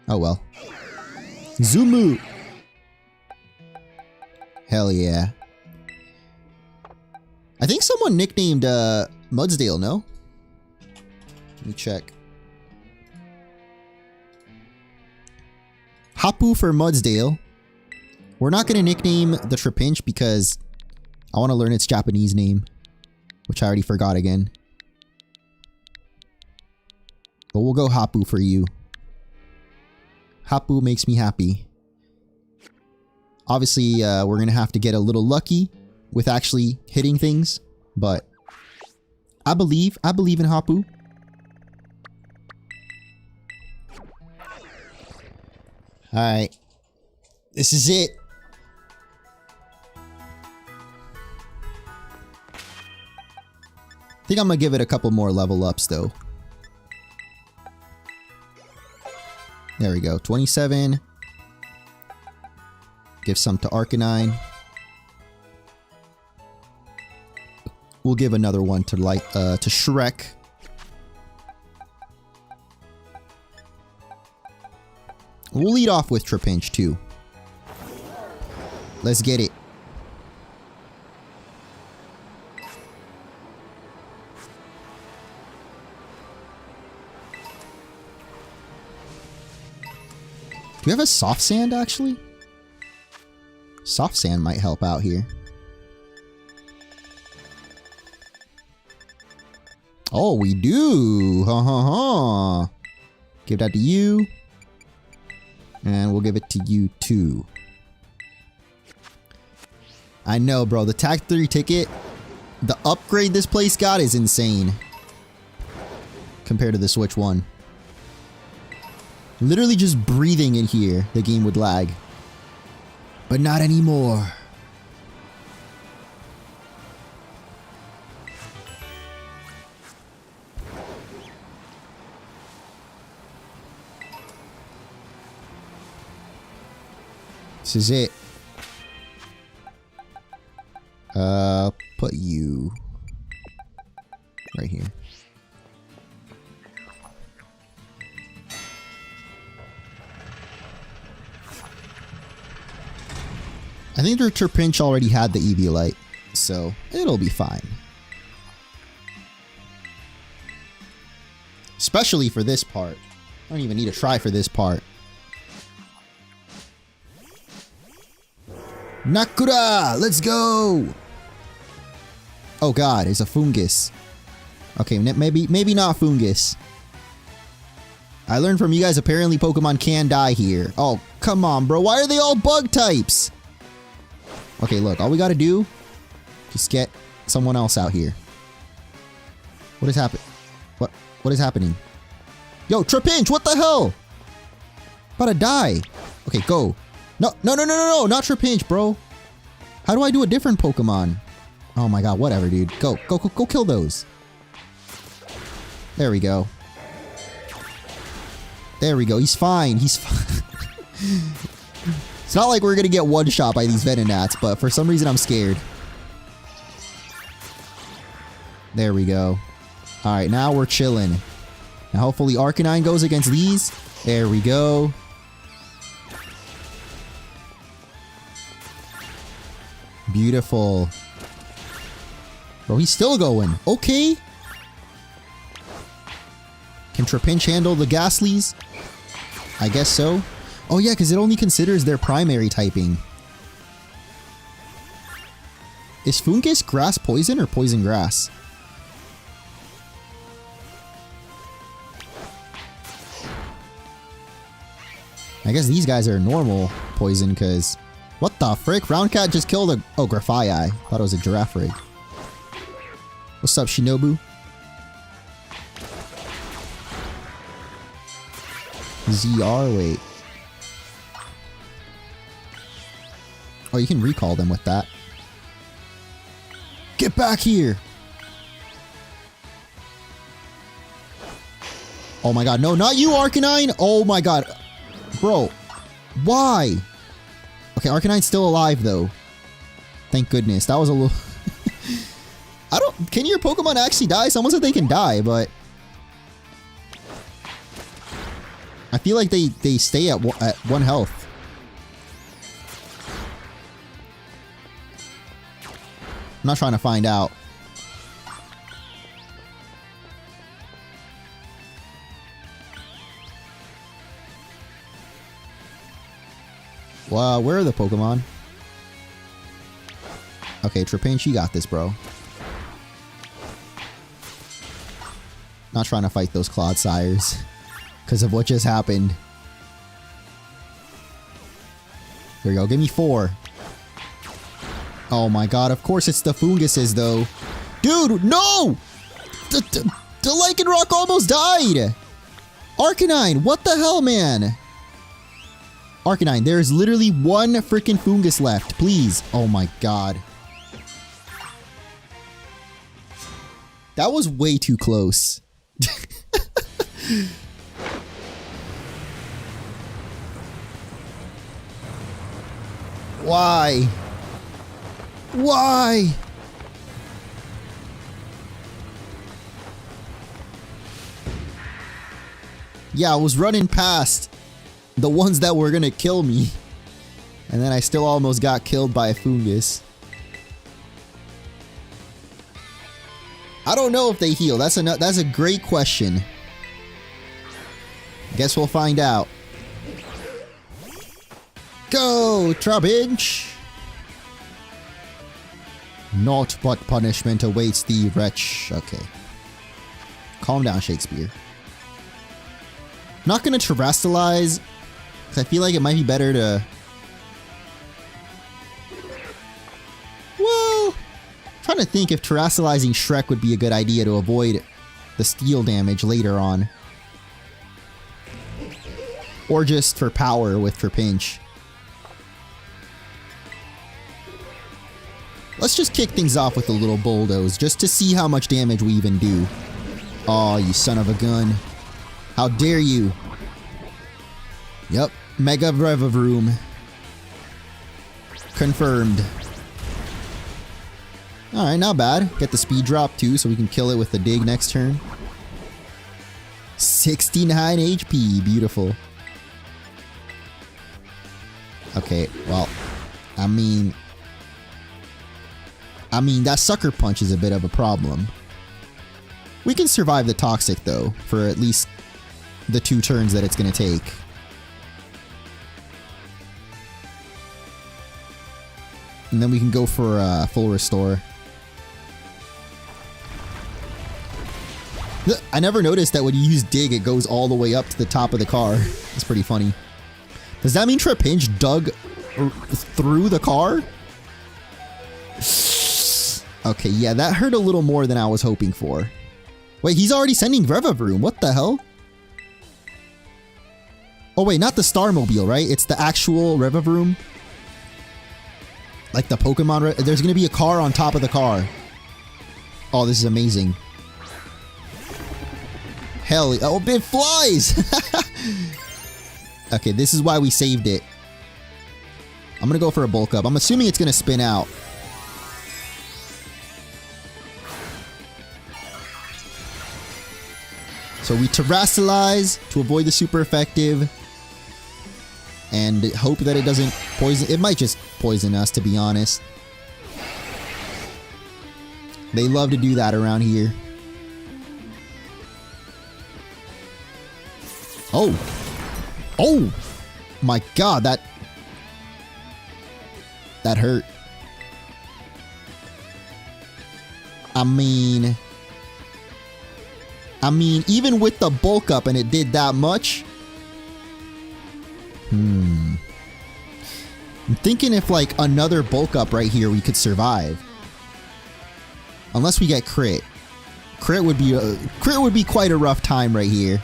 Oh well. Zoomu. Hell yeah. I think someone nicknamed Mudsdale, no? Let me check. Hapu for Mudsdale. We're not going to nickname the Trapinch because I want to learn its Japanese name, which I already forgot again. But we'll go Hapu for you. Hapu makes me happy. Obviously, we're going to have to get a little lucky with actually hitting things, but I believe in Hapu. Alright. This is it. I think I'm gonna give it a couple more level ups though. There we go. 27. Give some to Arcanine. We'll give another one to to Shrek. We'll lead off with Trapinch too. Let's get it. Do we have a soft sand actually? Soft sand might help out here. Oh, we do. Ha ha ha. Give that to you. And we'll give it to you too. I know, bro. The Tag 3 ticket, the upgrade this place got is insane. Compared to the Switch 1. Literally just breathing in here, the game would lag. But not anymore. This is it. Put you right here. I think their Trapinch already had the Eviolite, so it'll be fine. Especially for this part. I don't even need to try for this part. Nakura! Let's go! Oh god, it's a Fungus. Okay, maybe not Fungus. I learned from you guys apparently Pokemon can die here. Oh, come on, bro. Why are they all bug types? Okay, look. All we gotta do, just get someone else out here. What is happening? What is happening? Yo, Trapinch, what the hell? About to die. Okay, go. No, not Trapinch, bro. How do I do a different Pokemon? Oh my god, whatever, dude. Go kill those. There we go. There we go. He's fine. He's fine. It's not like we're gonna get one shot by these Venonats, but for some reason I'm scared. There we go. Alright, now we're chilling. Now hopefully Arcanine goes against these. There we go. Beautiful. Bro, he's still going. Okay. Can Trapinch handle the Ghastlies? I guess so. Oh yeah, because it only considers their primary typing. Is Fungus grass poison or poison grass? I guess these guys are normal poison, because... What the frick? Roundcat just killed a... Oh, Graphii. Thought it was a giraffe rig. What's up, Shinobu? ZR, wait. Oh, you can recall them with that. Get back here! Oh my god, no, not you, Arcanine! Oh my god. Bro, why? Okay, Arcanine's still alive, though. Thank goodness. That was a little... I don't... Can your Pokemon actually die? Someone said they can die, but... I feel like they stay at 1 health. I'm not trying to find out. Wow, where are the Pokemon? Okay, Trapinch, you got this, bro. Not trying to fight those Clodsires because of what just happened. Here we go, give me 4. Oh my god, of course it's the Funguses, though. Dude, no! The Lycanroc almost died! Arcanine, what the hell, man? Arcanine, there is literally 1 freaking Fungus left. Please. Oh my god. That was way too close. Why? Why? Yeah, I was running past the ones that were gonna kill me, and then I still almost got killed by a Fungus. I don't know if they heal. That's a great question. Guess we'll find out. Go, Trapinch! Naught but punishment awaits thee, wretch. Okay. Calm down, Shakespeare. Not gonna Terrestrialize, because I feel like it might be better to... Well... I'm trying to think if Terrestrializing Shrek would be a good idea to avoid the steel damage later on. Or just for power with Trapinch. Let's just kick things off with a little bulldoze, just to see how much damage we even do. Aw, you son of a gun. How dare you? Yep, Mega Revavroom. Confirmed. Alright, not bad. Get the speed drop too, so we can kill it with the dig next turn. 69 HP, beautiful. Okay, well, I mean, that Sucker Punch is a bit of a problem. We can survive the Toxic, though, for at least the 2 turns that it's going to take. And then we can go for a full restore. I never noticed that when you use Dig, it goes all the way up to the top of the car. It's pretty funny. Does that mean Trapinch dug through the car? Okay, yeah, that hurt a little more than I was hoping for. Wait, he's already sending Revavroom. What the hell? Oh wait, not the Starmobile, right? It's the actual Revavroom. Like the Pokemon. There's gonna be a car on top of the car. Oh, this is amazing. Hell, oh, it flies! Okay, this is why we saved it. I'm gonna go for a bulk up. I'm assuming it's gonna spin out. So we Terrestrialize to avoid the super effective. And hope that it doesn't poison. It might just poison us, to be honest. They love to do that around here. Oh! Oh! My god, that hurt. I mean, even with the bulk up and it did that much, I'm thinking if like another bulk up right here we could survive. Unless we get crit. Crit would be quite a rough time right here.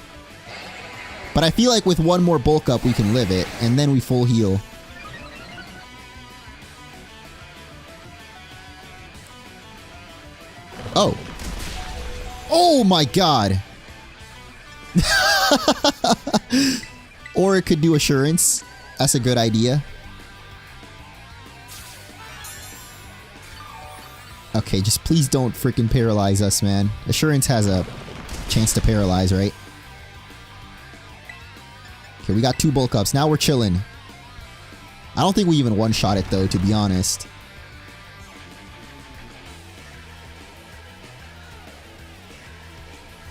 But I feel like with one more bulk up we can live it, and then we full heal. Oh. Oh my god. Or it could do assurance. That's a good idea. Okay, just please don't freaking paralyze us, man. Assurance has a chance to paralyze, right? Okay, we got 2 bulk ups. Now we're chilling. I don't think we even one-shot it, though, to be honest.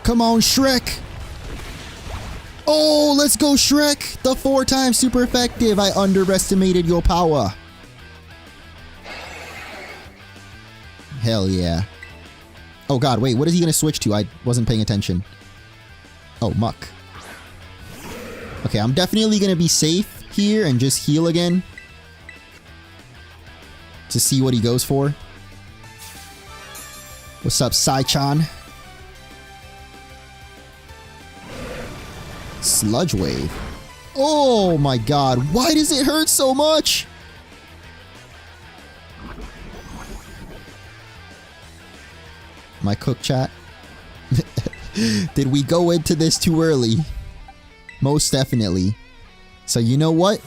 Come on, Shrek! Oh, let's go, Shrek! The 4 times super effective. I underestimated your power. Hell yeah. Oh god, wait, what is he gonna switch to? I wasn't paying attention. Oh, Muck. Okay, I'm definitely gonna be safe here and just heal again. To see what he goes for. What's up, Sai-chan? Sludge Wave. Oh my god, why does it hurt so much? My cook chat. Did we go into this too early? Most definitely. So you know what?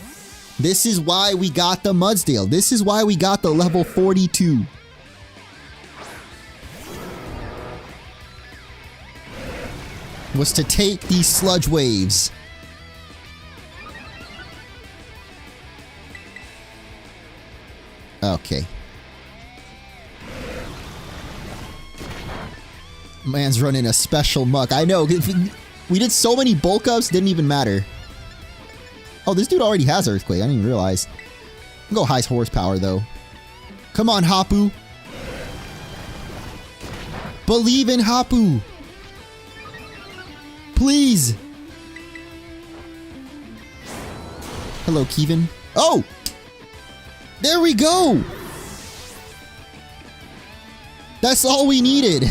This is why we got the Mudsdale. This is why we got the level 42. Was to take these sludge waves. Okay. Man's running a special Muck. I know. We did so many bulk ups, didn't even matter. Oh, this dude already has Earthquake. I didn't even realize. Go high horsepower, though. Come on, Hapu. Believe in Hapu. Please. Hello, Kevin. Oh! There we go! That's all we needed.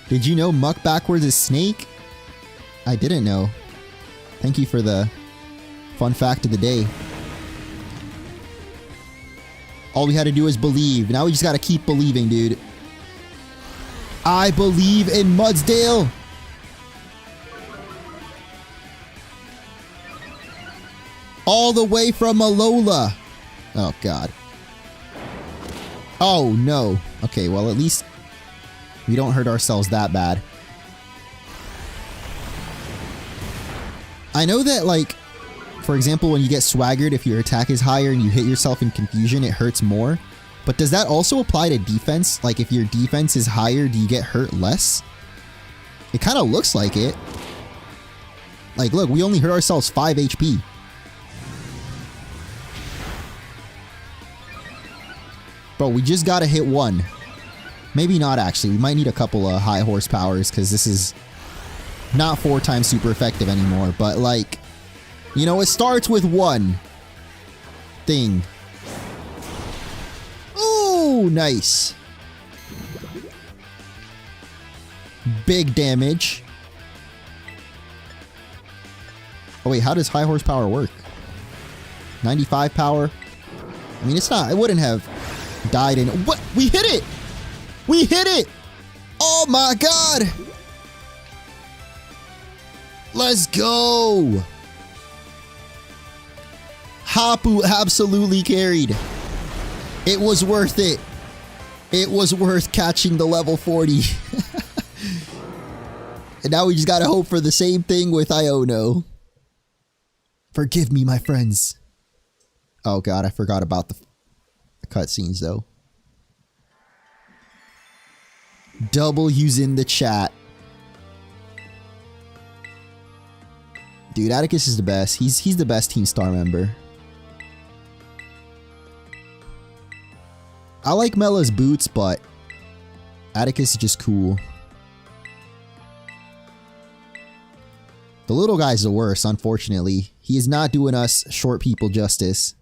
Did you know Muck backwards is Snake? I didn't know. Thank you for the fun fact of the day. All we had to do is believe. Now we just gotta keep believing, dude. I believe in Mudsdale! All the way from Alola! Oh, God. Oh, no. Okay, well, at least we don't hurt ourselves that bad. I know that, like, for example, when you get swaggered, if your attack is higher and you hit yourself in confusion, it hurts more. But does that also apply to defense? Like, if your defense is higher, do you get hurt less? It kind of looks like it. Like, look, we only hurt ourselves 5 HP. Bro, we just gotta hit 1. Maybe not, actually. We might need a couple of high horsepowers, because this is not 4 times super effective anymore. But, like, you know, it starts with 1 thing. Ooh, nice. Big damage. Oh, wait, how does high horsepower work? 95 power? I mean, it's not, it wouldn't have died in... What? We hit it! We hit it! Oh my god! Let's go! Hapu absolutely carried. It was worth it. It was worth catching the level 40. And now we just gotta hope for the same thing with Iono. Forgive me, my friends. Oh god, I forgot about the cutscenes though. W's in the chat. Dude, Atticus is the best. He's the best Team Star member. I like Mella's boots, but Atticus is just cool. The little guy's the worst, unfortunately. He is not doing us short people justice.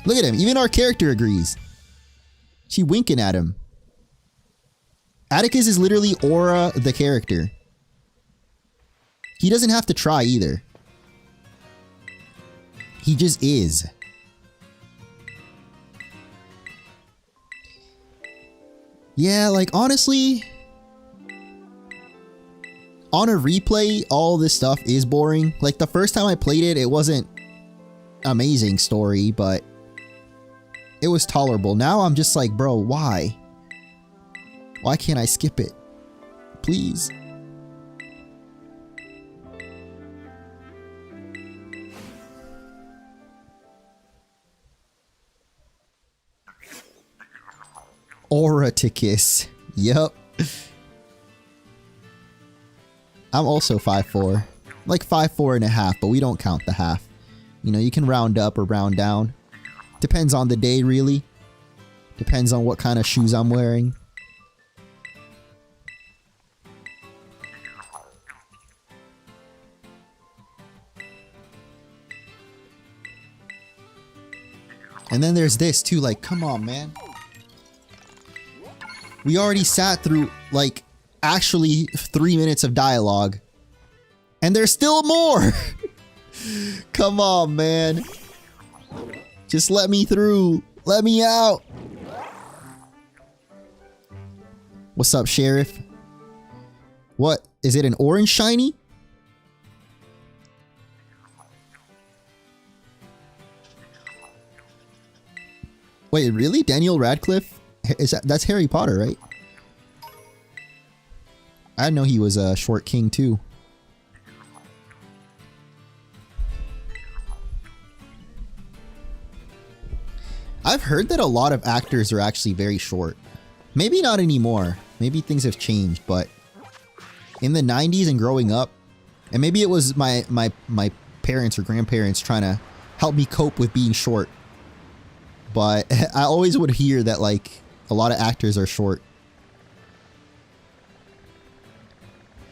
Look at him. Even our character agrees. She winking at him. Atticus is literally Aura the character. He doesn't have to try either. He just is. Yeah, like honestly, on a replay, all this stuff is boring. Like the first time I played it, it wasn't amazing story, but it was tolerable. Now I'm just like, bro, why? Why can't I skip it? Please. Auraticus. Yup. I'm also 5'4". Like 5'4.5", but we don't count the half. You know, you can round up or round down. Depends on the day, really. Depends on what kind of shoes I'm wearing. And then there's this too, like, come on, man. We already sat through, like, actually 3 minutes of dialogue. And there's still more! Come on, man. Just let me through. Let me out. What's up, Sheriff? What? Is it an orange shiny? Wait, really? Daniel Radcliffe? That's Harry Potter, right? I didn't know he was a short king too. I've heard that a lot of actors are actually very short. Maybe not anymore. Maybe things have changed, but in the 90s and growing up, and maybe it was my parents or grandparents trying to help me cope with being short. But I always would hear that, like, a lot of actors are short.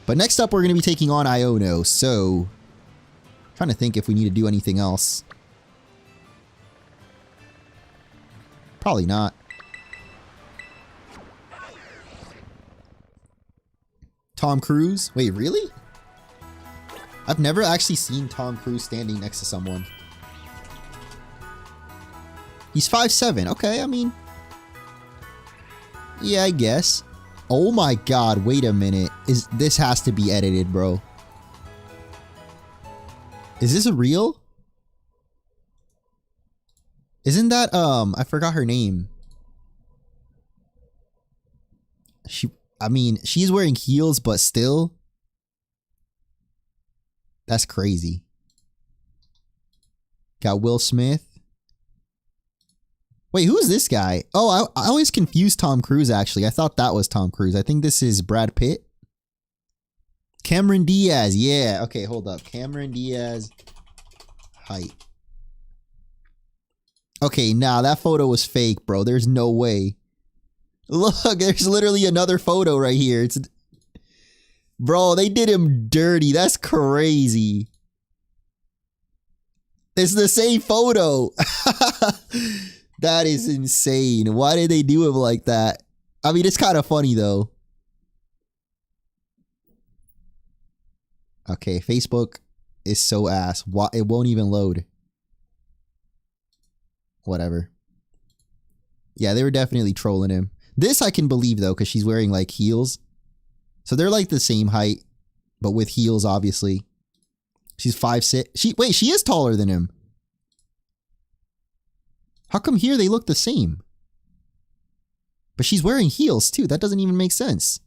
But next up, we're going to be taking on Iono, so I'm trying to think if we need to do anything else. Probably not. Tom Cruise? Wait, really? I've never actually seen Tom Cruise standing next to someone. He's 5'7". Okay, I mean... yeah, I guess. Oh my god, wait a minute. This has to be edited, bro. Is this a real? Isn't that, I forgot her name. She's wearing heels, but still. That's crazy. Got Will Smith. Wait, who is this guy? Oh, I always confused Tom Cruise, actually. I thought that was Tom Cruise. I think this is Brad Pitt. Cameron Diaz. Yeah. Okay, hold up. Cameron Diaz. Height. Okay, nah, that photo was fake, bro. There's no way. Look, there's literally another photo right here. Bro, they did him dirty. That's crazy. It's the same photo. That is insane. Why did they do him like that? I mean, it's kind of funny, though. Okay, Facebook is so ass. It won't even load. Whatever. Yeah, they were definitely trolling him. This I can believe, though, because she's wearing, like, heels. So they're, like, the same height, but with heels, obviously. She's 5'6". Wait, she is taller than him. How come here they look the same? But she's wearing heels too. That doesn't even make sense.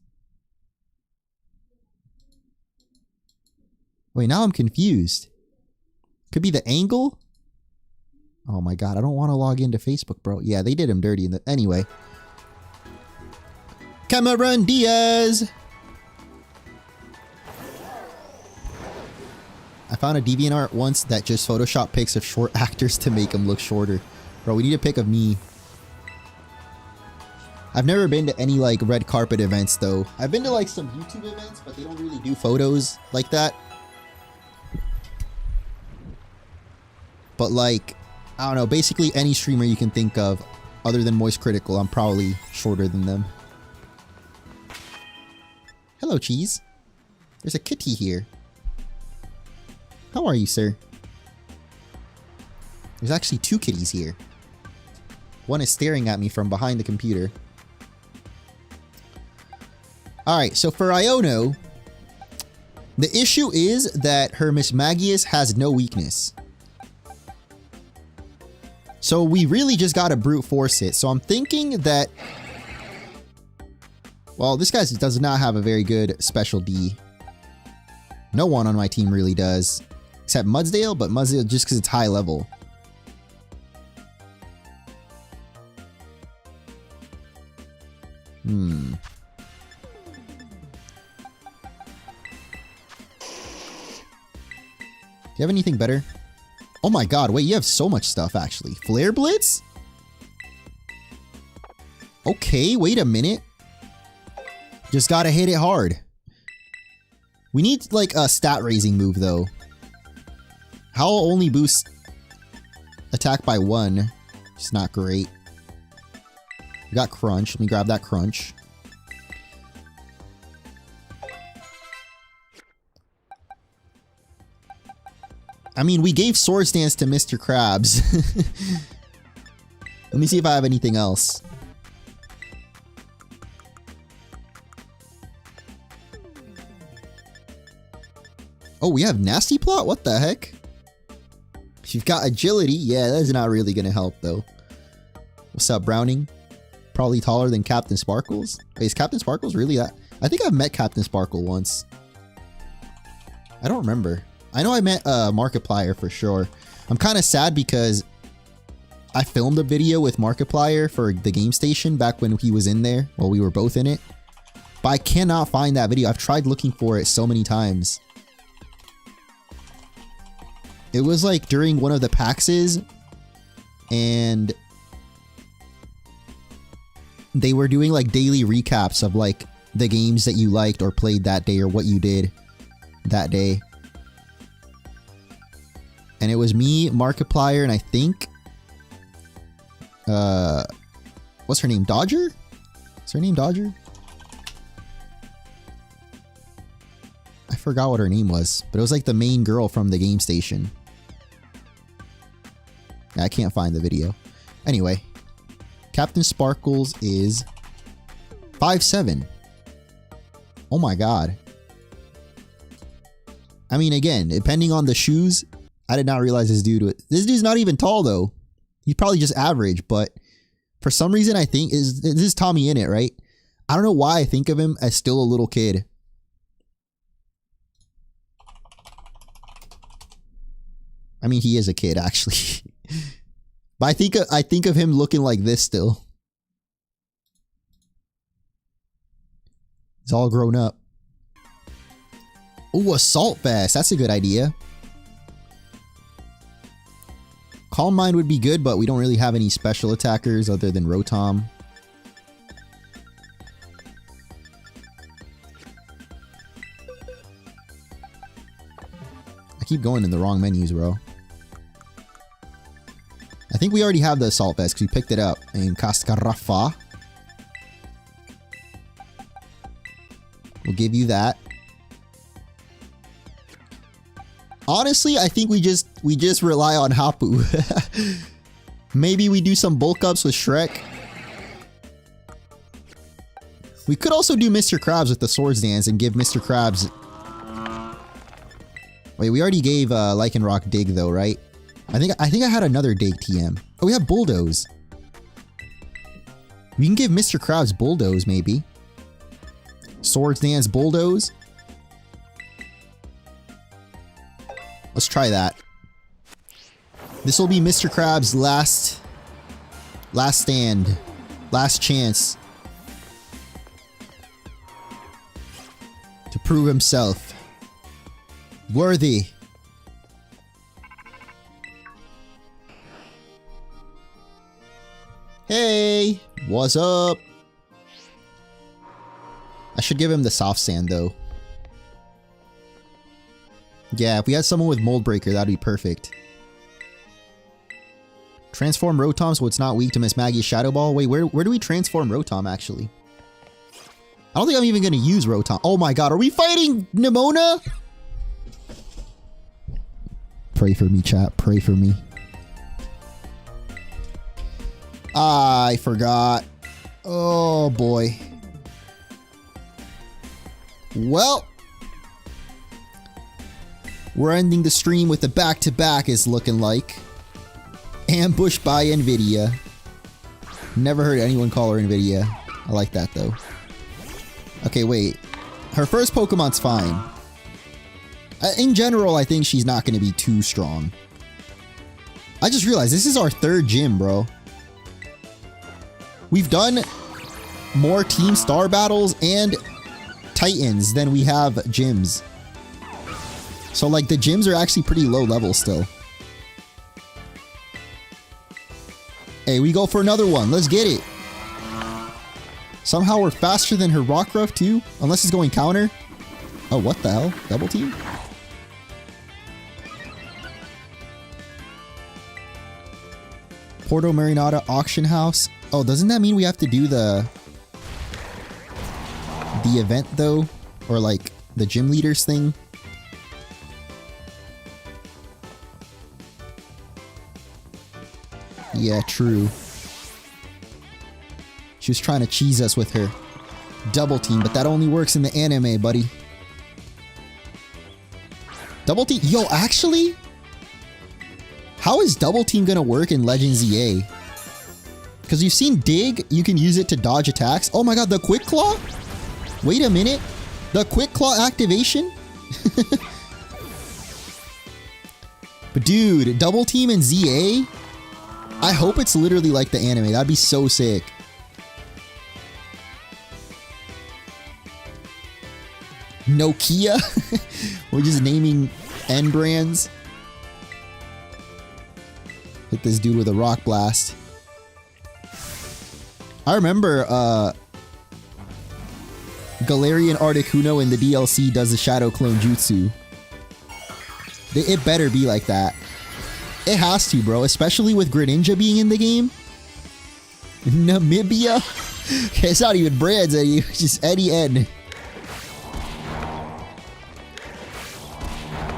Wait, now I'm confused. Could be the angle? Oh my god, I don't want to log into Facebook, bro. Yeah, they did him dirty. Anyway. Cameron Diaz! I found a DeviantArt once that just Photoshop pics of short actors to make them look shorter. Bro, we need a pic of me. I've never been to any like red carpet events though. I've been to like some YouTube events, but they don't really do photos like that. But like, I don't know, basically any streamer you can think of other than Moist Critical, I'm probably shorter than them. Hello, Cheese. There's a kitty here. How are you, sir? There's actually 2 kitties here. One is staring at me from behind the computer. Alright, so for Iono, the issue is that her Miss Magius has no weakness. So we really just gotta brute force it. So I'm thinking that... Well, this guy does not have a very good special D. No one on my team really does. Except Mudsdale, but Mudsdale just because it's high level. Do you have anything better? Oh my god, wait, you have so much stuff actually. Flare Blitz? Okay, wait a minute. Just gotta hit it hard. We need like a stat raising move though. How only boosts attack by 1. It's not great. We got Crunch. Let me grab that Crunch. I mean, we gave Sword Stance to Mr. Krabs. Let me see if I have anything else. Oh, we have Nasty Plot? What the heck? You've got Agility. Yeah, that's not really gonna help though. What's up, Browning? Probably taller than Captain Sparkles. Wait, is Captain Sparkles really that? I think I've met Captain Sparkle once. I don't remember. I know I met Markiplier for sure. I'm kind of sad because I filmed a video with Markiplier for the game station back when he was in there. Well, we were both in it. But I cannot find that video. I've tried looking for it so many times. It was like during one of the PAXs, and they were doing like daily recaps of like the games that you liked or played that day or what you did that day. And it was me, Markiplier, and I think what's her name? Dodger? Is her name Dodger? I forgot what her name was, but it was like the main girl from the game station. I can't find the video. Anyway, Captain Sparkles is 5'7". Oh my god. I mean, again, depending on the shoes, I did not realize this dude's not even tall though. He's probably just average, but for some reason I think this is Tommy in it, right? I don't know why I think of him as still a little kid. I mean, he is a kid actually. But I think of him looking like this still. He's all grown up. Ooh, Assault Vest. That's a good idea. Calm Mind would be good, but we don't really have any special attackers other than Rotom. I keep going in the wrong menus, bro. I think we already have the Assault Vest because we picked it up in Cascarafa. We'll give you that. Honestly, I think we just rely on Hapu. Maybe we do some bulk ups with Shrek. We could also do Mr. Krabs with the Swords Dance and give Mr. Krabs... Wait, we already gave Lycanroc Dig though, right? I think I had another Dig TM. Oh, we have Bulldoze. We can give Mr. Krabs Bulldoze, maybe. Swords Dance Bulldoze. Let's try that. This will be Mr. Krabs' last stand. Last chance. To prove himself. Worthy. Hey, what's up? should give him the soft sand though. Yeah, if we had someone with Mold Breaker, that'd be perfect. Transform Rotom so it's not weak to Miss Maggie's Shadow Ball. Wait, where do we transform Rotom actually? I don't think I'm even gonna use Rotom. Oh my god, are we fighting Nimona? Pray for me, chat. Pray for me. I forgot. Oh boy. Well, we're ending the stream with the back-to-back is looking like. Ambushed by Nvidia. Never heard anyone call her Nvidia. I like that though. Okay, wait. Her first Pokemon's fine. In general, I think she's not going to be too strong. I just realized this is our third gym, bro. We've done more Team Star battles and Titans than we have gyms. So, like, the gyms are actually pretty low level still. Hey, we go for another one. Let's get it. Somehow we're faster than her Rockruff, too. Unless it's going counter. Oh, what the hell? Double team? Porto Marinata Auction House. Oh, doesn't that mean we have to do the event, though? Or, like, the gym leaders thing? Yeah, true. She was trying to cheese us with her double team, but that only works in the anime, buddy. Double team? Yo, actually? How is double team gonna work in Legends EA? Because you've seen Dig, you can use it to dodge attacks. Oh my god, the Quick Claw? Wait a minute. The Quick Claw activation? But dude, double team in ZA? I hope it's literally like the anime. That'd be so sick. Nokia? We're just naming N brands. Hit this dude with a rock blast. I remember Galarian Articuno in the DLC does a Shadow Clone Jutsu. It better be like that. It has to, bro. Especially with Greninja being in the game. Namibia? Okay, it's not even brands, Eddie. It's just Eddie N.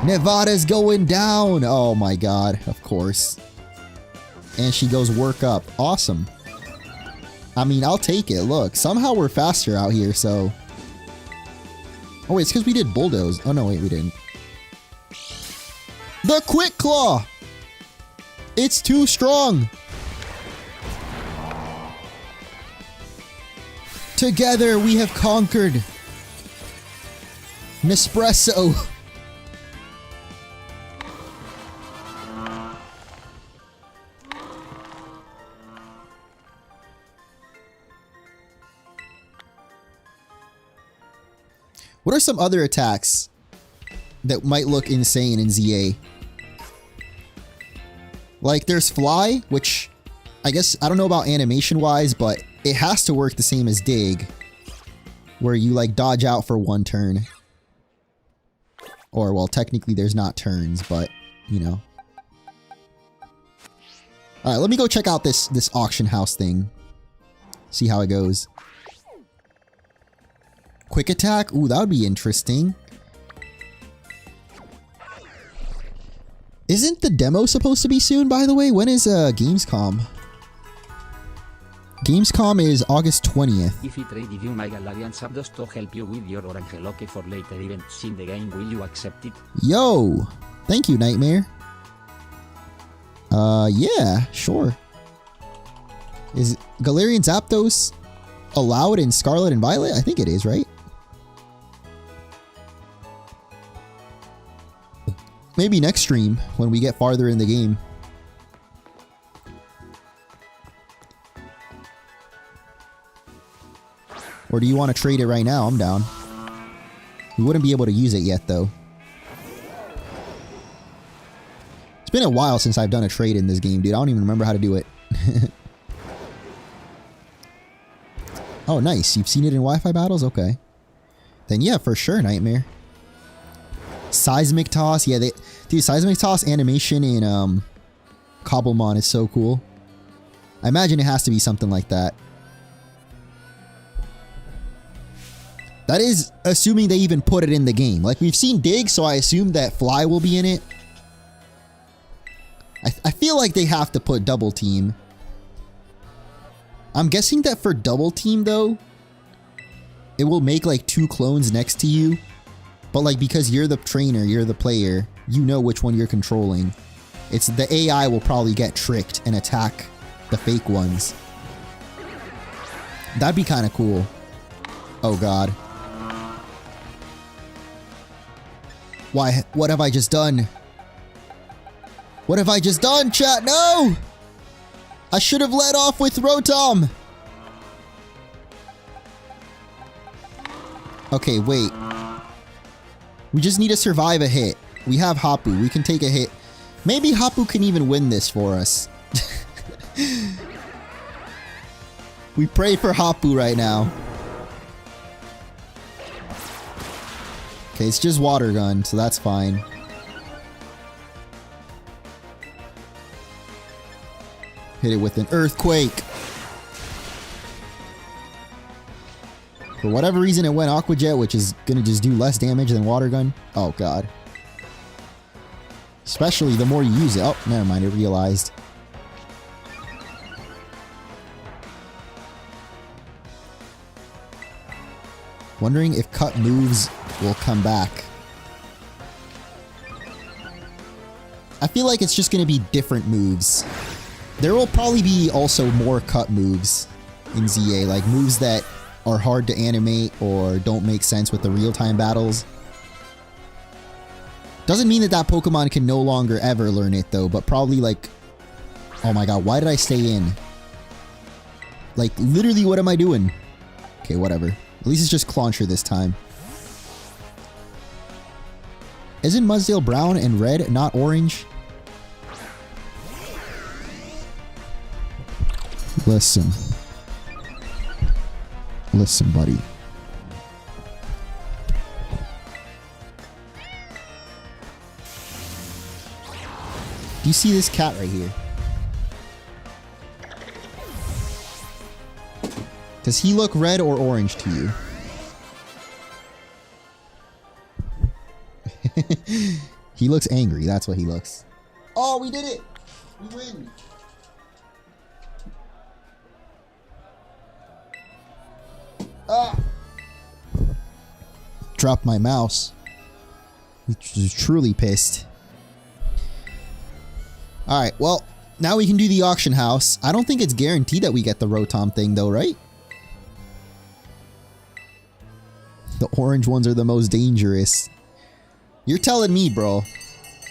Nevada's going down. Oh my god, of course. And she goes work up. Awesome. I mean, I'll take it. Look, somehow we're faster out here, so... Oh wait, it's because we did Bulldoze. Oh no, wait, we didn't. The Quick Claw! It's too strong! Together we have conquered Nespresso. What are some other attacks that might look insane in ZA? Like, there's Fly, which I guess, I don't know about animation-wise, but it has to work the same as Dig, where you, like, dodge out for one turn. Or, well, technically there's not turns, but, you know. Alright, let me go check out this auction house thing. See how it goes. Quick attack? Ooh, that would be interesting. Isn't the demo supposed to be soon, by the way? When is Gamescom? Gamescom is August 20th. If I trade you my Galarian Zapdos to help you with your Orange Lock for later events in the game, will you accept it? Yo! Thank you, Nightmare. Yeah, sure. Is Galarian Zapdos allowed in Scarlet and Violet? I think it is, right? Maybe next stream, when we get farther in the game. Or do you want to trade it right now? I'm down. We wouldn't be able to use it yet, though. It's been a while since I've done a trade in this game, dude. I don't even remember how to do it. Oh, nice. You've seen it in Wi-Fi battles? Okay. then yeah, for sure, Nightmare. Seismic Toss, yeah, dude, Seismic Toss animation in Cobblemon is so cool. I imagine it has to be something like that. That is assuming they even put it in the game. Like, we've seen Dig, so I assume that Fly will be in it. I feel like they have to put Double Team. I'm guessing that for Double Team, though, it will make, like, 2 clones next to you. But, like, because you're the trainer, you're the player, you know which one you're controlling. It's the AI will probably get tricked and attack the fake ones. That'd be kind of cool. Oh, God. Why? What have I just done? What have I just done, chat? No! I should have led off with Rotom! Okay, wait. We just need to survive a hit. We have Hapu. We can take a hit. Maybe Hapu can even win this for us. We pray for Hapu right now. Okay, it's just Water Gun, so that's fine. Hit it with an Earthquake. For whatever reason, it went Aqua Jet, which is gonna just do less damage than Water Gun. Oh, God. Especially the more you use it. Oh, never mind, I realized. Wondering if cut moves will come back. I feel like it's just going to be different moves. There will probably be also more cut moves in ZA, like moves that are hard to animate or don't make sense with the real-time battles. Doesn't mean that that Pokemon can no longer ever learn it though, but probably like... Oh my god, why did I stay in? Like, literally, what am I doing? Okay, whatever. At least it's just Clauncher this time. Isn't Mudsdale brown and red, not orange? Listen. Listen, buddy. Do you see this cat right here? Does he look red or orange to you? He looks angry. That's what he looks. Oh, we did it! We win! Ah! Dropped my mouse. Which is truly pissed. Alright, well, now we can do the auction house. I don't think it's guaranteed that we get the Rotom thing though, right? The orange ones are the most dangerous. You're telling me, bro.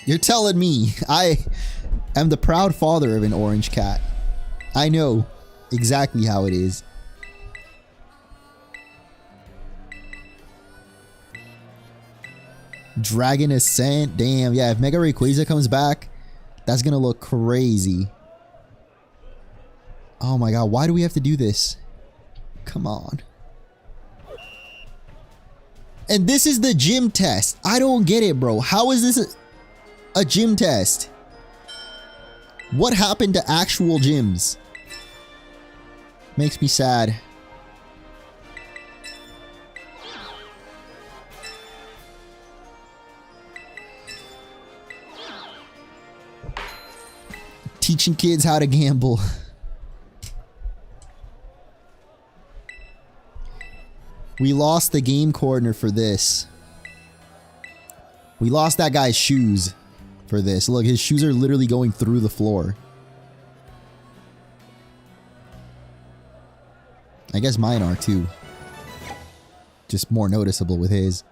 You're telling me. I am the proud father of an orange cat. I know exactly how it is. Dragon Ascent. Damn, yeah, if Mega Rayquaza comes back, that's gonna look crazy. Oh my god, why do we have to do this? Come on. And this is the gym test. I don't get it, bro. How is this a gym test? What happened to actual gyms? Makes me sad. Teaching kids how to gamble. We lost the game coordinator for this. We lost that guy's shoes for this. Look, his shoes are literally going through the floor. I guess mine are too. Just more noticeable with his.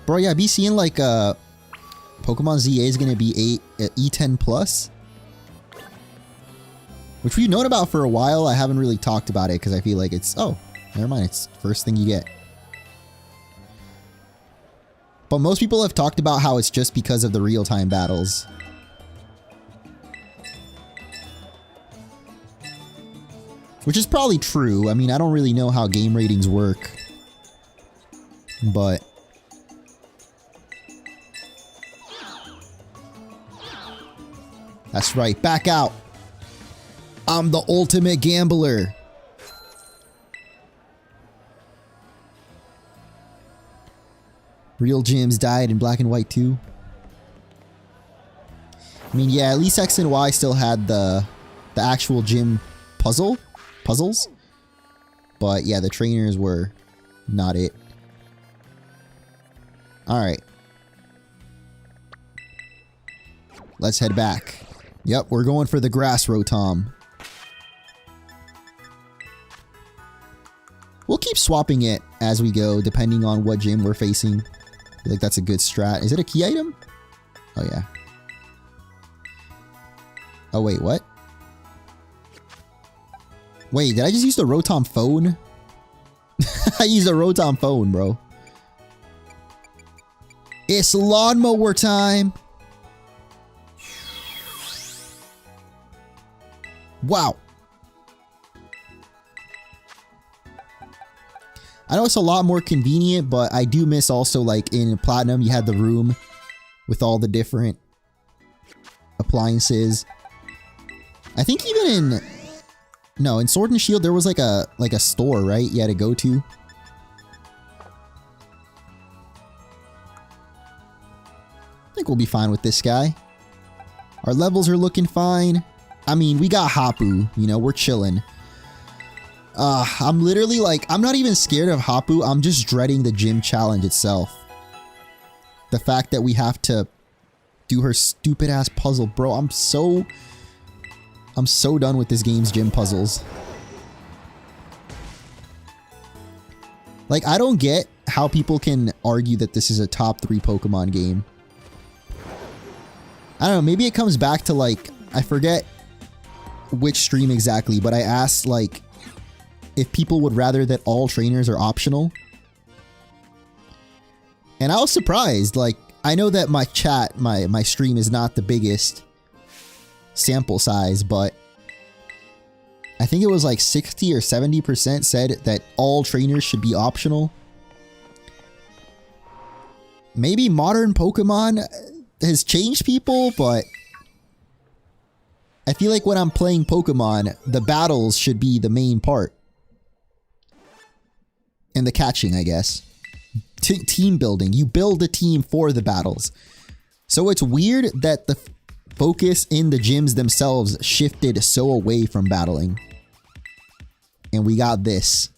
Bro, yeah, be seeing like Pokemon ZA is gonna be E10 plus. Which we've known about for a while. I haven't really talked about it because I feel like it's... Oh, never mind. It's the first thing you get. But most people have talked about how it's just because of the real-time battles. Which is probably true. I mean, I don't really know how game ratings work. but that's right. Back out. I'm the ultimate gambler. Real gyms died in black and white too. I mean, yeah, at least X and Y still had the actual gym puzzles. But yeah, the trainers were not it. Alright. Let's head back. Yep, we're going for the grass Rotom. We'll keep swapping it as we go, depending on what gym we're facing. I feel like that's a good strat. Is it a key item? Oh, yeah. Oh, wait, what? Wait, did I just use the Rotom phone? I used a Rotom phone, bro. It's lawnmower time! Wow. I know it's a lot more convenient, but I do miss also, like, in Platinum, you had the room with all the different appliances. I think even in... No, in Sword and Shield, there was like a store, right? You had to go to. I think we'll be fine with this guy. Our levels are looking fine. I mean, we got Hapu, you know, we're chilling. I'm literally like, I'm not even scared of Hapu. I'm just dreading the gym challenge itself. The fact that we have to do her stupid ass puzzle, bro. I'm so done with this game's gym puzzles. Like, I don't get how people can argue that this is a top 3 Pokemon game. I don't know, maybe it comes back to, like, I forget which stream exactly, but I asked, like, if people would rather that all trainers are optional. And I was surprised. Like, I know that my chat, my stream is not the biggest sample size, but I think it was like 60 or 70% said that all trainers should be optional. Maybe modern Pokemon has changed people, but I feel like when I'm playing Pokemon, the battles should be the main part. And the catching, I guess. Team building. You build a team for the battles. So it's weird that the focus in the gyms themselves shifted so away from battling. And we got this.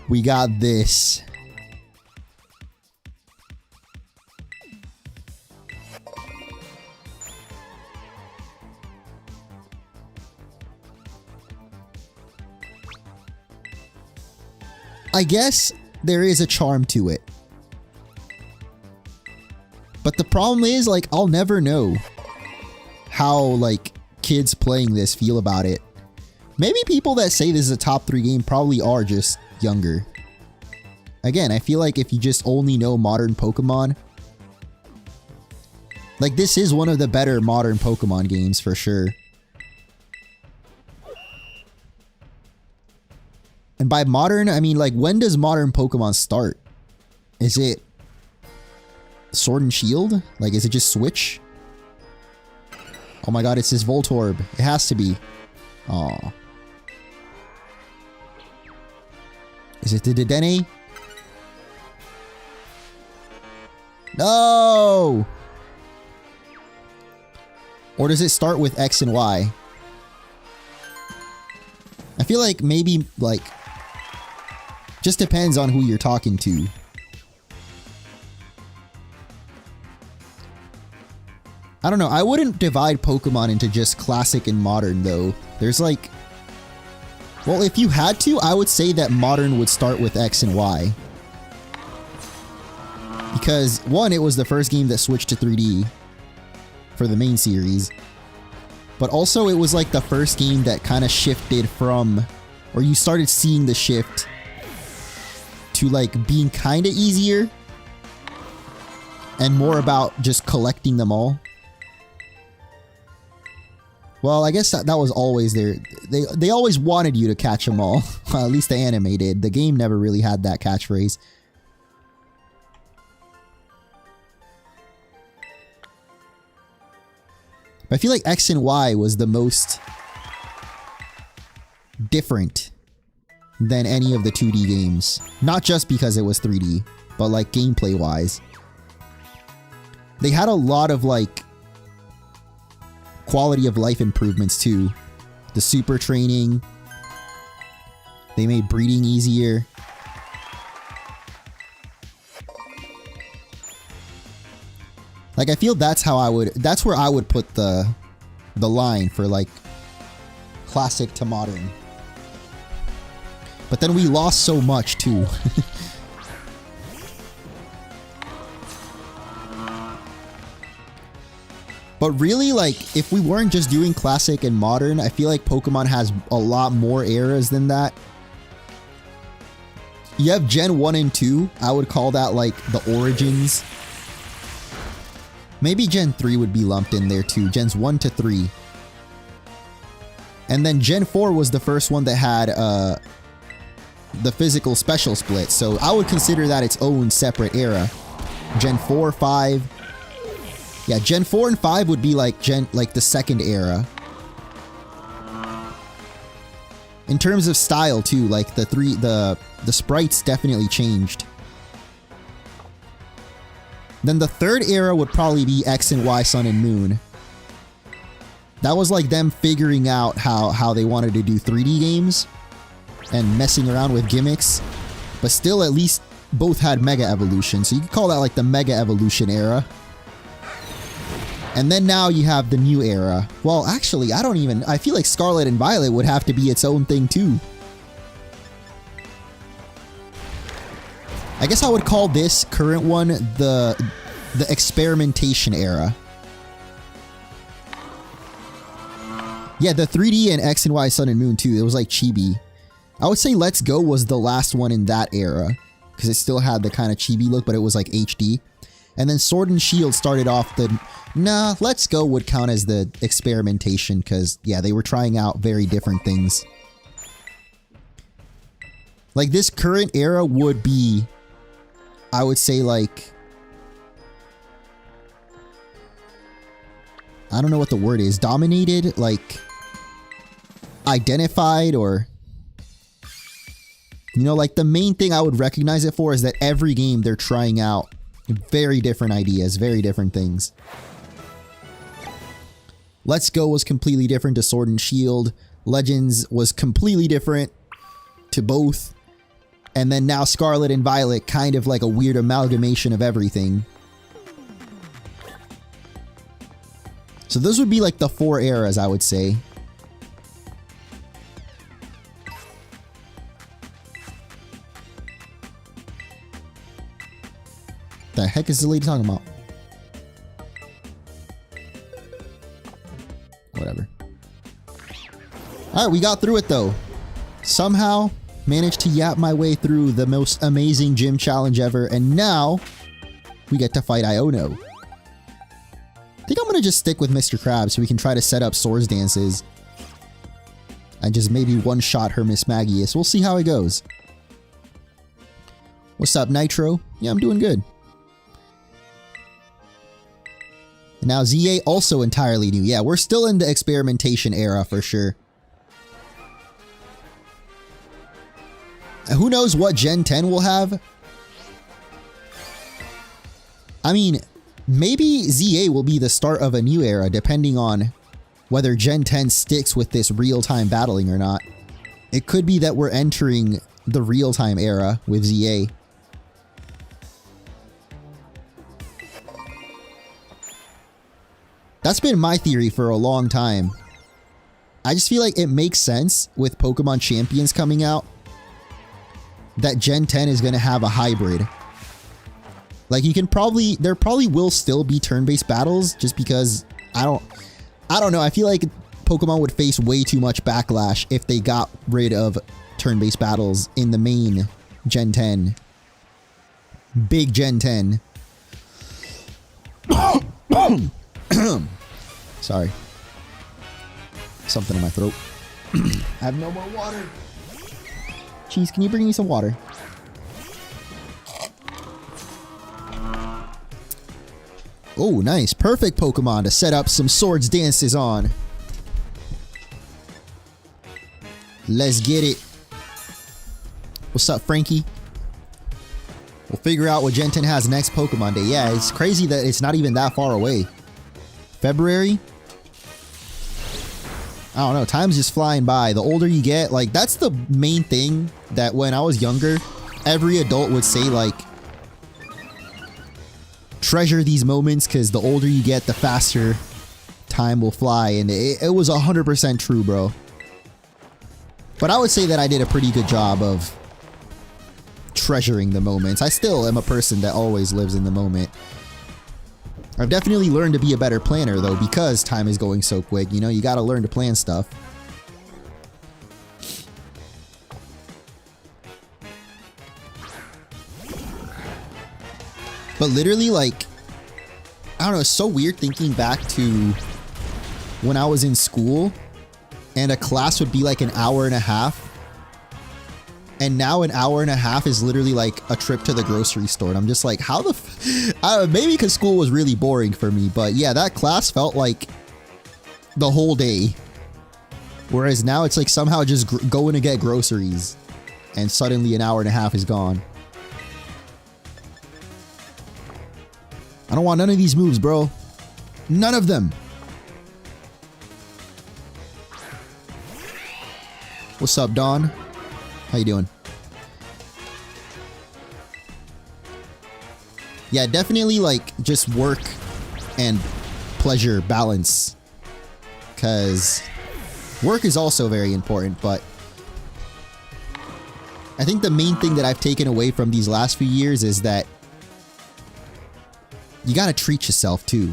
We got this. I guess there is a charm to it. But the problem is, like, I'll never know how, like, kids playing this feel about it. Maybe people that say this is a top 3 game probably are just younger. Again, I feel like if you just only know modern Pokemon, like, this is one of the better modern Pokemon games for sure. And by modern, I mean, like, when does modern Pokemon start? Is it Sword and Shield? Like, is it just Switch? Oh my god, it's this Voltorb. It has to be. Aw. Is it the Dedenne? No! Or does it start with X and Y? I feel like maybe, like, just depends on who you're talking to. I don't know. I wouldn't divide Pokemon into just classic and modern, though. There's like... Well, if you had to, I would say that modern would start with X and Y. Because, one, it was the first game that switched to 3D for the main series. But also, it was like the first game that kind of shifted from... Or you started seeing the shift to, like, being kind of easier and more about just collecting them all. Well, I guess that was always there. They always wanted you to catch them all. Well, at least the anime did. The game never really had that catchphrase. I feel like X and Y was the most different than any of the 2D games. Not just because it was 3D, but like gameplay wise. They had a lot of like quality of life improvements too. The super training. They made breeding easier. Like I feel that's where I would put the line for like classic to modern. But then we lost so much too. But really, like, if we weren't just doing classic and modern, I feel like Pokemon has a lot more eras than that. You have Gen 1 and 2. I would call that, like, the origins. Maybe Gen 3 would be lumped in there, too. Gens 1 to 3. And then Gen 4 was the first one that had, the physical special split. So I would consider that its own separate era. Gen 4, 5... Yeah, Gen 4 and 5 would be like the second era. In terms of style too, like the sprites definitely changed. Then the third era would probably be X and Y Sun and Moon. That was like them figuring out how they wanted to do 3D games and messing around with gimmicks. But still at least both had Mega Evolution. So you could call that like the Mega Evolution era. And then now you have the new era. Well, actually, I feel like Scarlet and Violet would have to be its own thing too. I guess I would call this current one the experimentation era. Yeah, the 3D and X and Y Sun and Moon too. It was like chibi. I would say Let's Go was the last one in that era. Because it still had the kind of chibi look, but it was like HD. And then Sword and Shield started off the... Nah, Let's Go would count as the experimentation because, yeah, they were trying out very different things. Like, this current era would be, I would say, like... I don't know what the word is. Dominated? Like, identified or... You know, like, the main thing I would recognize it for is that every game they're trying out very different ideas, very different things. Let's Go was completely different to Sword and Shield. Legends was completely different to both. And then now Scarlet and Violet, kind of like a weird amalgamation of everything. So those would be like the 4 eras, I would say. The heck is the lady talking about? Whatever. Alright, we got through it though. Somehow managed to yap my way through the most amazing gym challenge ever, and now we get to fight Iono. I think I'm gonna just stick with Mr. Krabs so we can try to set up Swords Dances. And just maybe one-shot her Miss Magius. We'll see how it goes. What's up, Nitro? Yeah, I'm doing good. And now ZA also entirely new. Yeah, we're still in the experimentation era for sure. Who knows what Gen 10 will have? I mean, maybe ZA will be the start of a new era depending on whether Gen 10 sticks with this real-time battling or not. It could be that we're entering the real-time era with ZA. That's been my theory for a long time. I just feel like it makes sense with Pokemon Champions coming out that Gen 10 is going to have a hybrid. Like you can probably, there probably will still be turn-based battles just because I don't know. I feel like Pokemon would face way too much backlash if they got rid of turn-based battles in the main Gen 10. Big Gen 10. Sorry. Something in my throat. I have no more water. Cheese, can you bring me some water? Oh, nice. Perfect Pokemon to set up some swords dances on. Let's get it. What's up, Frankie? We'll figure out what Gen 10 has next Pokemon Day. Yeah, it's crazy that it's not even that far away. February? I don't know. Time's just flying by. The older you get, like, that's the main thing that when I was younger, every adult would say, like, treasure these moments because the older you get, the faster time will fly. And it was 100% true, bro. But I would say that I did a pretty good job of treasuring the moments. I still am a person that always lives in the moment. I've definitely learned to be a better planner though, because time is going so quick. You know, you gotta learn to plan stuff. But literally, like, I don't know, it's so weird thinking back to when I was in school and a class would be like an hour and a half. And now an hour and a half is literally like a trip to the grocery store. And I'm just like, how the maybe because school was really boring for me. But yeah, that class felt like the whole day. Whereas now it's like somehow just going to get groceries. And suddenly an hour and a half is gone. I don't want none of these moves, bro. None of them. What's up, Dawn? How you doing? Yeah, definitely like just work and pleasure balance. Because work is also very important, but I think the main thing that I've taken away from these last few years is that you gotta treat yourself too.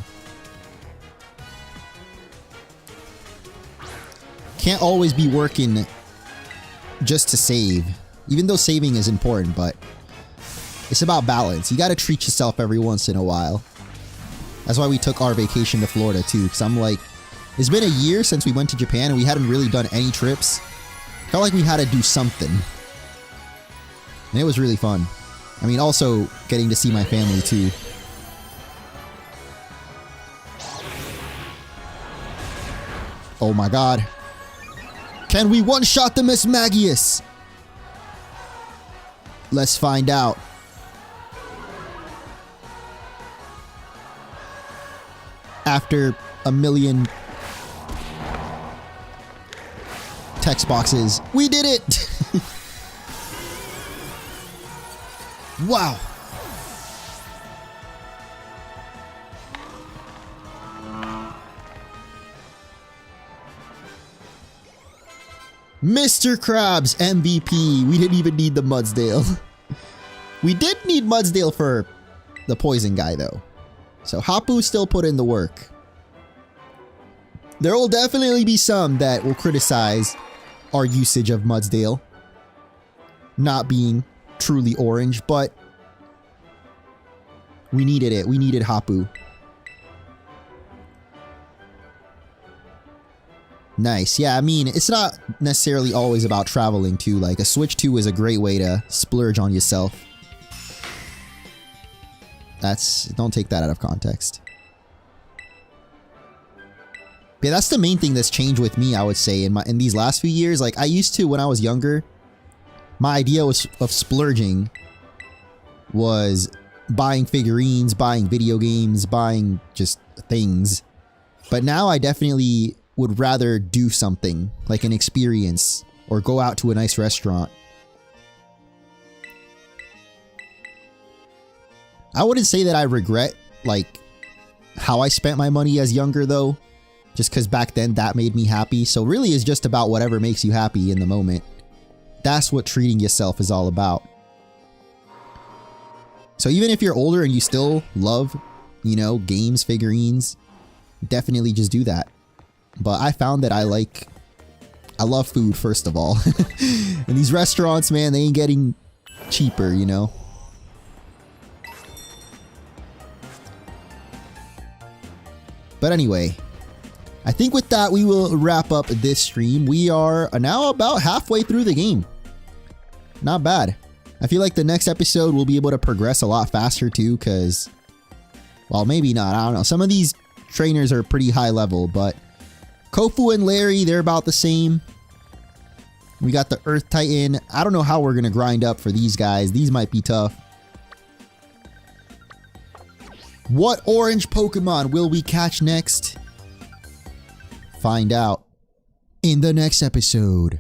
Can't always be working just to save, even though saving is important, but it's about balance. You gotta treat yourself every once in a while. That's why we took our vacation to Florida too, because I'm like, it's been a year since we went to Japan and we hadn't really done any trips. Felt like we had to do something. And it was really fun. I mean, also getting to see my family too. Oh my god. Can we one-shot the Miss Magius? Let's find out. After a million text boxes, we did it! Wow. Mr. Krabs MVP. We didn't even need the Mudsdale. We did need Mudsdale for the poison guy though. So Hapu still put in the work. There will definitely be some that will criticize our usage of Mudsdale not being truly orange, but we needed it. We needed Hapu. Nice. Yeah, I mean, it's not necessarily always about traveling too. Like, a Switch 2 is a great way to splurge on yourself. Don't take that out of context. Yeah, that's the main thing that's changed with me, I would say, in these last few years. Like, I used to, when I was younger, my idea of splurging was buying figurines, buying video games, buying just things. But now I definitely would rather do something, like an experience, or go out to a nice restaurant. I wouldn't say that I regret, like, how I spent my money as younger, though. Just because back then that made me happy. So really it's just about whatever makes you happy in the moment. That's what treating yourself is all about. So even if you're older and you still love, you know, games, figurines, definitely just do that. But I found that I love food, first of all. And these restaurants, man, they ain't getting cheaper, you know? But anyway, I I think with that, we will wrap up this stream. We are now about halfway through the game. Not bad. I feel like the next episode we'll be able to progress a lot faster too, because, well, maybe not. I don't know. Some of these trainers are pretty high level, but Kofu and Larry, they're about the same. We got the Earth Titan. I don't know how we're going to grind up for these guys. These might be tough. What orange Pokemon will we catch next? Find out in the next episode.